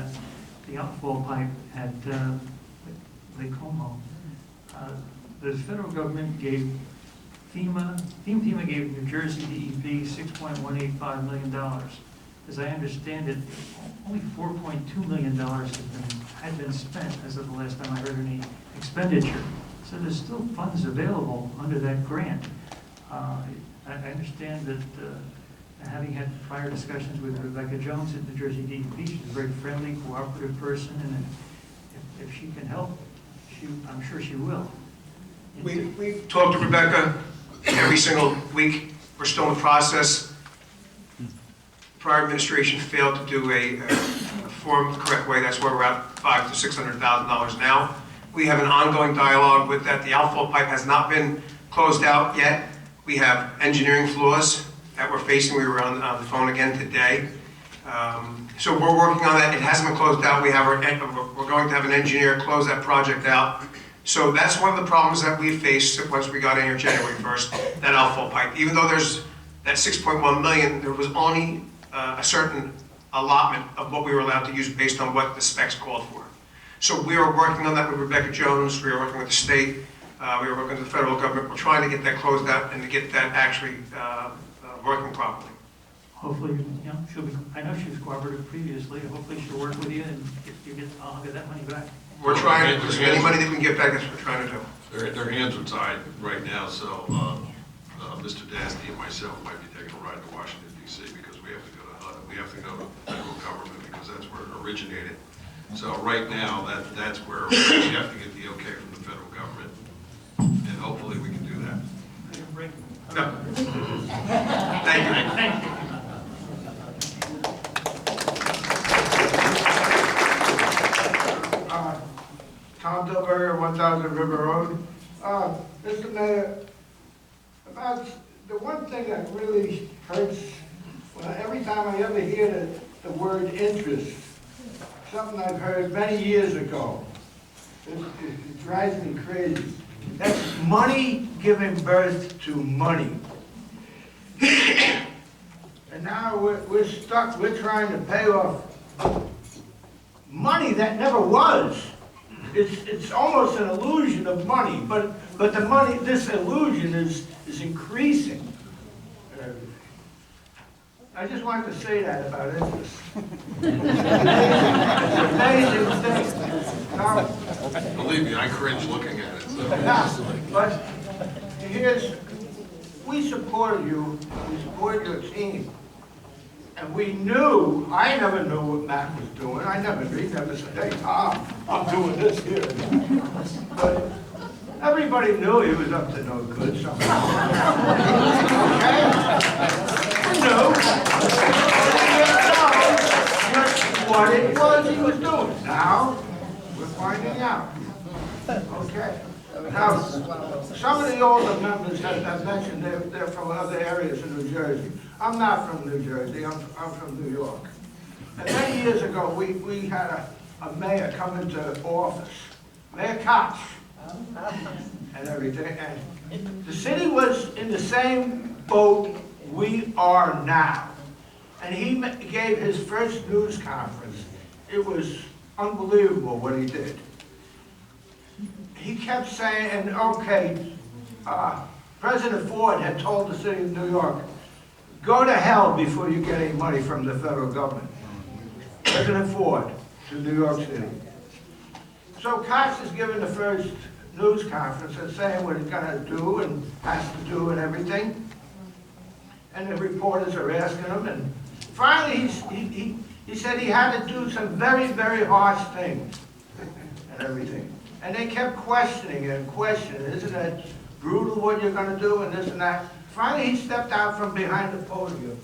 outfall pipe at Lake Como. The federal government gave FEMA gave New Jersey DEP $6.185 million. As I understand it, only $4.2 million had been spent as of the last time I heard any expenditure. So there's still funds available under that grant. I understand that having had prior discussions with Rebecca Jones at New Jersey DEP, she's a very friendly, cooperative person, and if she can help, I'm sure she will.
We talk to Rebecca every single week. We're still in the process. Prior administration failed to do a form the correct way. That's where we're at $500,000 to $600,000 now. We have an ongoing dialogue with that. The outfall pipe has not been closed out yet. We have engineering flaws that we're facing. We were on the phone again today. So we're working on that. It hasn't been closed out. We're going to have an engineer close that project out. So that's one of the problems that we faced once we got in here January 1st, that outfall pipe. Even though there's that 6.1 million, there was only a certain allotment of what we were allowed to use based on what the specs called for. So we are working on that with Rebecca Jones. We are working with the state. We are working with the federal government. We're trying to get that closed out and to get that actually working properly.
Hopefully, she'll be. I know she was cooperative previously. Hopefully, she'll work with you and I'll get that money back.
We're trying, as many money that we can get back, that's what we're trying to do.
Their hands are tied right now, so Mr. Dasty and myself might be taking a ride to Washington, D.C. because we have to go to the federal government because that's where it originated. So right now, that's where we have to get the okay from the federal government, and hopefully we can do that.
No. Thank you.
Thank you.
Tom Dilberger, 1000 River Road. Mr. Mayor, about the one thing that really hurts, every time I ever hear the word interest, something I've heard many years ago, it drives me crazy. That's money giving birth to money. And now we're stuck, we're trying to pay off money that never was. It's almost an illusion of money, but the money, this illusion is increasing. I just wanted to say that about interest. It's an amazing thing. Now,
Believe me, I cringe looking at it. So.
But we supported you, we supported your team. And we knew, I never knew what Matt was doing. He never said, hey, Tom, I'm doing this here. But everybody knew he was up to no good somehow. Okay? We knew. What it was he was doing. Now, we're finding out. Okay. Now, some of the older members have mentioned they're from other areas in New Jersey. I'm not from New Jersey, I'm from New York. And many years ago, we had a mayor come into office, Mayor Koch, and everything. And the city was in the same boat we are now. And he gave his first news conference. It was unbelievable what he did. He kept saying, and okay, President Ford had told the city of New York, go to hell before you get any money from the federal government. President Ford to New York City. So Cox is giving the first news conference and saying what he's going to do and has to do and everything. And the reporters are asking him, and finally he said he had to do some very, very harsh things. and everything. And they kept questioning and questioning, isn't it brutal what you're gonna do and this and that? Finally, he stepped out from behind the podium,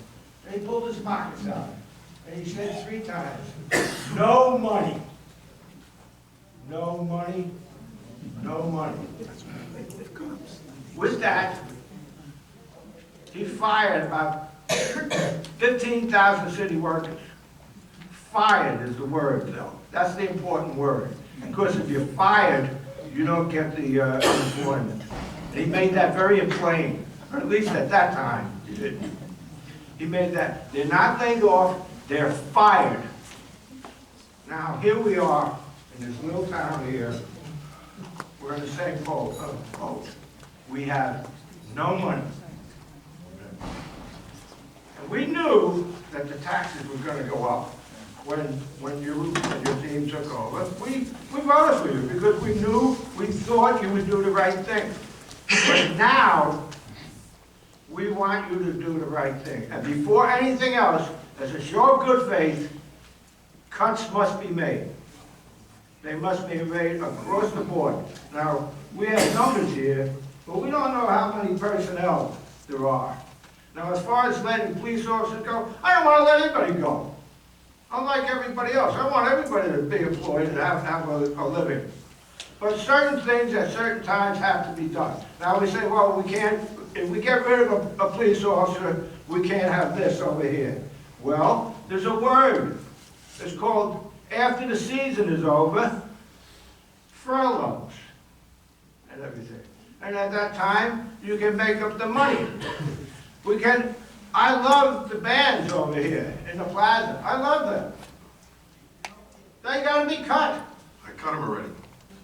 and he pulled his pockets out, and he said 3 times, no money. No money, no money. With that, he fired about 15,000 city workers. Fired is the word, though. That's the important word. Because if you're fired, you don't get the unemployment. And he made that very plain, or at least at that time, he did. He made that, they're not laid off, they're fired. Now, here we are in this little town here. We're in the same boat. We have no money. And we knew that the taxes were going to go up when your team took over. We voted for you because we thought you would do the right thing. But now, we want you to do the right thing. And before anything else, as a show of good faith, cuts must be made. They must be made across the board. Now, we have numbers here, but we don't know how many personnel there are. Now, as far as letting police officers go, I don't want to let anybody go. Unlike everybody else, I want everybody to be employed and have a living. But certain things at certain times have to be done. Now, we say, well, we can't, if we get rid of a police officer, we can't have this over here. Well, there's a word. It's called, after the season is over, furloughs and everything. And at that time, you can make up the money. I love the bands over here in the plaza. I love them. They gotta be cut.
I cut them already.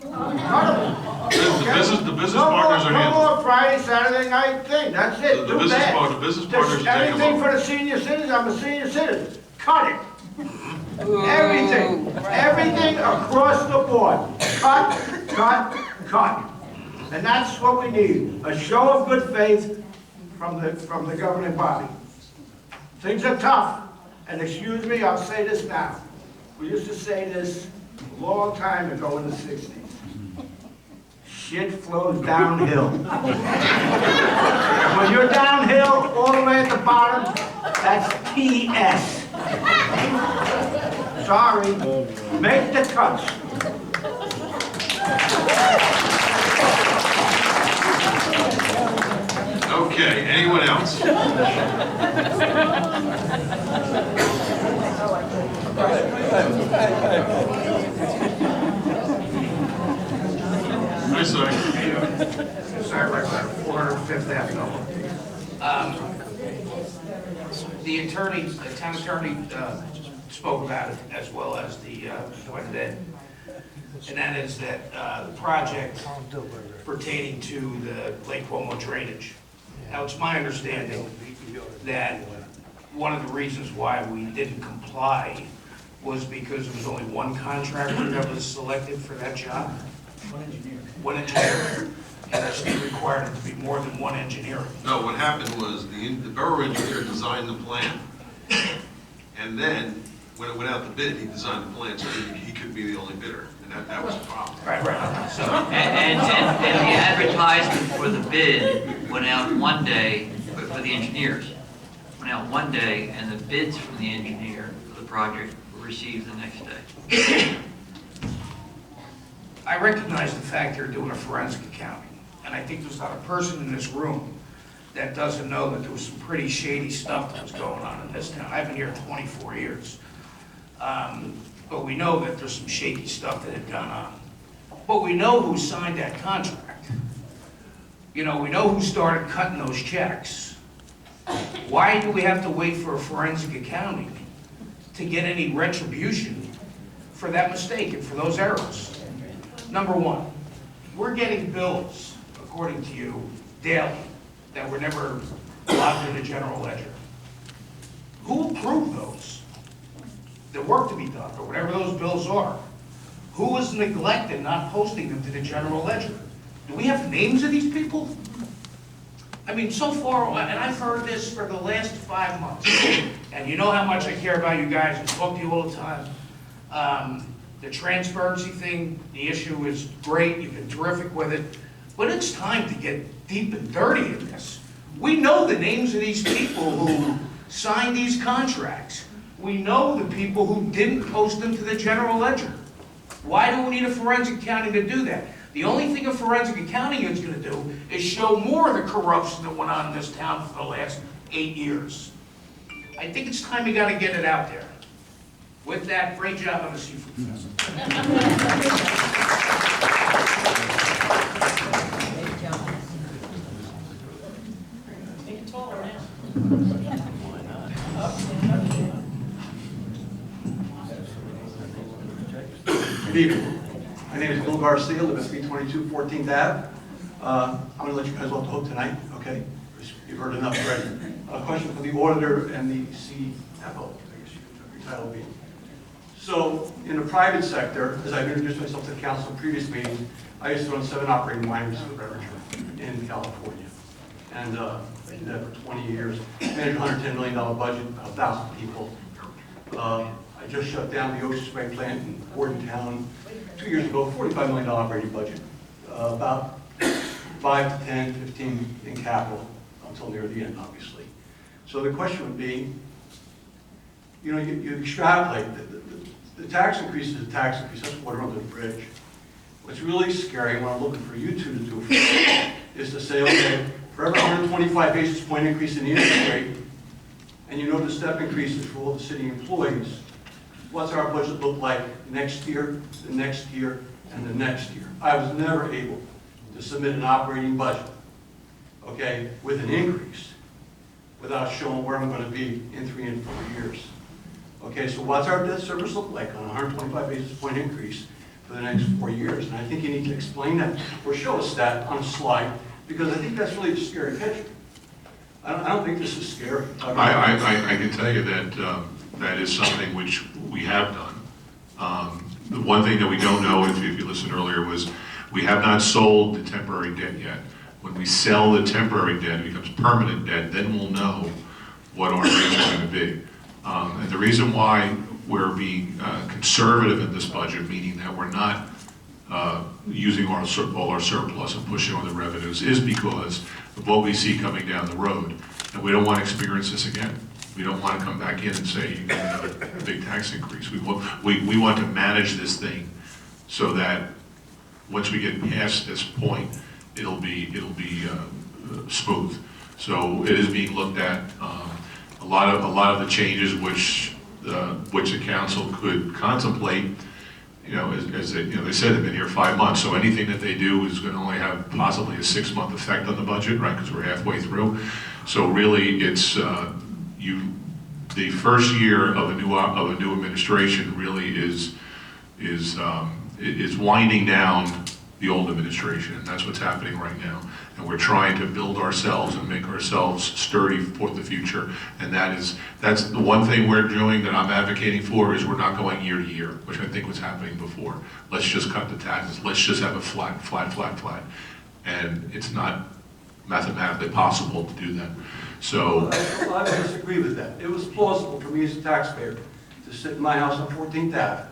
Cut them.
The business partners are
No
handling.
more Friday, Saturday night thing. That's it.
The business partners are taking
Everything
over.
for the senior citizens, I'm a senior citizen. Cut it. Everything. Everything across the board. Cut, cut, cut. And that's what we need. A show of good faith from the governing body. Things are tough. And excuse me, I'll say this now. We used to say this a long time ago in the 60s. Shit flows downhill. When you're downhill, all the way at the bottom, that's PS. Sorry, make the cuts.
Okay, anyone else? Hi, sir.
Sorry, right about 405th Avenue. The town attorney spoke about it as well as the Ed. And that is that the project pertaining to the Lake Como drainage. Now, it's my understanding that one of the reasons why we didn't comply was because there was only one contractor that was selected for that job. One engineer. And it's required to be more than one engineer.
No, what happened was the borough engineer designed the plan. And then, when it went out to bid, he designed the plan so he could be the only bidder. And that was the problem.
Right. So,
And the advertisement for the bid went out one day, for the engineers, went out one day, and the bids from the engineer for the project were received the next day.
I recognize the fact they're doing a forensic accounting, and I think there's not a person in this room that doesn't know that there was some pretty shady stuff that was going on in this town. I've been here 24 years. But we know that there's some shaky stuff that had gone on. But we know who signed that contract. You know, we know who started cutting those checks. Why do we have to wait for a forensic accounting to get any retribution for that mistake and for those errors? Number one, we're getting bills, according to you, daily, that were never logged in the general ledger. Who approved those? The work to be done, or whatever those bills are. Who was neglected not posting them to the general ledger? Do we have names of these people? I mean, so far, and I've heard this for the last 5 months, and you know how much I care about you guys and talk to you all the time. The transparency thing, the issue is great, you've been terrific with it, but it's time to get deep and dirty in this. We know the names of these people who signed these contracts. We know the people who didn't post them to the general ledger. Why do we need a forensic accounting to do that? The only thing a forensic accounting is going to do is show more of the corruption that went on in this town for the last 8 years. I think it's time we got to get it out there. With that, great job on the Seafood Festival.
Make it taller now.
Good evening. My name is Bill Garcia, live at 322 14th Ave. I'm going to let you guys off the hook tonight, okay? You've heard enough already. A question for the auditor and the CFO, I guess your title would be. So, in the private sector, as I've introduced myself to the council in previous meetings, I used to run 7 operating wineries for beverage in California. And I did that for 20 years. Managed a $110 million budget, about 1,000 people. I just shut down the Ocean Spray plant in Bordentown 2 years ago, $45 million operating budget. About 5 to 10, 15 in capital until near the end, obviously. So the question would be, you know, you extrapolate, the tax increase is a tax increase, that's water under the bridge. What's really scary, what I'm looking for you two to do is to say, okay, for every 125 basis point increase in the interest rate, and you know the step increases for all the city employees, what's our budget look like next year, the next year, and the next year? I was never able to submit an operating budget, okay, with an increase without showing where I'm going to be in 3 and 4 years. Okay, so what's our debt service look like on a 125 basis point increase for the next 4 years? And I think you need to explain that or show us that on a slide, because I think that's really the scary picture. I don't think this is scary.
I can tell you that that is something which we have done. The one thing that we don't know, if you listened earlier, was we have not sold the temporary debt yet. When we sell the temporary debt, it becomes permanent debt, then we'll know what our rates are going to be. And the reason why we're being conservative in this budget, meaning that we're not using all our surplus and pushing on the revenues, is because of what we see coming down the road. And we don't want to experience this again. We don't want to come back in and say, you get another big tax increase. We want to manage this thing so that once we get past this point, it'll be smooth. So it is being looked at. A lot of the changes which the council could contemplate, you know, as they, you know, they said they've been here 5 months, so anything that they do is going to only have possibly a 6-month effect on the budget, right? Because we're halfway through. So really, it's the first year of a new administration really is winding down the old administration, and that's what's happening right now. And we're trying to build ourselves and make ourselves sturdy for the future. And that's the one thing we're doing that I'm advocating for, is we're not going year to year, which I think was happening before. Let's just cut the taxes. Let's just have a flat. And it's not mathematically possible to do that. So
I disagree with that. It was plausible for me as a taxpayer to sit in my house on 14th Ave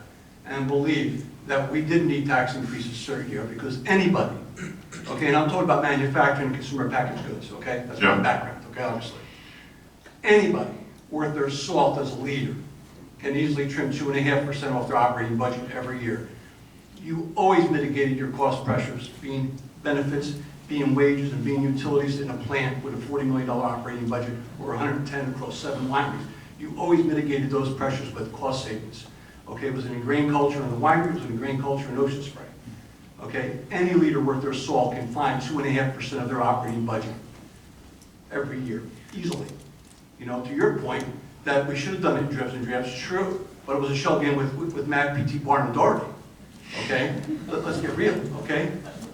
and believe that we didn't need tax increases certain year, because anybody, okay, and I'm talking about manufacturing and consumer packaged goods, okay? That's my background, okay, obviously. Anybody worth their salt as a leader can easily trim 2.5% off their operating budget every year. You always mitigated your cost pressures, being benefits, being wages, and being utilities in a plant with a $40 million operating budget or 110 across 7 wineries. You always mitigated those pressures with cost savings. Okay, it was an ingrained culture in the winery, it was an ingrained culture in Ocean Spray. Okay, any leader worth their salt can find 2.5% of their operating budget every year, easily. You know, to your point, that we should have done it in dribs and drabs, true, but it was a shell game with Mac, PT, Barn, and Doherty. Okay, let's get real, okay?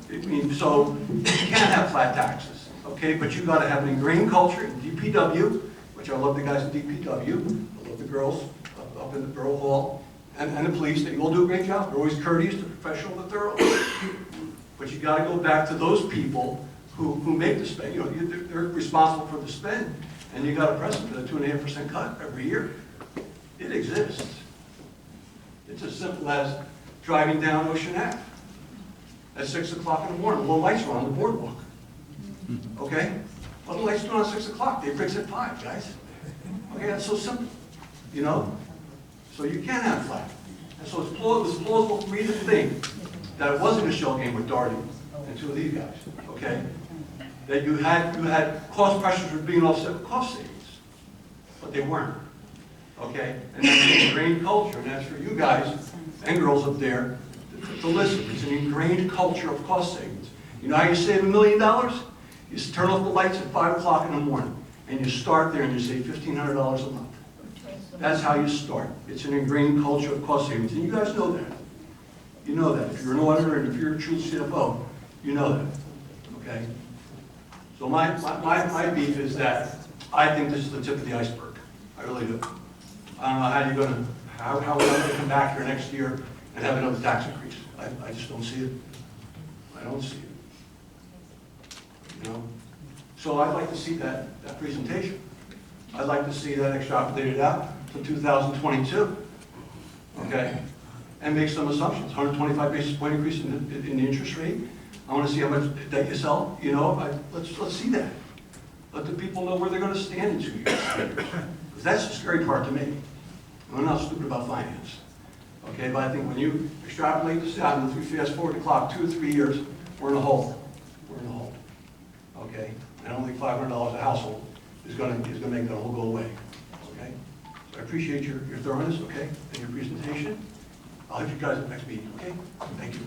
I mean, so you can't have flat taxes, okay? But you got to have an ingrained culture in DPW, which I love the guys at DPW, I love the girls up in the Borough Hall, and the police. They all do a great job. They're always courteous, they're professional, they're thorough. But you got to go back to those people who make the spend. You know, they're responsible for the spend, and you got to press them for the 2.5% cut every year. It exists. It's as simple as
driving down Ocean Ave at 6 o'clock in the morning. Well, the lights are on the boardwalk. Okay? Well, the lights are on at 6 o'clock. They breaks at 5, guys. Okay, that's so simple. You know? So you can have flag. And so it was plausible for me to think that it wasn't a shell game with Darty and two of these guys. Okay? That you had cost pressures were being offset with cost savings. But they weren't. Okay? And that's an ingrained culture, and that's for you guys and girls up there to listen. It's an ingrained culture of cost savings. You know how you save $1 million? You turn off the lights at 5 o'clock in the morning, and you start there and you save $1,500 a month. That's how you start. It's an ingrained culture of cost savings, and you guys know that. You know that. If you're an auditor and if you're a true CFO, you know that. Okay? So my beef is that I think this is the tip of the iceberg. I really do. I don't know how you're gonna, how we're gonna come back here next year and have another tax increase. I just don't see it. I don't see it. You know? So I'd like to see that presentation. I'd like to see that extrapolated out to 2022. Okay? And make some assumptions. 125 basis point increase in the interest rate. I want to see how much debt you sell. You know, let's see that. Let the people know where they're going to stand in 2 years. Because that's the scary part to me. I'm not stupid about finance. Okay, but I think when you extrapolate this out, and if we fast forward the clock 2 or 3 years, we're in a hole. We're in a hole. Okay? I don't think $500 a household is going to make that hole go away. Okay? So I appreciate your thoroughness, okay, and your presentation. I'll have you guys at the next meeting, okay? Thank you.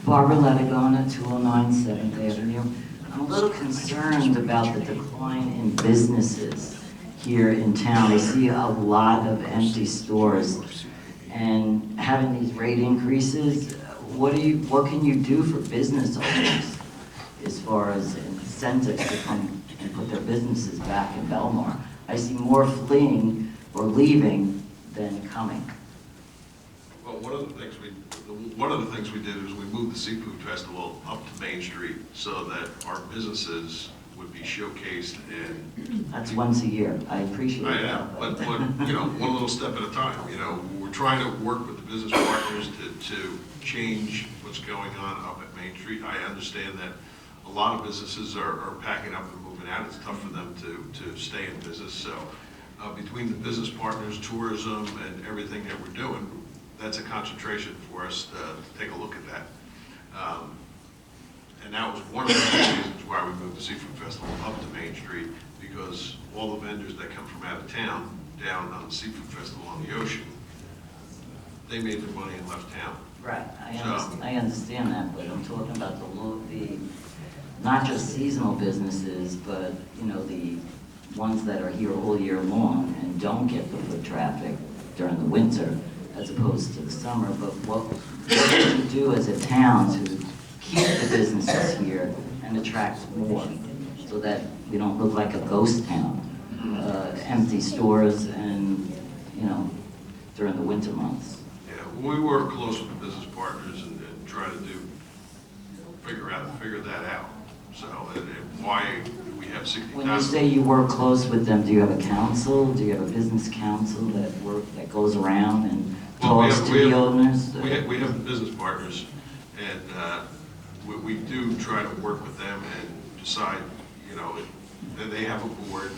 Barbara Latagona, 209 7th Avenue. I'm a little concerned about the decline in businesses here in town. I see a lot of empty stores, and having these rate increases, what can you do for business owners as far as incentives to come and put their businesses back in Belmar? I see more fleeing or leaving than coming.
Well, one of the things we did is we moved the Seafood Festival up to Main Street so that our businesses would be showcased and...
That's once a year. I appreciate
I
that.
know, but, you know, one little step at a time. You know, we're trying to work with the business partners to change what's going on up at Main Street. I understand that a lot of businesses are packing up and moving out. It's tough for them to stay in business. So between the business partners, tourism, and everything that we're doing, that's a concentration for us to take a look at that. And that was one of the reasons why we moved the Seafood Festival up to Main Street, because all the vendors that come from out of town, down on the Seafood Festival on the ocean, they made their money and left town.
Right, I understand that, but I'm talking about the not just seasonal businesses, but, you know, the ones that are here all year long and don't get the foot traffic during the winter as opposed to the summer. But what can you do as a town to keep the businesses here and attract more so that we don't look like a ghost town, empty stores and, you know, during the winter months?
Yeah, we work close with the business partners and try to figure that out. So, and why we have 60,000.
When you say you work close with them, do you have a council? Do you have a business council that goes around and talks to the owners?
We have business partners, and we do try to work with them and decide, you know, that they have a board,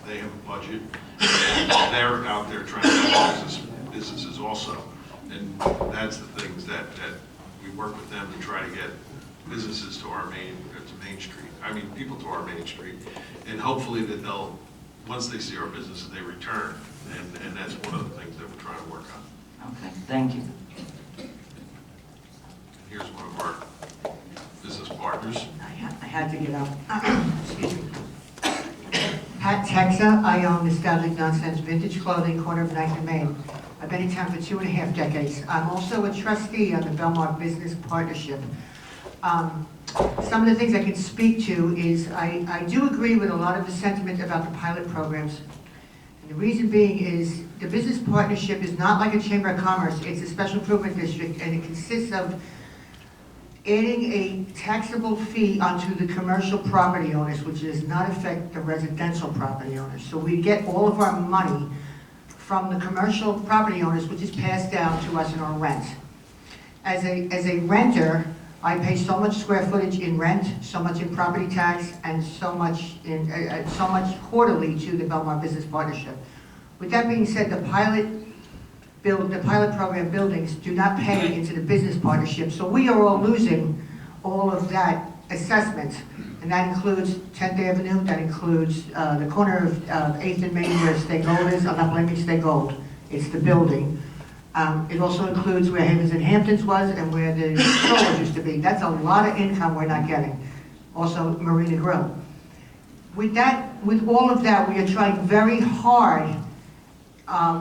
they have a budget, and they're out there trying to have businesses also. And that's the things that we work with them to try to get businesses to our Main Street. I mean, people to our Main Street, and hopefully that they'll, once they see our businesses, they return. And that's one of the things that we're trying to work on.
Okay, thank you.
Here's one of our business partners.
I had to get up. Excuse me. Pat Texa, I own Nostalgic Nonsense Vintage Clothing, corner of 9th and Main. I've been in town for 2.5 decades. I'm also a trustee on the Belmar Business Partnership. Some of the things I can speak to is I do agree with a lot of the sentiment about the pilot programs. And the reason being is the business partnership is not like a chamber of commerce. It's a special improvement district, and it consists of adding a taxable fee onto the commercial property owners, which does not affect the residential property owners. So we get all of our money from the commercial property owners, which is passed down to us in our rent. As a renter, I pay so much square footage in rent, so much in property tax, and so much quarterly to the Belmar Business Partnership. With that being said, the pilot program buildings do not pay into the business partnership, so we are all losing all of that assessment. And that includes 10th Avenue, that includes the corner of 8th and Main where Stay Gold is. I'm not blaming Stay Gold, it's the building. It also includes where Havens and Hamptons was and where the stores used to be. That's a lot of income we're not getting. Also Marina Grill. With all of that, we are trying very hard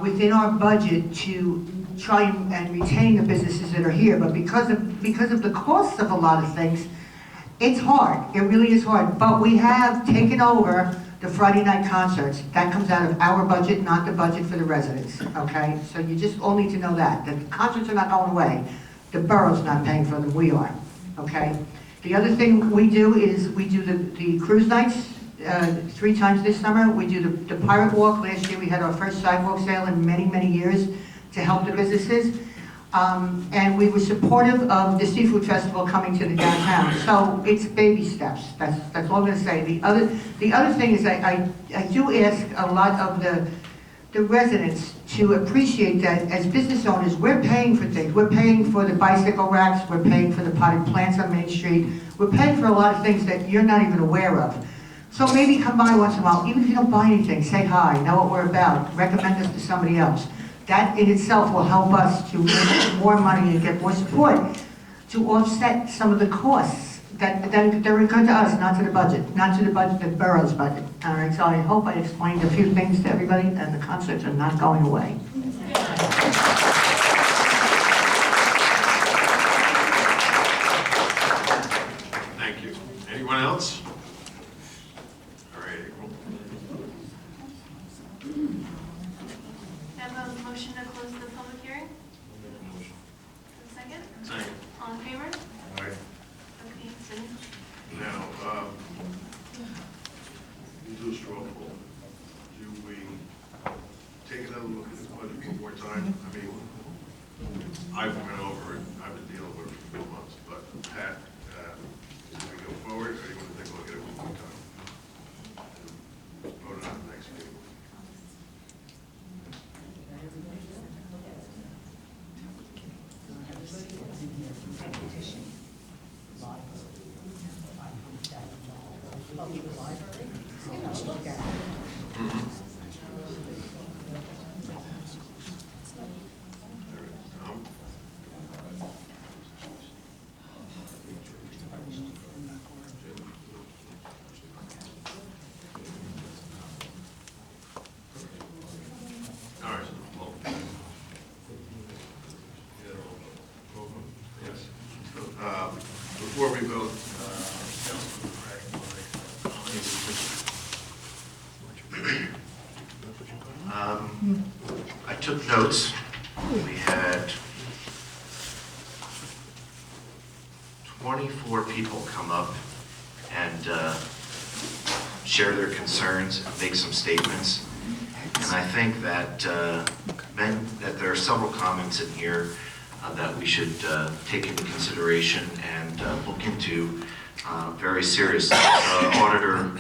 within our budget to try and retain the businesses that are here, but because of the costs of a lot of things, it's hard. It really is hard. But we have taken over the Friday night concerts. That comes out of our budget, not the budget for the residents, okay? So you just all need to know that the concerts are not going away. The borough's not paying for them, we are, okay? The other thing we do is we do the cruise nights 3 times this summer. We do the Pirate Walk. Last year we had our first sidewalk sale in many, many years to help the businesses. And we were supportive of the Seafood Festival coming to the downtown. So it's baby steps. That's all I'm going to say. The other thing is I do ask a lot of the residents to appreciate that as business owners, we're paying for things. We're paying for the bicycle racks. We're paying for the potted plants on Main Street. We're paying for a lot of things that you're not even aware of. So maybe come by once in a while. Even if you don't buy anything, say hi, know what we're about, recommend us to somebody else. That in itself will help us to make more money and get more support to offset some of the costs that they're incurred to us, not to the budget, the borough's budget. All right, so I hope I explained a few things to everybody, and the concerts are not going away.
Thank you. Anyone else? All right, April.
Have a motion to close the public hearing? Second?
Second.
All in favor?
All right.
Okay, Cindy?
Now, we'll do a straw poll. Do we take another look at this budget one more time? I mean, I've went over it, I've been dealing with it for 4 months, but Pat, do we go forward, or do you want to take a look at it one more time? Vote on the next meeting. All right, well, yes. Before we vote, Councilman
I took notes. We had 24 people come up and share their concerns, make some statements. And I think that that there are several comments in here that we should take into consideration and look into very seriously. The auditor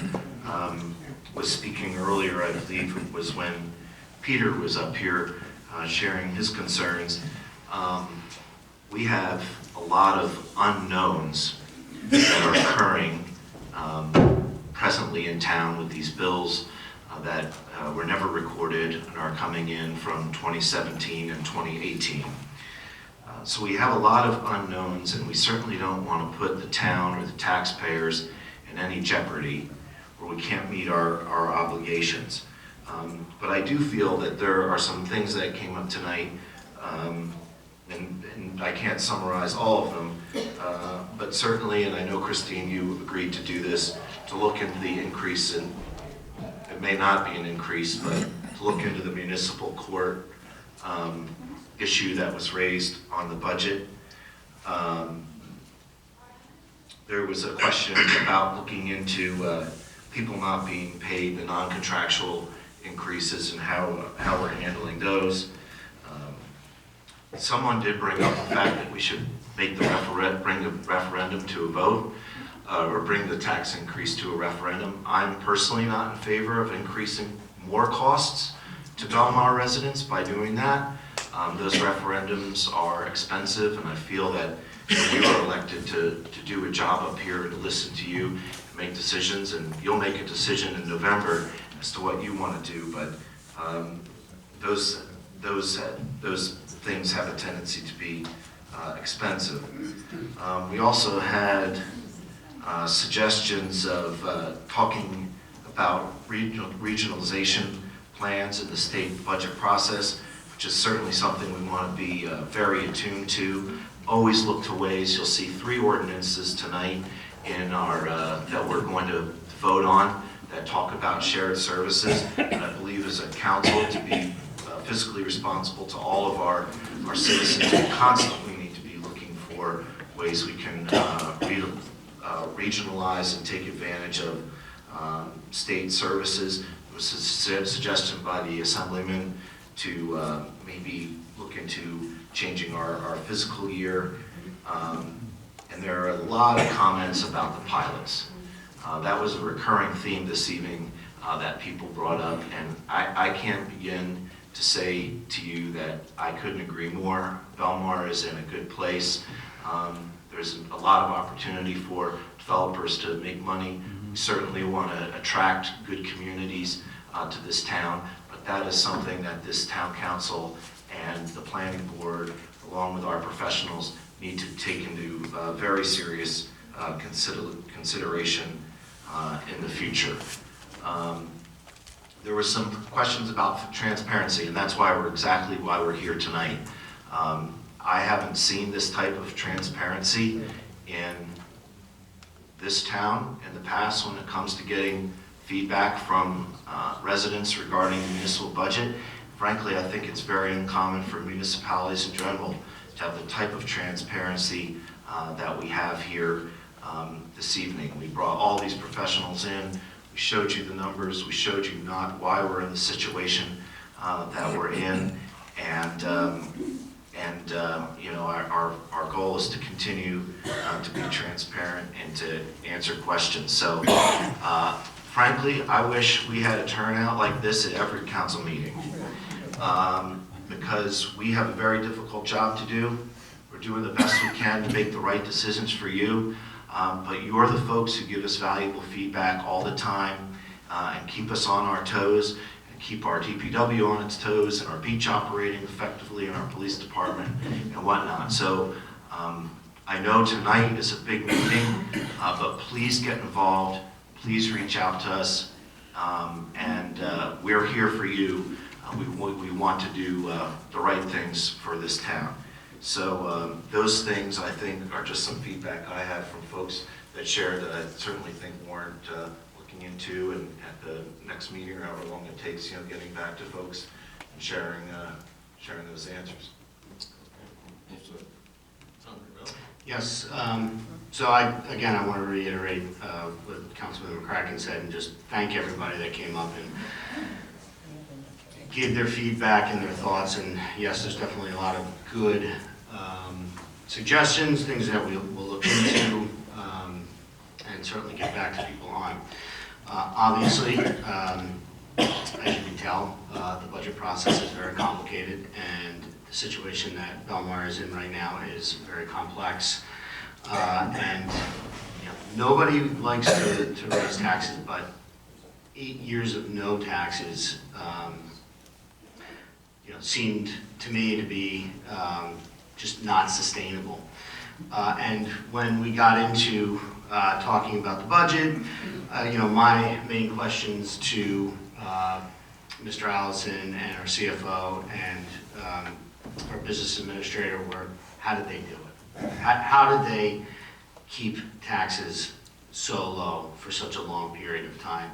was speaking earlier, I believe it was when Peter was up here sharing his concerns. We have a lot of unknowns that are occurring presently in town with these bills that were never recorded and are coming in from 2017 and 2018. So we have a lot of unknowns, and we certainly don't want to put the town or the taxpayers in any jeopardy where we can't meet our obligations. But I do feel that there are some things that came up tonight, and I can't summarize all of them, but certainly, and I know Christine, you agreed to do this, to look into the increase in, it may not be an increase, but to look into the municipal court issue that was raised on the budget. there was a question about looking into people not being paid the non-contractual increases and how we're handling those. Someone did bring up the fact that we should make bring the referendum to a vote, or bring the tax increase to a referendum. I'm personally not in favor of increasing more costs to Belmar residents by doing that. Those referendums are expensive, and I feel that we were elected to do a job up here and to listen to you and make decisions, and you'll make a decision in November as to what you want to do, but those things have a tendency to be expensive. We also had suggestions of talking about regionalization plans in the state budget process, which is certainly something we want to be very attuned to. Always look to ways. You'll see 3 ordinances tonight in our that we're going to vote on that talk about shared services, and I believe as a council to be fiscally responsible to all of our citizens, we constantly need to be looking for ways we can regionalize and take advantage of state services. There was a suggestion by the Assemblyman to maybe look into changing our fiscal year. And there are a lot of comments about the pilots. That was a recurring theme this evening that people brought up, and I can't begin to say to you that I couldn't agree more. Belmar is in a good place. There's a lot of opportunity for developers to make money. We certainly want to attract good communities to this town, but that is something that this town council and the planning board, along with our professionals, need to take into very serious consideration in the future. There were some questions about transparency, and that's why we're here tonight. I haven't seen this type of transparency in this town in the past when it comes to getting feedback from residents regarding the municipal budget. Frankly, I think it's very uncommon for municipalities in general to have the type of transparency that we have here this evening. We brought all these professionals in. We showed you the numbers. We showed you not why we're in the situation that we're in, and you know, our goal is to continue to be transparent and to answer questions. So, frankly, I wish we had a turnout like this at every council meeting, because we have a very difficult job to do. We're doing the best we can to make the right decisions for you. But you're the folks who give us valuable feedback all the time and keep us on our toes and keep our DPW on its toes and our beach operating effectively and our police department and whatnot. So I know tonight is a big meeting, but please get involved. Please reach out to us, and we're here for you. We want to do the right things for this town. So those things, I think, are just some feedback I had from folks that shared that I certainly think warrant looking into, and at the next meeting, or however long it takes, you know, getting back to folks and sharing those answers.
Yes, so I want to reiterate what Councilman McCracken said and just thank everybody that came up and gave their feedback and their thoughts. And yes, there's definitely a lot of good suggestions, things that we'll look into and certainly get back to people on. Obviously, as you can tell, the budget process is very complicated, and the situation that Belmar is in right now is very complex. And you know, nobody likes to raise taxes, but 8 years of no taxes you know, seemed to me to be just not sustainable. And when we got into talking about the budget, you know, my main questions to Mr. Allison and our CFO and our business administrator were, how did they do it? How did they keep taxes so low for such a long period of time?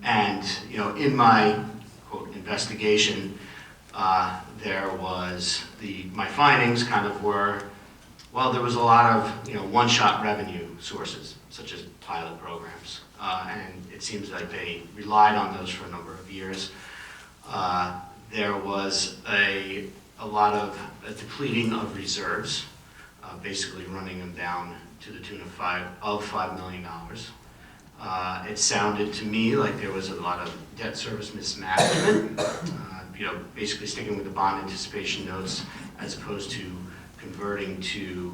And, you know, in my, quote, investigation, there was my findings kind of were well, there was a lot of, one-shot revenue sources, such as pilot programs. And it seems like they relied on those for a number of years. There was a lot of depleting of reserves, basically running them down to the tune of $5 million. It sounded to me like there was a lot of debt service mismanagement, basically sticking with the bond anticipation notes as opposed to converting to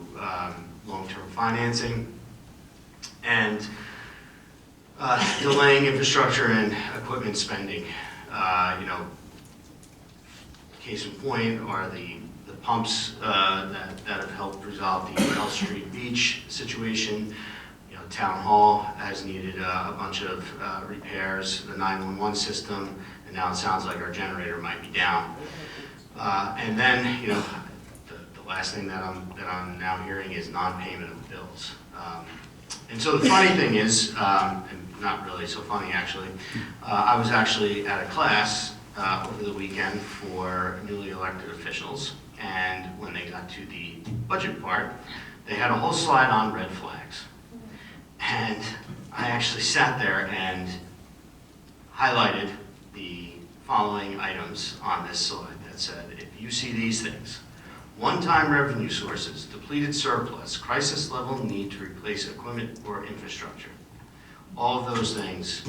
long-term financing, and delaying infrastructure and equipment spending. Case in point are the pumps that have helped resolve the L Street Beach situation. Town Hall has needed a bunch of repairs, the 911 system, and now it sounds like our generator might be down. And then, the last thing that I'm now hearing is non-payment of bills. And so the funny thing is, and not really so funny actually, I was actually at a class over the weekend for newly elected officials, and when they got to the budget part, they had a whole slide on red flags. And I actually sat there and highlighted the following items on this slide that said, if you see these things, one-time revenue sources, depleted surplus, crisis level need to replace equipment or infrastructure. All of those things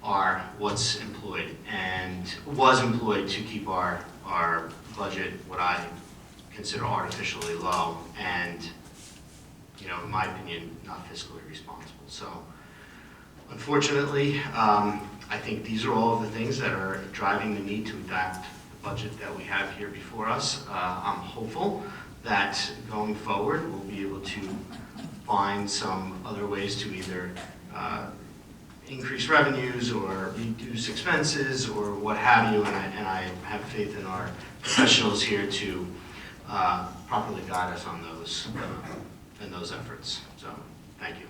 are what's employed and was employed to keep our budget, what I consider artificially low, and in my opinion, not fiscally responsible. So, unfortunately, I think these are all of the things that are driving the need to adapt the budget that we have here before us. I'm hopeful that going forward, we'll be able to find some other ways to either increase revenues or reduce expenses or what have you, and I have faith in our professionals here to properly guide us on those in those efforts. So, thank you.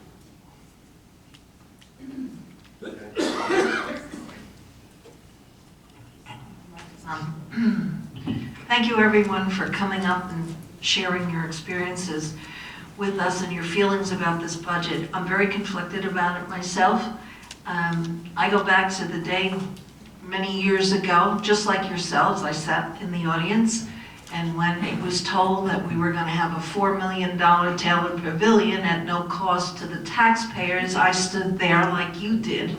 Thank you everyone for coming up and sharing your experiences with us and your feelings about this budget. I'm very conflicted about it myself. I go back to the day many years ago, just like yourselves, I sat in the audience, and when it was told that we were going to have a $4 million tailored pavilion at no cost to the taxpayers, I stood there like you did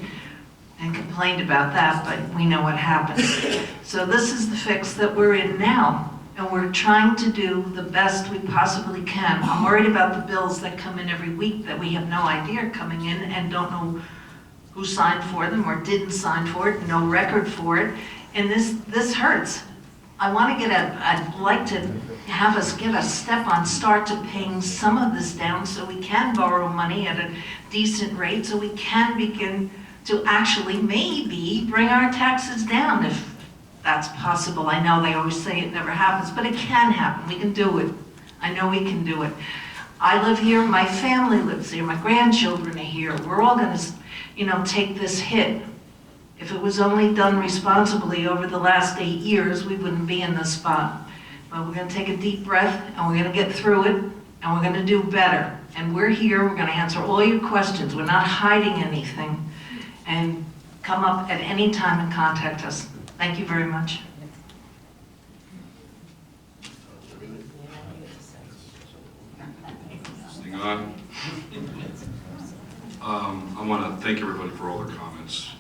and complained about that, but we know what happened. So this is the fix that we're in now, and we're trying to do the best we possibly can. I'm worried about the bills that come in every week that we have no idea coming in and don't know who signed for them or didn't sign for it, no record for it, and this hurts. I'd like to have us get a step on start to paying some of this down so we can borrow money at a decent rate, so we can begin to actually maybe bring our taxes down if that's possible. I know they always say it never happens, but it can happen. We can do it. I know we can do it. I live here, my family lives here, my grandchildren are here. We're all gonna, take this hit. If it was only done responsibly over the last 8 years, we wouldn't be in this spot. But we're gonna take a deep breath and we're gonna get through it and we're gonna do better. And we're here, we're gonna answer all your questions. We're not hiding anything. And come up at any time and contact us. Thank you very much.
Hang on. I want to thank everybody for all their comments.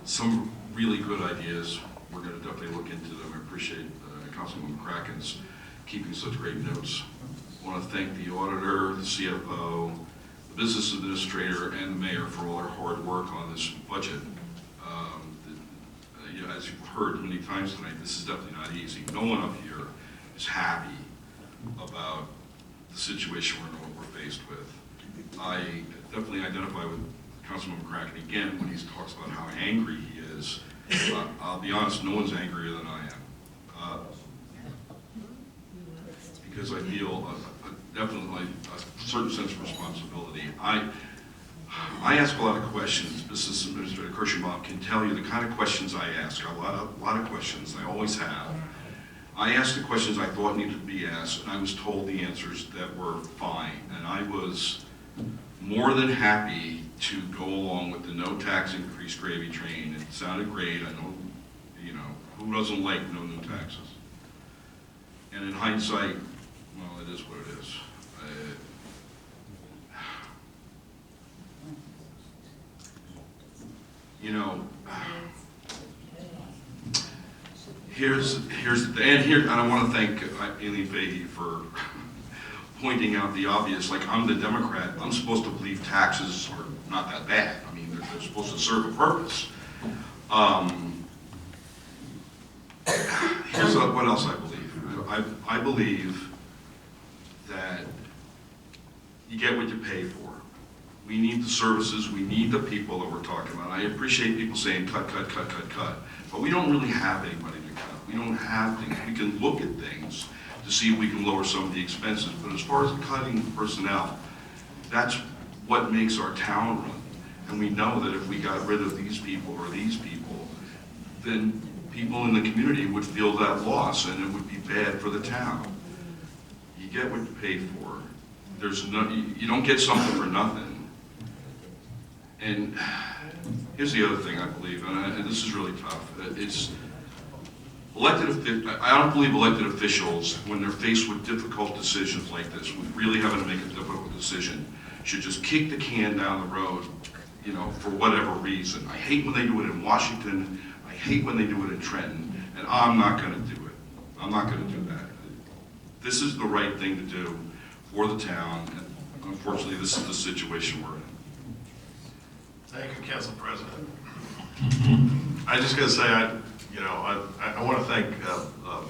Some really good ideas. We're going to definitely look into them. I appreciate Councilwoman McCracken's keeping such great notes. I want to thank the auditor, the CFO, the business administrator, and the mayor for all their hard work on this budget. As you've heard many times tonight, this is definitely not easy. No one up here is happy about the situation we're faced with. I definitely identify with Councilman McCracken again when he talks about how angry he is. I'll be honest, no one's angrier than I am. Because I feel definitely a certain sense of responsibility. I ask a lot of questions. Business Administrator Kirschenbaum can tell you the kind of questions I ask. A lot of questions. I always have. I asked the questions I thought needed to be asked, and I was told the answers that were fine. And I was more than happy to go along with the no tax increase gravy train. It sounded great. I know, you know, who doesn't like no new taxes? And in hindsight, well, it is what it is. You know, and I want to thank Aileen Fahey for pointing out the obvious. Like, I'm the Democrat. I'm supposed to believe taxes are not that bad. I mean, they're supposed to serve a purpose. Here's what else I believe. I believe that you get what you pay for. We need the services, we need the people that we're talking about. I appreciate people saying cut, cut, cut, cut, cut, but we don't really have anybody to cut. We don't have things. We can look at things to see if we can lower some of the expenses, but as far as cutting personnel, that's what makes our town run. And we know that if we got rid of these people or these people, then people in the community would feel that loss and it would be bad for the town. You get what you pay for. There's no, you don't get something for nothing. And here's the other thing I believe, and this is really tough. It's I don't believe elected officials, when they're faced with difficult decisions like this, when really having to make a difficult decision, should just kick the can down the road, you know, for whatever reason. I hate when they do it in Washington. I hate when they do it in Trenton, and I'm not going to do it. I'm not going to do that. This is the right thing to do for the town, and unfortunately, this is the situation we're in.
Thank you, Council President. I just got to say, I want to thank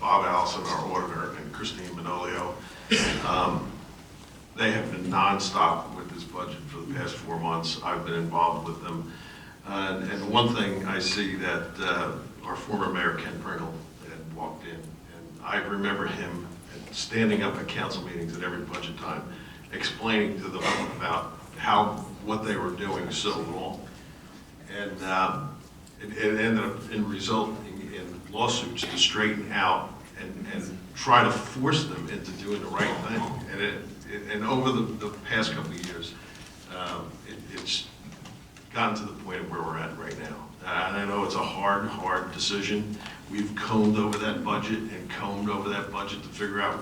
Bob Allison, our auditor, and Christine Manolio. They have been nonstop with this budget for the past 4 months. I've been involved with them. And one thing I see that our former mayor, Ken Pringle, had walked in, and I remember him standing up at council meetings at every budget time, explaining to them about what they were doing so wrong. And it ended up in resulting in lawsuits to straighten out and try to force them into doing the right thing. And over the past couple of years, it's gotten to the point of where we're at right now. And I know it's a hard decision. We've combed over that budget to figure out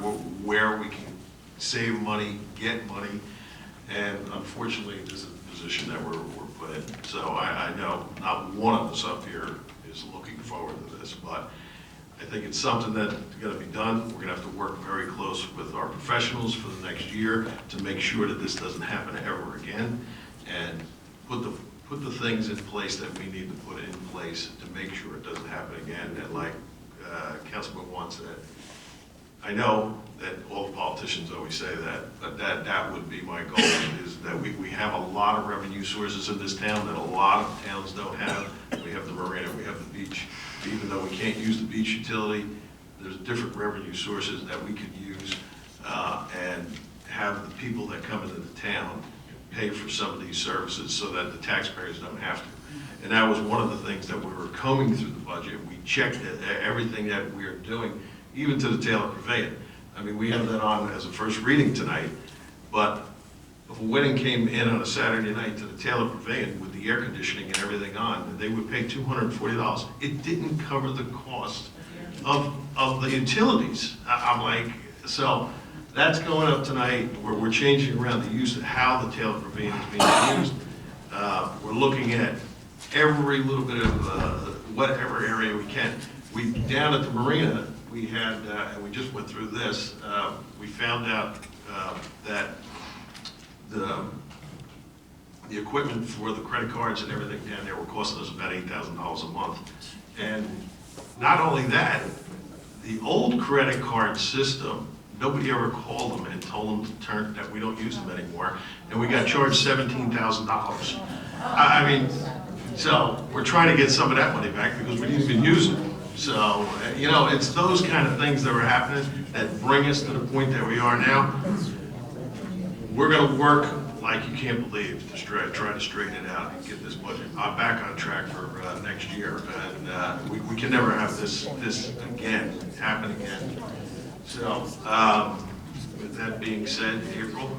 where we can save money, get money, and unfortunately, this is a position that we're put in. So I know not one of us up here is looking forward to this, but I think it's something that's got to be done. We're going to have to work very close with our professionals for the next year to make sure that this doesn't happen ever again, and put the things in place that we need to put in place to make sure it doesn't happen again. And like Councilman Juan said, I know that all the politicians always say that, but that would be my goal, is that we have a lot of revenue sources in this town that a lot of towns don't have. We have the marina, we have the beach. Even though we can't use the beach utility, there's different revenue sources that we could use and have the people that come into the town pay for some of these services so that the taxpayers don't have to. And that was one of the things that we were combing through the budget. We checked everything that we are doing, even to the Taylor Pavilion. I mean, we have that on as a first reading tonight, but if a wedding came in on a Saturday night to the Taylor Pavilion with the air conditioning and everything on, they would pay $240. It didn't cover the cost of the utilities. I'm like, so that's going up tonight, where we're changing around the use of how the Taylor Pavilion is being used. We're looking at every little bit of whatever area we can. We, down at the marina, we had, and we just went through this, we found out that the equipment for the credit cards and everything down there were costing us about $8,000 a month. And not only that, the old credit card system, nobody ever called them and told them that we don't use them anymore, and we got charged $17,000. I mean, so we're trying to get some of that money back because we didn't even use it. So, you know, it's those kind of things that are happening that bring us to the point that we are now. We're going to work like you can't believe, to try to straighten it out and get this budget back on track for next year. And we can never have this again, happen again. So, with that being said, April?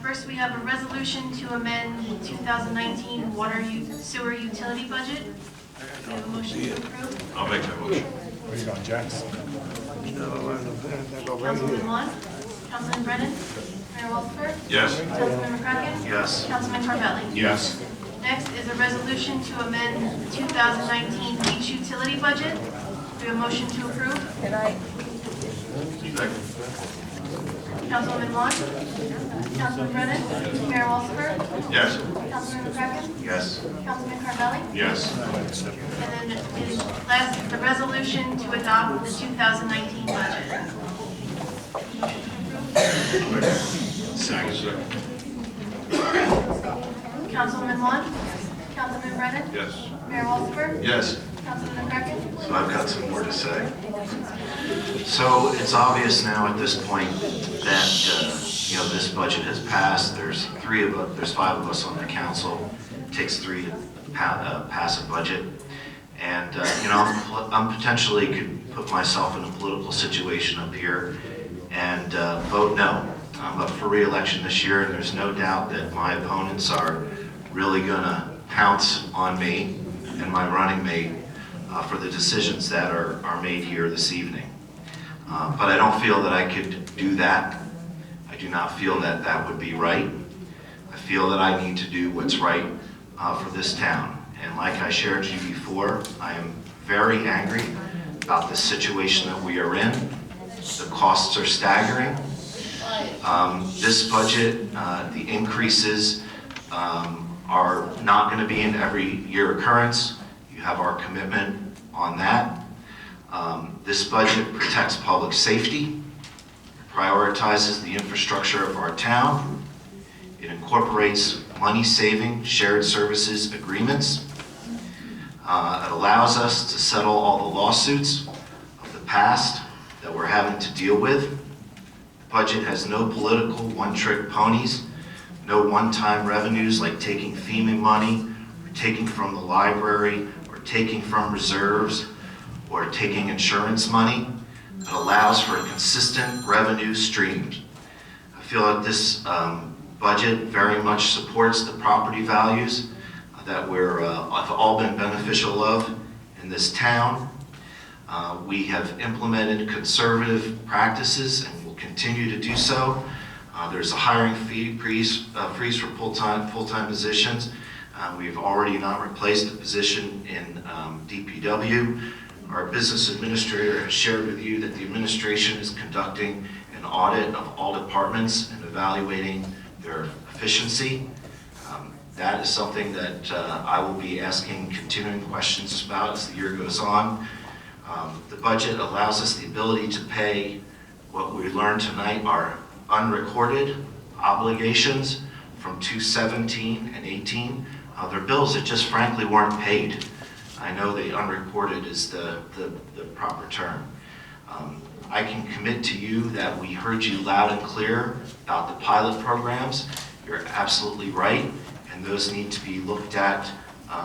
First, we have a resolution to amend 2019 sewer utility budget. Do we have a motion to approve?
I'll make that motion.
Where you going, Jackson?
Councilman Lund, Councilman Brennan, Mayor Walter,
Yes.
Councilman McCracken.
Yes.
Councilman Carvelli.
Yes.
Next is a resolution to amend 2019 beach utility budget. Do we have a motion to approve? Councilman Lund, Councilman Brennan, Mayor Walter,
Yes.
Councilman McCracken.
Yes.
Councilman Carvelli.
Yes.
And then is last, the resolution to adopt the 2019 budget.
Second.
Councilman Lund, Councilman Brennan,
Yes.
Mayor Walter,
Yes.
Councilman McCracken.
So I've got some more to say. So it's obvious now at this point that, this budget has passed. There's 5 of us on the council. It takes 3 to pass a budget. And, I'm potentially could put myself in a political situation up here and vote no. I'm up for re-election this year, and there's no doubt that my opponents are really gonna pounce on me and my running mate for the decisions that are made here this evening. But I don't feel that I could do that. I do not feel that that would be right. I feel that I need to do what's right for this town. And like I shared with you before, I am very angry about the situation that we are in. The costs are staggering. This budget, the increases are not going to be an every year occurrence. You have our commitment on that. This budget protects public safety, prioritizes the infrastructure of our town. It incorporates money-saving shared services agreements. It allows us to settle all the lawsuits of the past that we're having to deal with. The budget has no political one-trick ponies, no one-time revenues like taking FEMA money, or taking from the library, or taking from reserves, or taking insurance money. It allows for consistent revenue streams. I feel that this budget very much supports the property values that have all been beneficial of in this town. We have implemented conservative practices and will continue to do so. There's a hiring freeze for full-time positions. We've already not replaced the position in DPW. Our business administrator has shared with you that the administration is conducting an audit of all departments and evaluating their efficiency. That is something that I will be asking continuing questions about as the year goes on. The budget allows us the ability to pay what we learned tonight are unrecorded obligations from 2017 and 18. They're bills that just frankly weren't paid. I know the unrecorded is the proper term. I can commit to you that we heard you loud and clear about the pilot programs. You're absolutely right, and those need to be looked at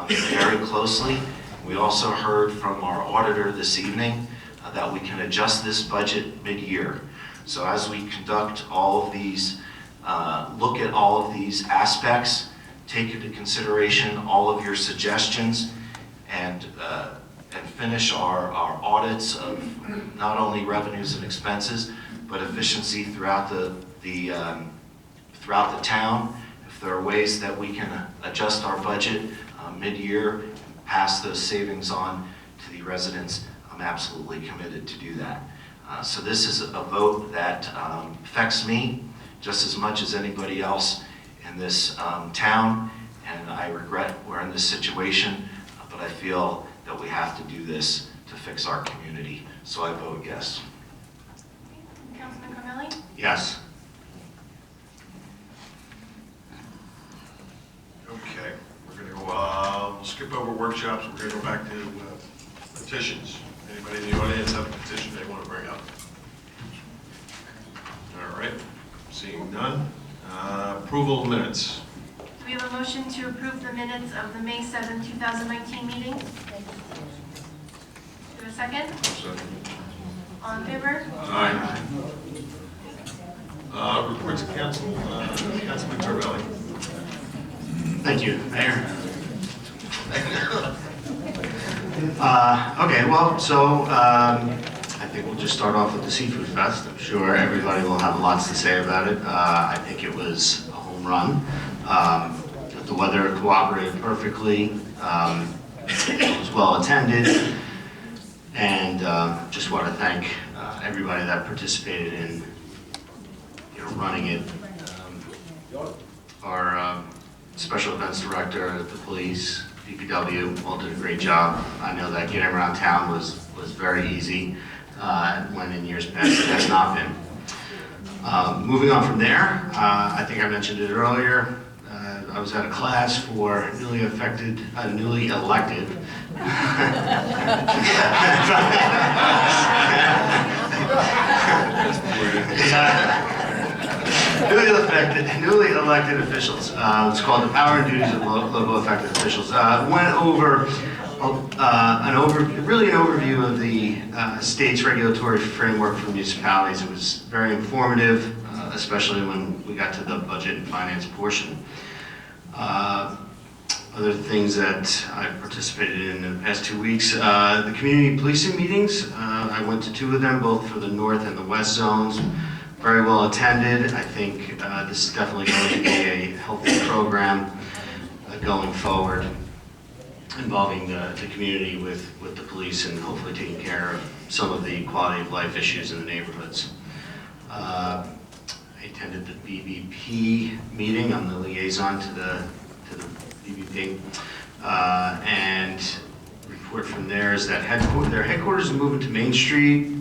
very closely. We also heard from our auditor this evening that we can adjust this budget mid-year. So as we conduct all of these, look at all of these aspects, take into consideration all of your suggestions, and finish our audits of not only revenues and expenses, but efficiency throughout the town. If there are ways that we can adjust our budget mid-year and pass those savings on to the residents, I'm absolutely committed to do that. So this is a vote that affects me just as much as anybody else in this town, and I regret we're in this situation, but I feel that we have to do this to fix our community. So I vote yes.
Councilman Carvelli?
Yes. Okay, we're gonna go, we'll skip over workshops, we're gonna go back to petitions. Anybody in the audience have a petition they want to bring up? All right, seeing none. Approval of minutes.
Do we have a motion to approve the minutes of the May 7, 2019 meeting? Do we have a second? All in favor?
Aye. Reports of council, Councilman Torelli.
Thank you, Mayor. Okay, well, so I think we'll just start off with the Seafood Fest. I'm sure everybody will have lots to say about it. I think it was a home run. The weather cooperated perfectly. It was well attended. And just want to thank everybody that participated in running it. Our special events director, the police, DPW, all did a great job. I know that getting around town was very easy when in years past it has not been. Moving on from there, I think I mentioned it earlier. I was at a class for newly elected newly elected officials. It's called The Power and Duties of Local Elected Officials. Went over an overview of the state's regulatory framework for municipalities. It was very informative, especially when we got to the budget and finance portion. Other things that I participated in the past 2 weeks, the community policing meetings. I went to 2 of them, both for the north and the west zones. Very well attended. I think this is definitely going to be a healthy program going forward, involving the community with the police and hopefully taking care of some of the quality of life issues in the neighborhoods. I attended the BBP meeting. I'm the liaison to the BBP, and report from there is that their headquarters is moving to Main Street.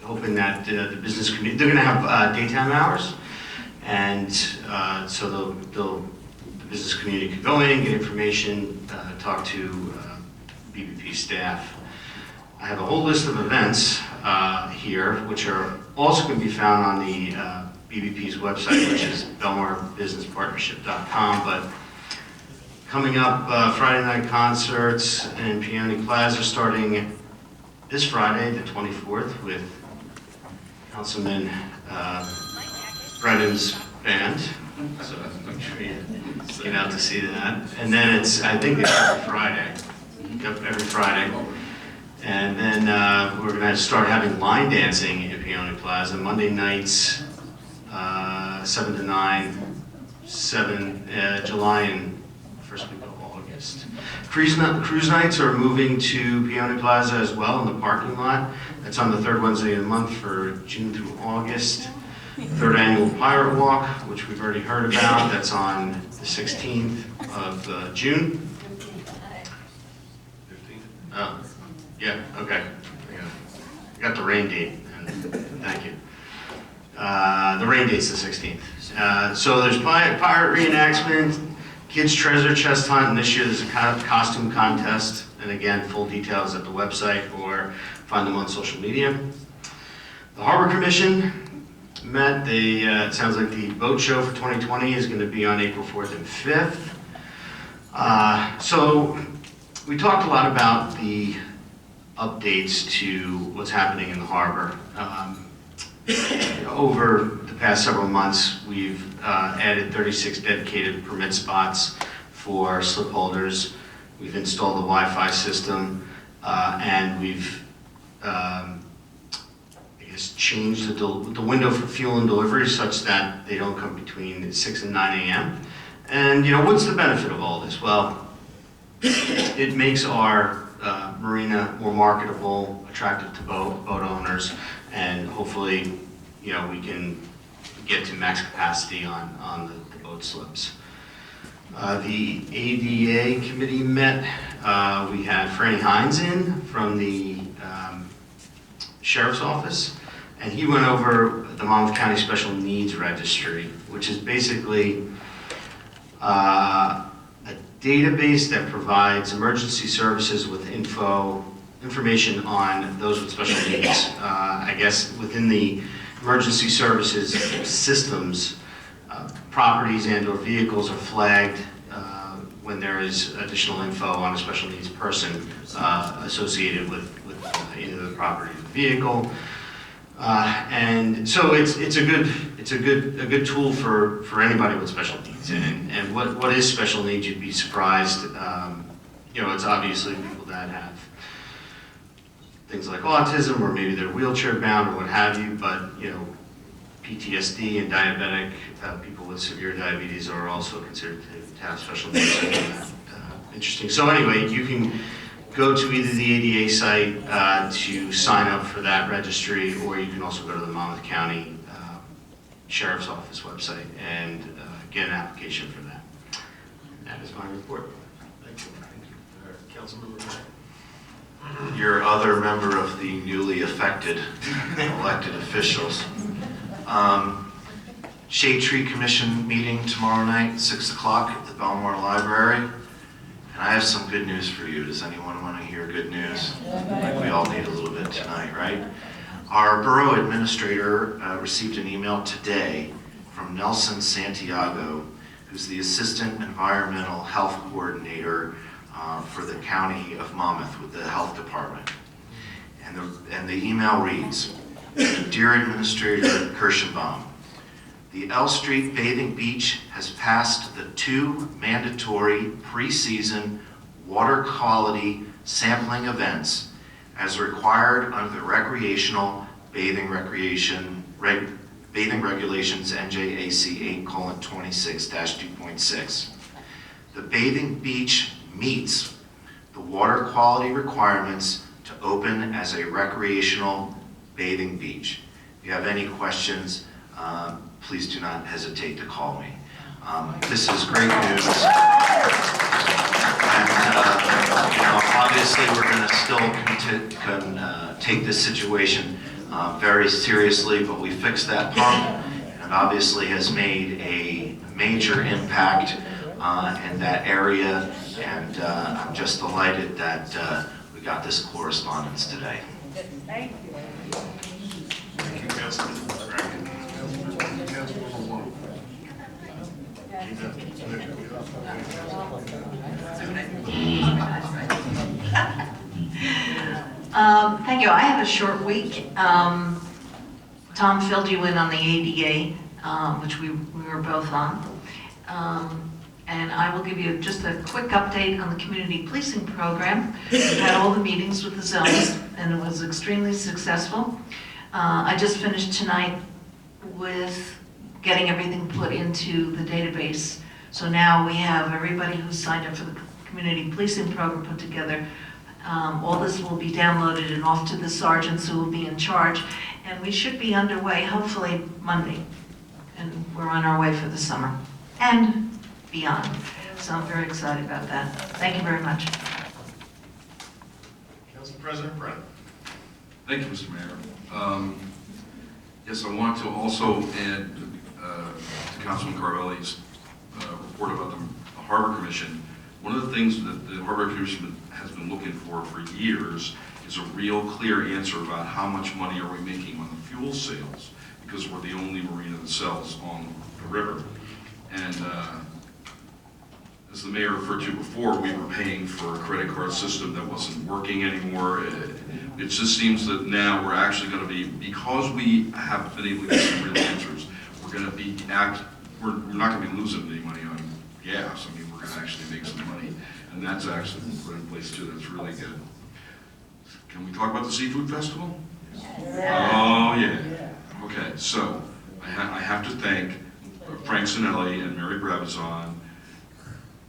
Hoping that the business community, they're going to have daytime hours, and so the business community can go in, get information, talk to BBP staff. I have a whole list of events here, which are also going to be found on the BBP's website, which is belmarbusinesspartnership.com. But coming up, Friday night concerts in Peony Plaza starting this Friday, the 24th, with Councilman Brennan's band, so I'm sure you get out to see that. And then I think it's every Friday. Yep, every Friday. And then we're going to start having line dancing in Peony Plaza Monday nights, 7 to 9, July and first week of August. Cruise nights are moving to Peony Plaza as well in the parking lot. That's on the 3rd Wednesday of the month for June through August. 3rd annual Pirate Walk, which we've already heard about. That's on the 16th of June. 15th? Oh, yeah, okay. I got the rain date, and thank you. The rain date's the 16th. So there's pirate reenactment, kids treasure chest hunt, and this year there's a costume contest. And again, full details at the website or find them on social media. The Harbor Commission met. It sounds like the boat show for 2020 is going to be on April 4th and 5th. So we talked a lot about the updates to what's happening in the harbor. Over the past several months, we've added 36 dedicated permit spots for slip holders. We've installed the Wi-Fi system, and we've changed the window for fuel and delivery such that they don't come between 6 and 9 a.m. And what's the benefit of all this? Well, it makes our marina more marketable, attractive to boat owners, and hopefully, we can get to max capacity on the boat slips. The ADA committee met. We had Franny Hines in from the Sheriff's Office, and he went over the Monmouth County Special Needs Registry, which is basically a database that provides emergency services with information on those with special needs. I guess within the emergency services systems, properties and/or vehicles are flagged when there is additional info on a special needs person associated with either the property or the vehicle. And so it's a good tool for anybody with special needs. And what is special needs? You'd be surprised. It's obviously people that have things like autism, or maybe they're wheelchair bound or what have you, but PTSD and diabetic people with severe diabetes are also considered to have special needs. Interesting. So anyway, you can go to either the ADA site to sign up for that registry, or you can also go to the Monmouth County Sheriff's Office website and get an application for that. That is my report.
Thank you. Councilmember Mack. Your other member of the newly elected officials. Shade Tree Commission meeting tomorrow night, 6 o'clock at the Belmar Library. And I have some good news for you. Does anyone want to hear good news? I think we all need a little bit tonight, right? Our borough administrator received an email today from Nelson Santiago, who's the Assistant Environmental Health Coordinator for the County of Monmouth with the Health Department. And the email reads, Dear Administrator Kirschenbaum, the L Street Bathing Beach has passed the 2 mandatory pre-season water quality sampling events as required under the Recreational Bathing Regulations NJAC 8:26-2.6. The bathing beach meets the water quality requirements to open as a recreational bathing beach. If you have any questions, please do not hesitate to call me. This is great news. And obviously we're going to still take this situation very seriously, but we fixed that pump, and it obviously has made a major impact in that area, and I'm just delighted that we got this correspondence today.
Thank you.
Thank you, Councilman Bracken. Councilwoman Wong.
Thank you. I had a short week. Tom filled you in on the ADA, which we were both on. And I will give you just a quick update on the community policing program. We've had all the meetings with the zones, and it was extremely successful. I just finished tonight with getting everything put into the database. So now we have everybody who signed up for the community policing program put together. All this will be downloaded and off to the sergeants who will be in charge. And we should be underway hopefully Monday. And we're on our way for the summer and beyond. So I'm very excited about that. Thank you very much.
Council President Brennan.
Thank you, Mr. Mayor. Yes, I want to also add to Councilman Carvelli's report about the Harbor Commission. One of the things that the Harbor Commission has been looking for years is a real clear answer about how much money are we making on the fuel sales, because we're the only marina that sells on the river. And as the mayor referred to before, we were paying for a credit card system that wasn't working anymore. It just seems that now we're actually going to be, because we have been able to get some real answers, we're going to be we're not going to be losing any money on gas. I mean, we're going to actually make some money, and that's actually been put in place too. That's really good. Can we talk about the Seafood Festival? Yeah. Oh yeah. Okay, so I have to thank Frank Sinelli and Mary Brabazon,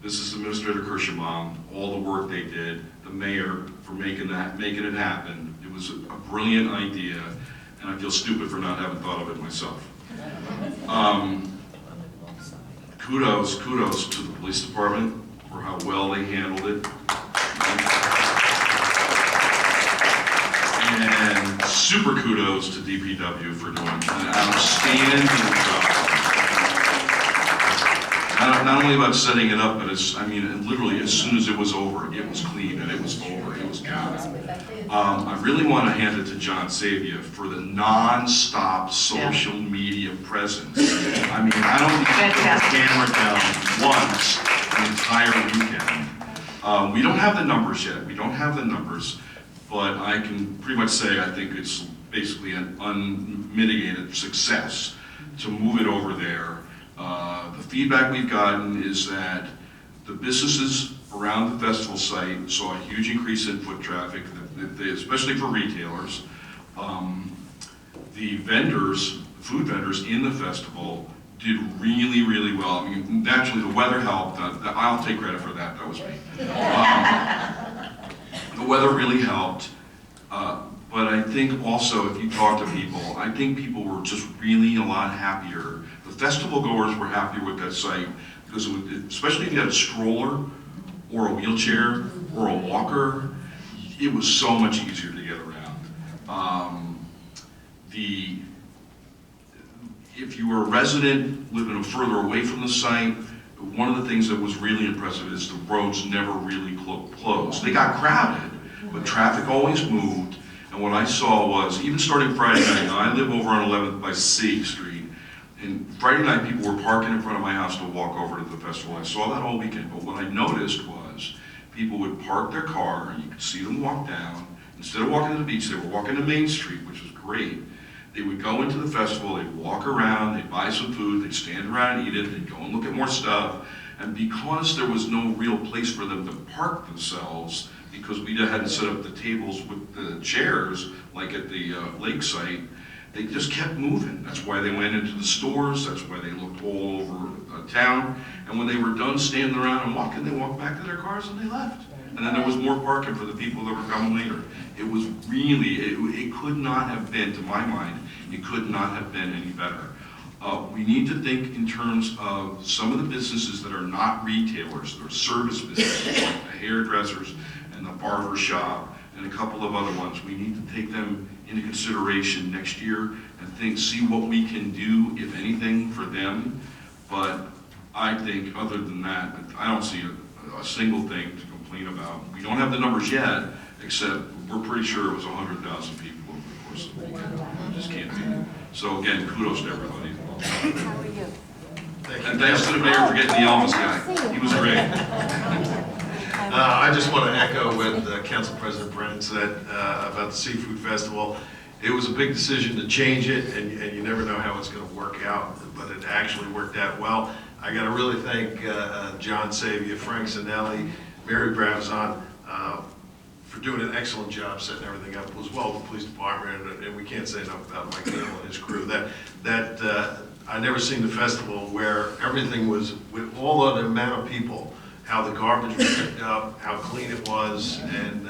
Business Administrator Kirschenbaum, all the work they did, the mayor for making it happen. It was a brilliant idea, and I feel stupid for not having thought of it myself. Kudos to the police department for how well they handled it. And super kudos to DPW for doing an outstanding job. not only about setting it up, but I mean, literally, as soon as it was over, it was clean and it was over, it was gone. I really want to hand it to John Savia for the non-stop social media presence. I mean, I don't think he put the camera down once the entire weekend. We don't have the numbers yet, we don't have the numbers, but I can pretty much say I think it's basically an unmitigated success to move it over there. The feedback we've gotten is that the businesses around the festival site saw a huge increase in foot traffic, especially for retailers. The vendors, food vendors in the festival did really, really well. I mean, naturally the weather helped. I'll take credit for that, that was me. The weather really helped. But I think also if you talk to people, I think people were just really a lot happier. The festival goers were happier with that site because it would, especially if you had a stroller or a wheelchair or a walker, it was so much easier to get around. If you were a resident living further away from the site, one of the things that was really impressive is the roads never really closed. They got crowded, but traffic always moved. And what I saw was, even starting Friday night, now I live over on 11th by C Street, and Friday night people were parking in front of my house to walk over to the festival. I saw that all weekend, but what I noticed was people would park their car and you could see them walk down. Instead of walking to the beach, they were walking to Main Street, which was great. They would go into the festival, they'd walk around, they'd buy some food, they'd stand around and eat it, they'd go and look at more stuff. And because there was no real place for them to park themselves, because we hadn't set up the tables with the chairs, like at the lake site, they just kept moving. That's why they went into the stores, that's why they looked all over town. And when they were done standing around and walking, they walked back to their cars and they left. And then there was more parking for the people that were coming later. It was really, it could not have been, to my mind, it could not have been any better. We need to think in terms of some of the businesses that are not retailers, they're service businesses, like the hairdressers and the barber shop and a couple of other ones. We need to take them into consideration next year and see what we can do, if anything, for them. But I think other than that, I don't see a single thing to complain about. We don't have the numbers yet, except we're pretty sure it was 100,000 people over the course of the weekend. It just can't be. So again, kudos to everybody. And thanks to the mayor for getting the Elvis guy. He was great.
I just want to echo what Council President Brennan said about the Seafood Festival. It was a big decision to change it, and you never know how it's going to work out, but it actually worked out well. I got to really thank John Savia, Frank Sinelli, Mary Bravzon for doing an excellent job setting everything up, as well as the police department, and we can't say enough about Mike Neal and his crew. I never seen the festival where everything was, with all of the amount of people, how the garbage was picked up, how clean it was, and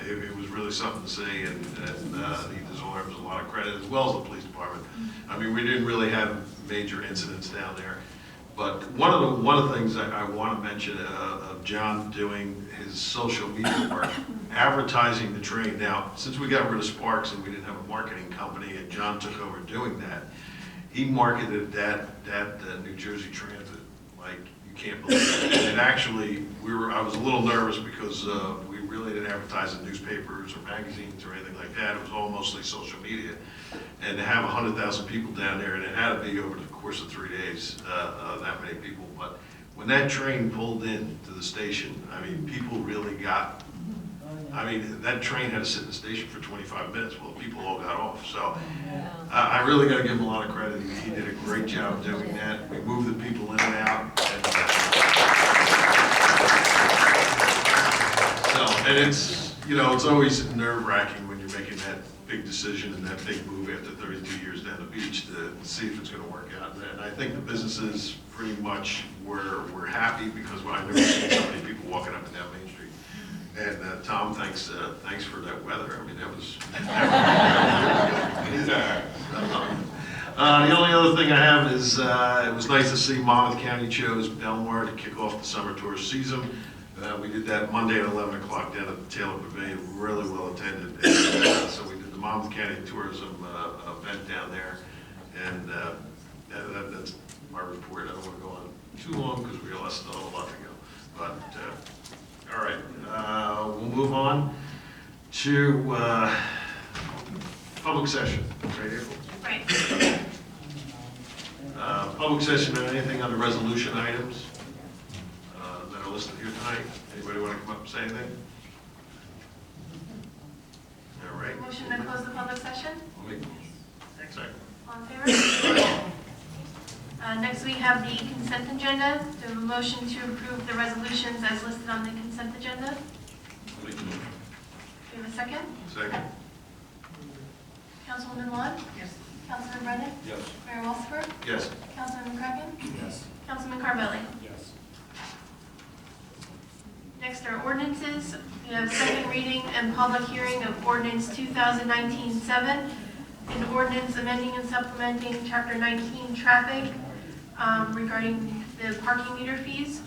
it was really something to see, and he deserves a lot of credit, as well as the police department. I mean, we didn't really have major incidents down there. But one of the things I want to mention of John doing his social media work, advertising the train. Now, since we got rid of Sparks and we didn't have a marketing company, and John took over doing that, he marketed that New Jersey Transit like you can't believe it. And actually, I was a little nervous because we really didn't advertise in newspapers or magazines or anything like that. It was all mostly social media. And to have 100,000 people down there, and it had to be over the course of 3 days, that many people. But when that train pulled in to the station, I mean, people really got, I mean, that train had to sit in the station for 25 minutes while people all got off. So I really got to give him a lot of credit. He did a great job doing that. We moved the people in and out. And it's, you know, it's always nerve-wracking when you're making that big decision and that big move after 32 years down the beach to see if it's going to work out. And I think the businesses pretty much were happy because I've never seen so many people walking up and down Main Street. And Tom, thanks for that weather. I mean, that was. The only other thing I have is it was nice to see Monmouth County chose Belmar to kick off the summer tourist season. We did that Monday at 11 o'clock down at the Taylor Pavilion, really well attended. And, so we did the Monmouth County Tourism event down there, and that's my report. I don't want to go on too long because we still have a lot to go. But, all right, we'll move on to public session. Right, April?
Right.
Public session on anything on the resolution items that are listed here tonight. Anybody want to come up and say anything? All right.
Motion to close the public session?
Second.
All in favor? Next we have the consent agenda. Do we have a motion to approve the resolutions as listed on the consent agenda? Do we have a second?
Second.
Councilwoman Vaughn? Yes. Councilman Brennan?
Yes.
Mayor Walsifer?
Yes.
Councilman McCracken?
Yes.
Councilman Carvelli?
Yes.
Next are ordinances. We have second reading and public hearing of ordinance 2019-7, an ordinance amending and supplementing Chapter 19 traffic regarding the parking meter fees.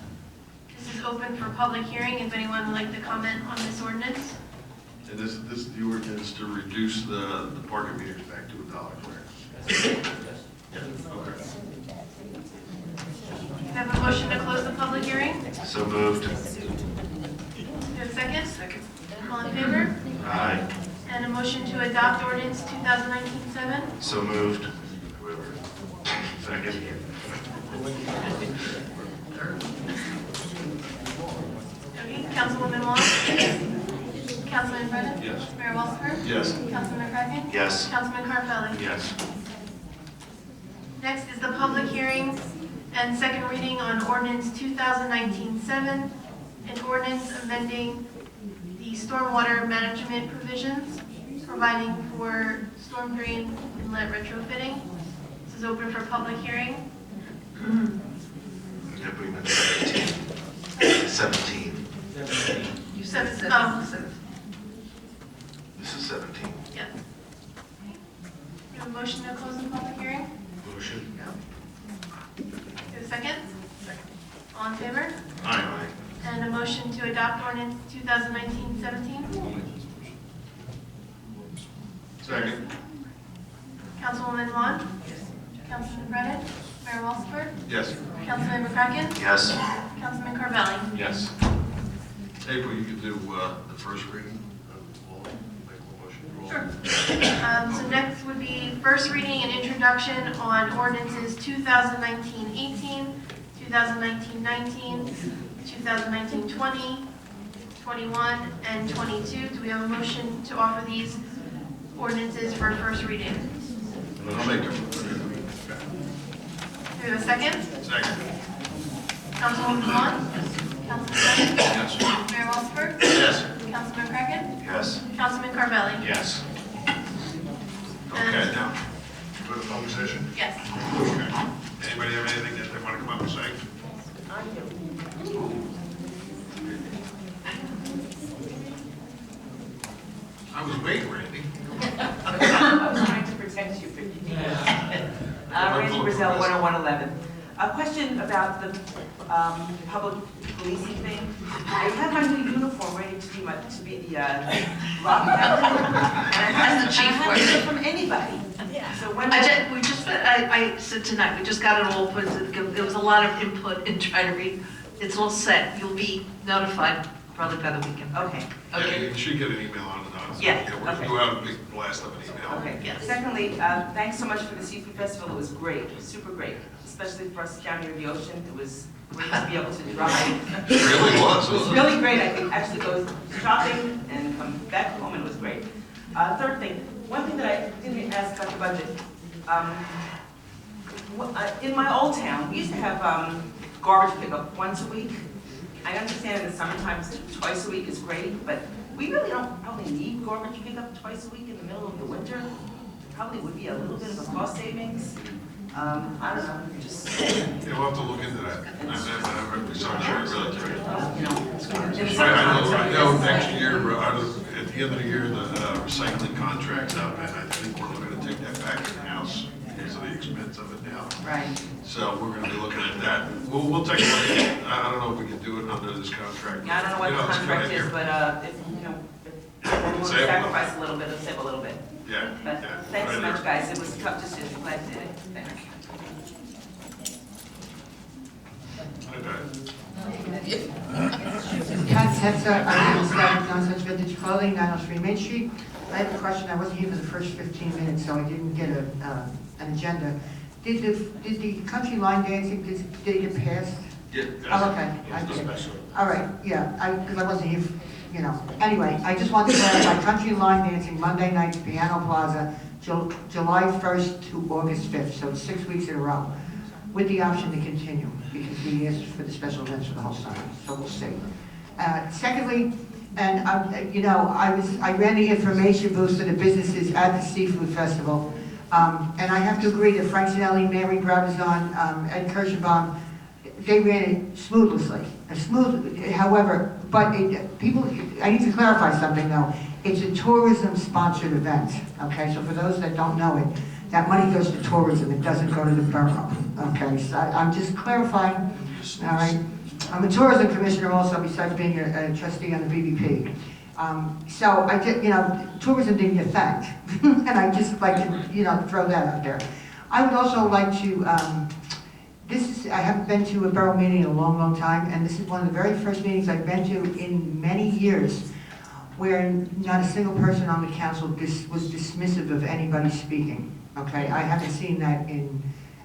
This is open for public hearing if anyone would like to comment on this ordinance.
And this is the ordinance to reduce the parking meters back to $1, correct? Yeah, okay.
We have a motion to close the public hearing.
So moved.
Do you have a second? Second. All in favor?
Aye.
And a motion to adopt ordinance 2019-7.
So moved. Second.
Okay, Councilwoman Wong? Councilman Brennan?
Yes.
Mayor Walsifer?
Yes.
Councilman McCracken?
Yes.
Councilman Carvelli?
Yes.
Next is the public hearing and second reading on ordinance 2019-7, an ordinance amending the stormwater management provisions, providing for storm drain inlet retrofitting. This is open for public hearing.
Yeah, bring that to 17.
You said,
This is 17.
yeah. You have a motion to close the public hearing?
Motion.
You have a second? All in favor?
Aye.
And a motion to adopt ordinance 2019-17?
Second.
Councilwoman Vaughn? Councilman Brennan? Mayor Walsifer?
Yes.
Councilman McCracken?
Yes.
Councilman Carvelli?
Yes. April, you could do the first reading of all, make a motion for all.
Sure. So next would be first reading and introduction on ordinances 2019-18, 2019-19, 2019-20, 21, and 22. Do we have a motion to offer these ordinances for first reading?
I'll make it.
Do we have a second?
Second.
Councilwoman Vaughn? Councilman Brennan?
Yes.
Mayor Walsifer?
Yes.
Councilman McCracken?
Yes.
Councilman Carvelli?
Yes. Okay, now, go to public session?
Yes.
Okay. Anybody have anything that they want to come up and say? I was waiting, Randy.
I was trying to protect you. Randy Brazell, 10111. A question about the public policing thing. I have my new uniform ready to be the rock captain, and I haven't heard from anybody. So when
I said tonight, we just got it all put, there was a lot of input in trying to read. It's all set. You'll be notified probably by the weekend.
Okay.
Yeah, you should get an email on it.
Yeah,
We'll
okay.
do out a big blast of an email.
Okay.
Yes.
Secondly, thanks so much for the seafood festival. It was great, super great, especially for us down near the ocean. It was great to be able to drive.
It really was.
It was really great. I could actually go shopping and come back home, and it was great. Third thing, one thing that I didn't ask about the budget. In my old town, we used to have garbage pickup once a week. I understand in the summertime, twice a week is great, but we really don't probably need garbage pickup twice a week in the middle of the winter. Probably would be a little bit of a cost savings. I don't know, just.
Yeah, we'll have to look into that. I'm sorry, really. I know next year, at the end of the year, the recycling contract's up, and I think we're looking to take that back in-house because of the expense of it now.
Right.
So we're gonna be looking at that. We'll take a look at it. I don't know if we can do it under this contract.
Yeah, I don't know what the contract is, but if we're willing to sacrifice a little bit, it'll save a little bit.
Yeah.
But thanks so much, guys. It was a tough decision. Glad you did it. Thanks.
Kat Tetza, I own Establish Non-Such Vintage Clothing, 903 Main Street. I have a question. I wasn't here for the first 15 minutes, so I didn't get an agenda. Did the country line dancing, did it get passed?
Yeah.
Oh, okay. I did. All right, yeah, because I wasn't here, you know. Anyway, I just wanted to clarify, country line dancing, Monday night, Piano Plaza, July 1st to August 5th, so it's 6 weeks in a row, with the option to continue, because we asked for the special events for the whole summer, so we'll see. Secondly, and I ran the information booths for the businesses at the Seafood Festival, and I have to agree that Frank Sinelli, Mary Brabazon, Ed Kirschenbaum, they ran it smoothly. However, but people, I need to clarify something though. It's a tourism-sponsored event, okay? So for those that don't know it, that money goes to tourism. It doesn't go to the borough, okay? So I'm just clarifying, all right? I'm a tourism commissioner also, besides being a trustee on the BBP. So I did, tourism didn't get thanked, and I just like to, throw that out there. I would also like to. I haven't been to a borough meeting in a long, long time, and this is one of the very first meetings I've been to in many years where not a single person on the council was dismissive of anybody speaking, okay? I haven't seen that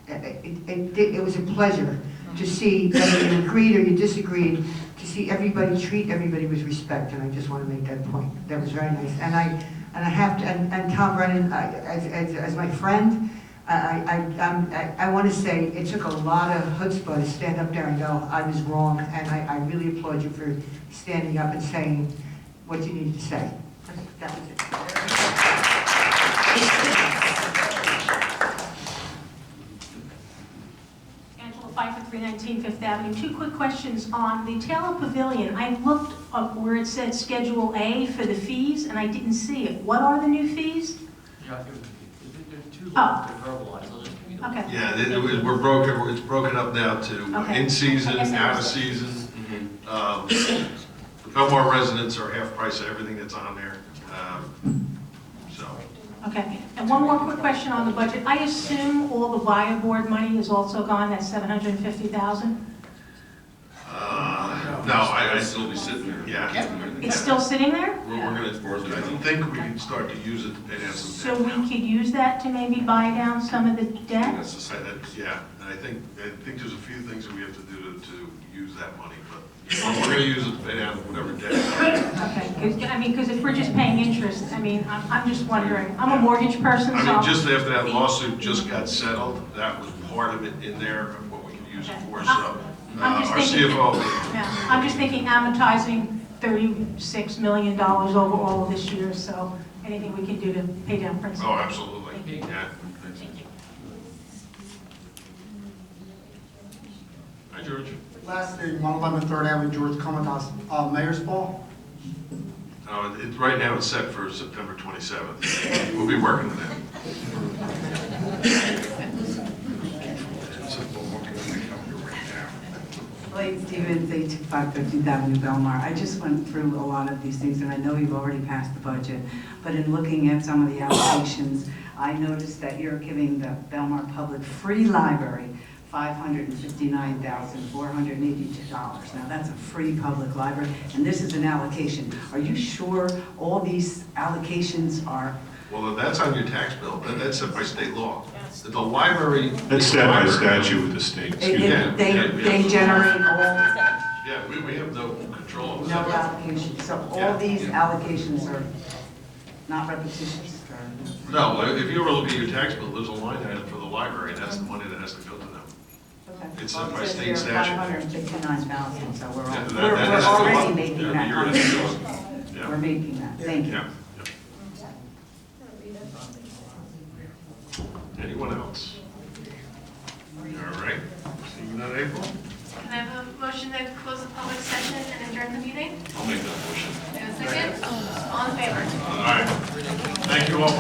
it was a pleasure to see, whether you agreed or you disagreed, to see everybody treat everybody with respect, and I just want to make that point. That was very nice. And Tom Brennan, as my friend, I want to say it took a lot of chutzpah to stand up there and go, I was wrong, and I really applaud you for standing up and saying what you needed to say. That was it.
Angela Pfeiffer, 319 Fifth Avenue. Two quick questions on the Taylor Pavilion. I looked up where it said Schedule A for the fees, and I didn't see it. What are the new fees? Okay.
Yeah, it's broken up now to in season, out of season. The Belmar residents are half price of everything that's on there.
Okay, and one more quick question on the budget. I assume all the buyer board money is also gone, that's $750,000?
No,
I'd still be sitting there.
Yeah.
It's still sitting there?
I think we can start to use it to pay down some
So
debt.
we could use that to maybe buy down some of the debt?
Yeah, and I think there's a few things that we have to do to use that money, but we're going to use it to pay down whatever debt.
Okay, because if we're just paying interest, I'm just wondering, I'm a mortgage person, so.
Just after that lawsuit just got settled, that was part of it in there, of what we can use it for, so.
I'm just
Our
thinking-
CFO.
Yeah, I'm just thinking amortizing $36 million over all of this year, so anything we can do to pay down principal.
Oh, absolutely, yeah. Hi, George.
Last thing, 111 3rd Avenue, George Comitas, Mayor's Ball.
Right now it's set for September 27th. We'll be working on that.
Blake Stevens, 825 15th Avenue, Belmar. I just went through a lot of these things, and I know you've already passed the budget, but in looking at some of the allocations, I noticed that you're giving the Belmar Public Free Library $559,482. Now, that's a free public library, and this is an allocation. Are you sure all these allocations are?
Well, that's on your tax bill. That's set by state law. The library.
That's set by statute with the state.
They generate all,
Yeah, we have no control over
no
that.
allocations, so all these allocations are not repetitious? or-
No, if you ever look at your tax bill, there's a line item for the library, and that's the money that has to go to them.
Okay.
It's
Well,
set by
it says
state
here
statute.
559,000, so we're
Yeah, that
we're
has to go
already
up.
making
Yeah,
that
you're gonna
contribution.
do it. Yeah.
We're making that, thank you.
Yeah. Anyone else? All right, see you in April.
Can I have a motion to close the public session and adjourn the meeting?
I'll make that motion.
Do I have a second? All in favor?
All right, thank you all for